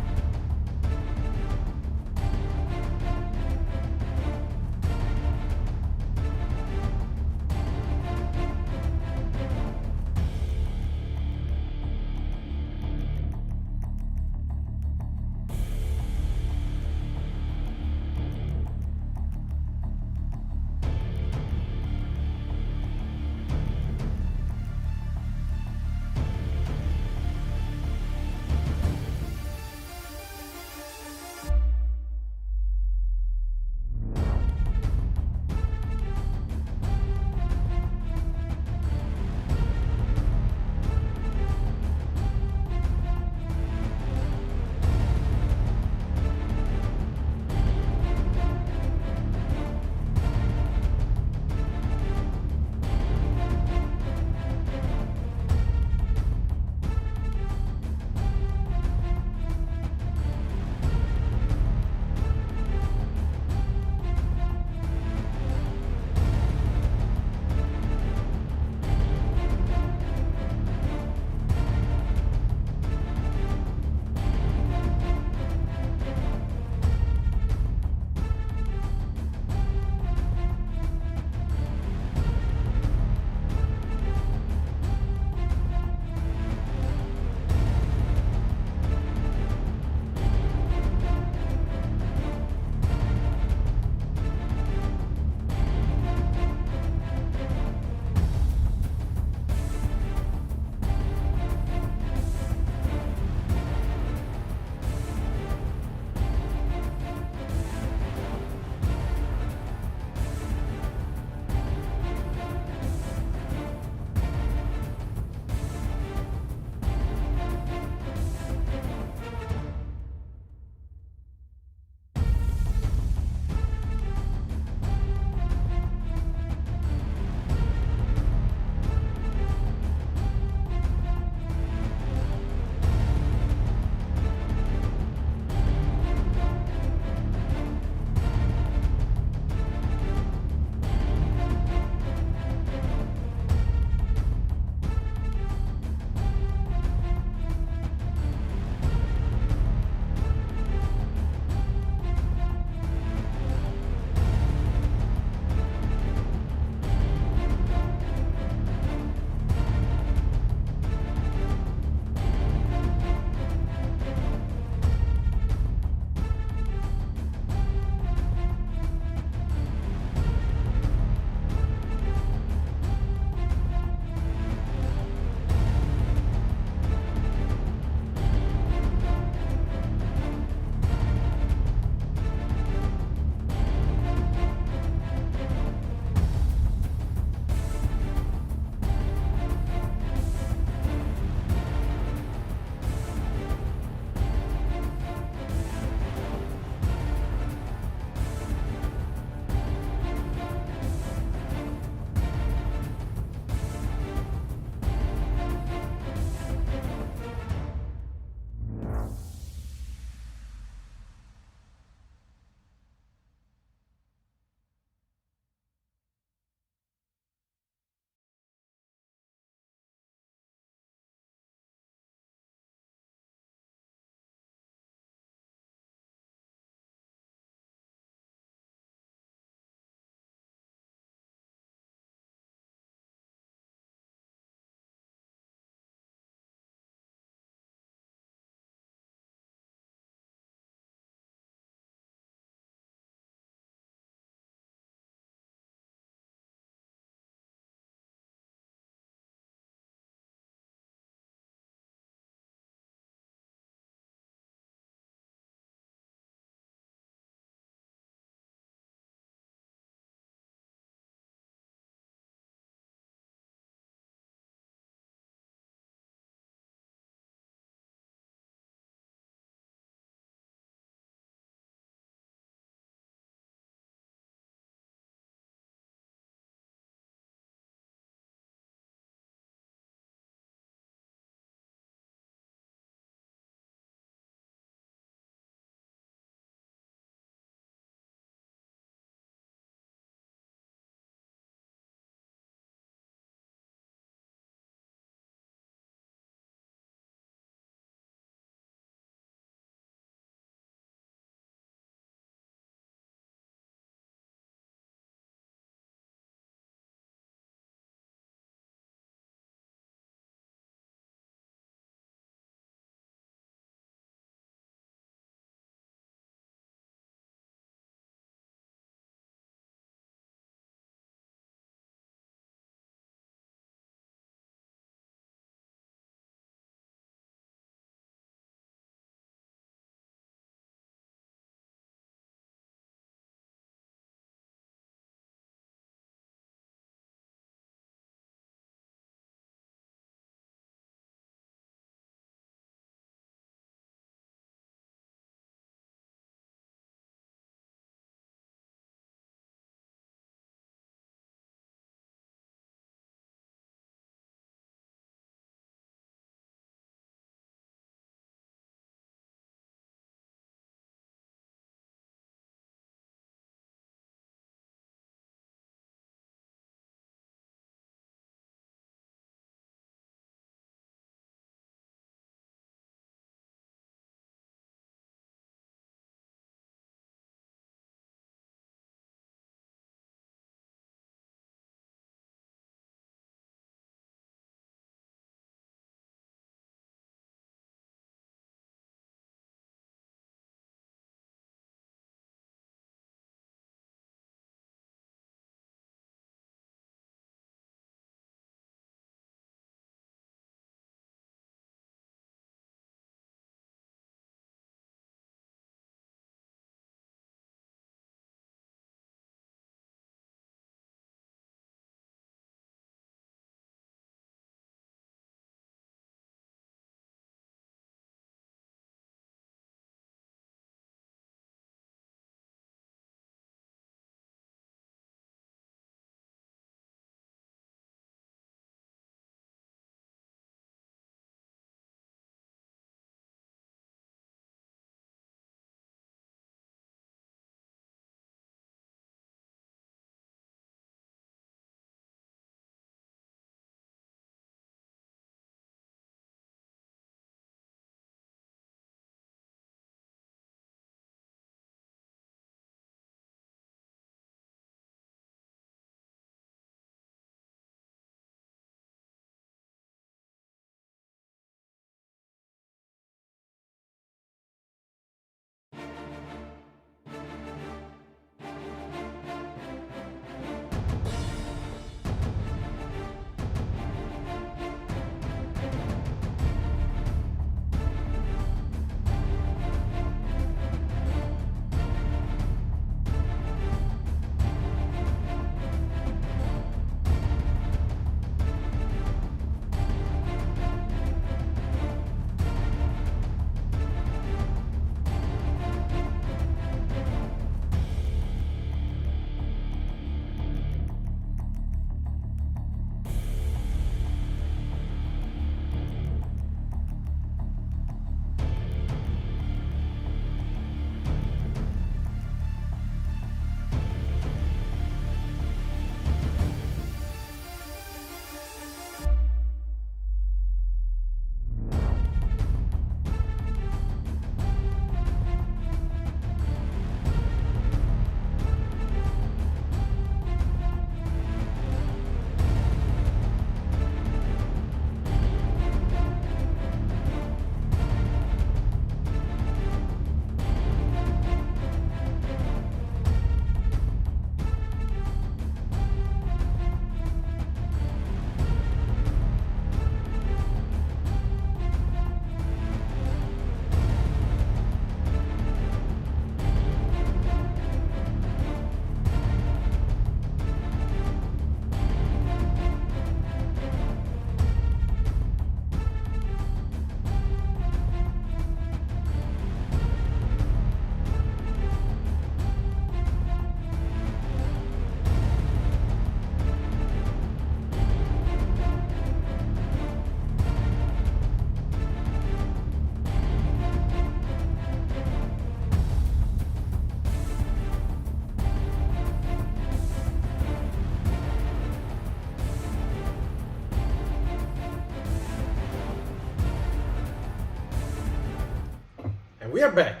We are back.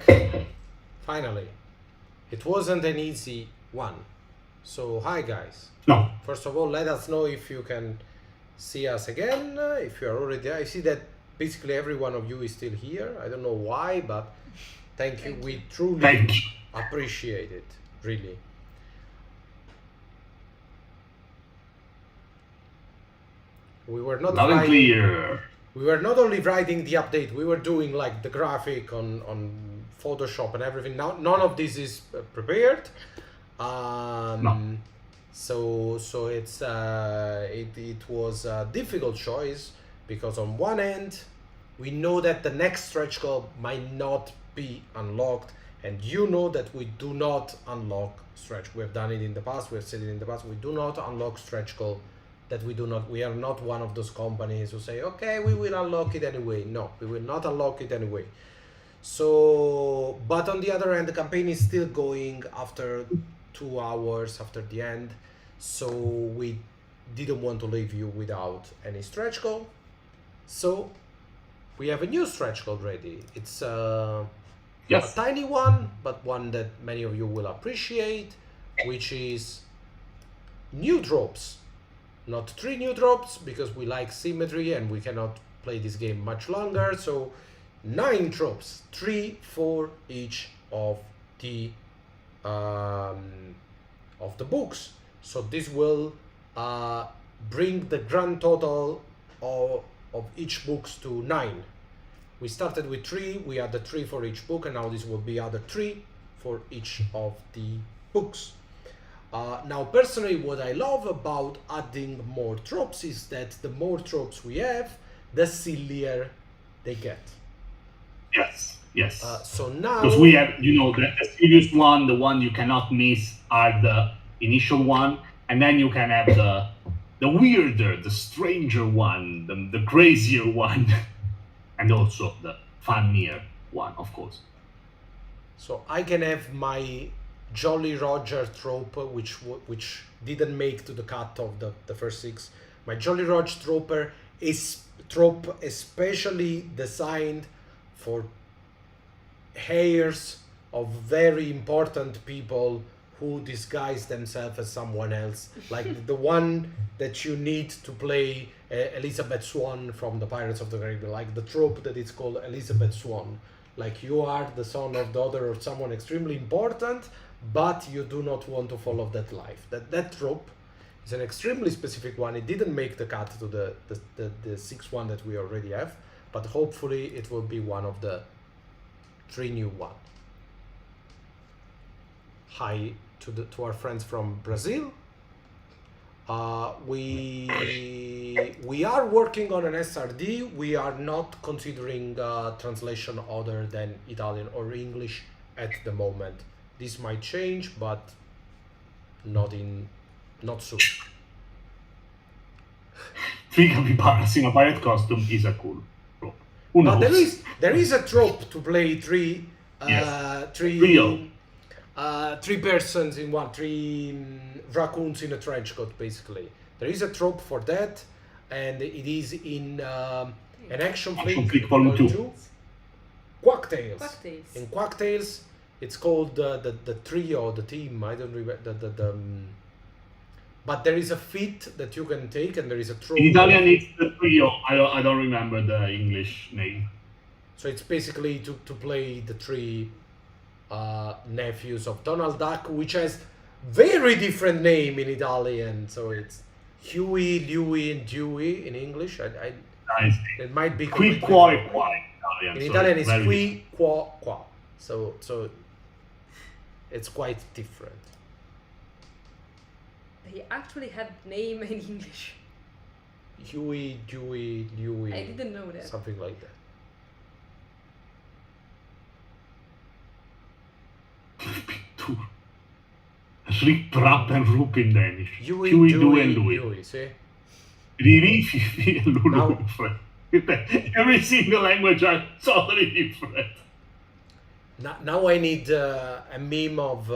Finally. It wasn't an easy one. So, hi guys. No. First of all, let us know if you can see us again. If you are already there. I see that basically every one of you is still here. I don't know why, but thank you. We truly Thank you. appreciate it. Really. We were not Loud and writing, clear. we were not only writing the update, we were doing like the graphic on Photoshop and everything. Now none of this is prepared. No. So it's it was a difficult choice because on one end we know that the next stretch goal might not be unlocked, and you know that we do not unlock stretch. We have done it in the past. We have said it in the past. We do not unlock stretch goal. That we are not one of those companies who say, okay, we will unlock it anyway. No, we will not unlock it anyway. So, but on the other hand, the campaign is still going after 2 hours after the end. So we didn't want to leave you without any stretch goal. So we have a new stretch goal ready. It's a tiny one, but one that many of you will appreciate, which is new drops. Not 3 new drops, because we like symmetry and we cannot play this game much longer. So 9 drops, 3 for each of the books. So this will bring the grand total of each books to 9. We started with 3, we added 3 for each book, and now this will be other 3 for each of the books. Now, personally, what I love about adding more tropes is that the more tropes we have, the sillier they get. Yes. So now... Because we have, the serious one, the one you cannot miss are the initial one, and then you can have the weirder, the stranger one, the crazier one, and also the funnier one, of course. So I can have my Jolly Roger trope, which didn't make to the cut of the first 6. My Jolly Roger trope especially designed for heirs of very important people who disguise themselves as someone else, like the one that you need to play Elizabeth Swann from the Pirates of the Caribbean, like the trope that is called Elizabeth Swann. Like you are the son or daughter of someone extremely important, but you do not want to follow that life. That trope is an extremely specific one. It didn't make the cut to the 6th one that we already have, but hopefully it will be one of the 3 new one. Hi to our friends from Brazil. We are working on an SRD. We are not considering translation other than Italian or English at the moment. This might change, but not soon. 3 capybaras in a pirate costume is a cool trope. Who knows? But there is a trope to play 3 persons in one, 3 raccoons in a trench coat, basically. There is a trope for that, and it is in an action flick volume 2. Quacktails. In Quacktails, it's called the trio, the team. I don't remember but there is a feat that you can take, and there is a trope. In Italian, it's the trio. I don't remember the English name. So it's basically to play the 3 nephews of Donald Duck, which has very different name in Italian. So it's Huey, Louie, and Dewey in English. It might be qui qua e qua in Italian. It's qui qua qua. So it's quite different. They actually have name in English. Huey, Dewey, Louie. I didn't know that. Something like that. Rip, Rap, and Roop in Danish. Huey, Dewey, and Louie. Dewey, see? Riri, Fifi, and Lulu. Every single language are totally different. Now I need a meme of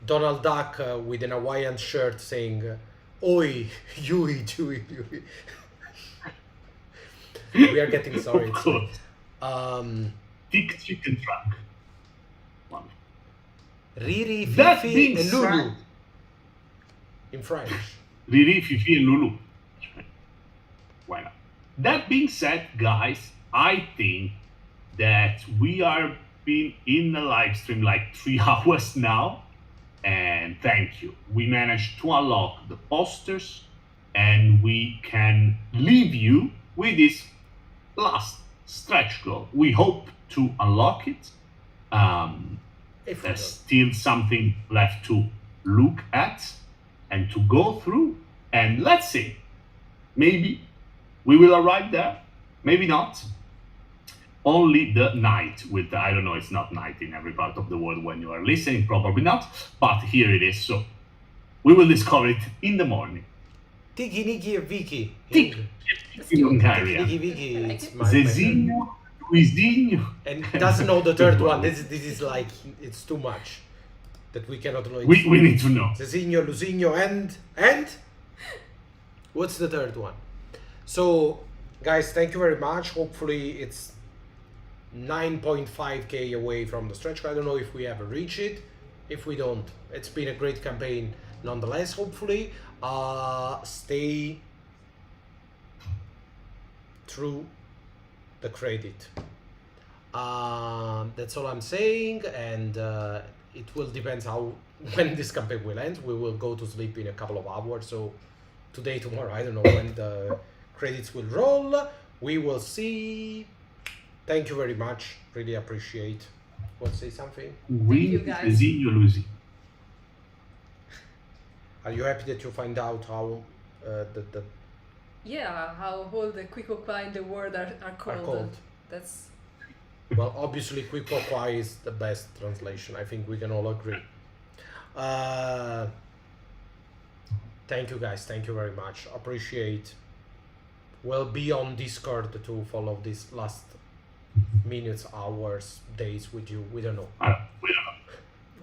Donald Duck with an Hawaiian shirt saying, "Oi, Huey, Dewey, Louie." We are getting sorry. Of course. thick chicken trunk. Wonderful. Riri, That Fifi, being and Lulu. said, In French. Riri, Fifi, and Lulu. Why not? That being said, guys, I think that we are been in the live stream like 3 hours now, and thank you. We managed to unlock the posters, and we can leave you with this last stretch goal. We hope to unlock it. If we There's don't. still something left to look at and to go through, and let's see, maybe we will arrive there, maybe not. Only the night will, I don't know, it's not night in every part of the world when you are listening, probably not, but here it is, so we will discover it in the morning. Tiki, Niki, and Vicky. Tiki, in Hungarian. Niki, Vicky, I like it's it. my favorite. Zezinho, Luizinho. And doesn't know the third one. This is like, it's too much. That we cannot know. We need to know. Cezinho, Luzinho, and what's the third one? So, guys, thank you very much. Hopefully, it's 9.5k away from the stretch goal. I don't know if we ever reach it. If we don't, it's been a great campaign nonetheless. Hopefully, stay true the credit. That's all I'm saying, and it will depend how when this campaign will end. We will go to sleep in a couple of hours, so today, tomorrow, I don't know when the credits will roll. We will see. Thank you very much. Really appreciate. Want to say something? you, guys. Zezinho, Luizinho. Are you happy that you find out how the Yeah, how all the quick qua in the world are called. called? That's Well, obviously, Quick Kwai is the best translation. I think we can all agree. Thank you, guys. Thank you very much. Appreciate. We'll be on Discord to follow these last minutes, hours, days with you. We don't know. We don't know.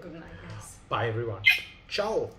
good night, guys. Bye, everyone. Ciao.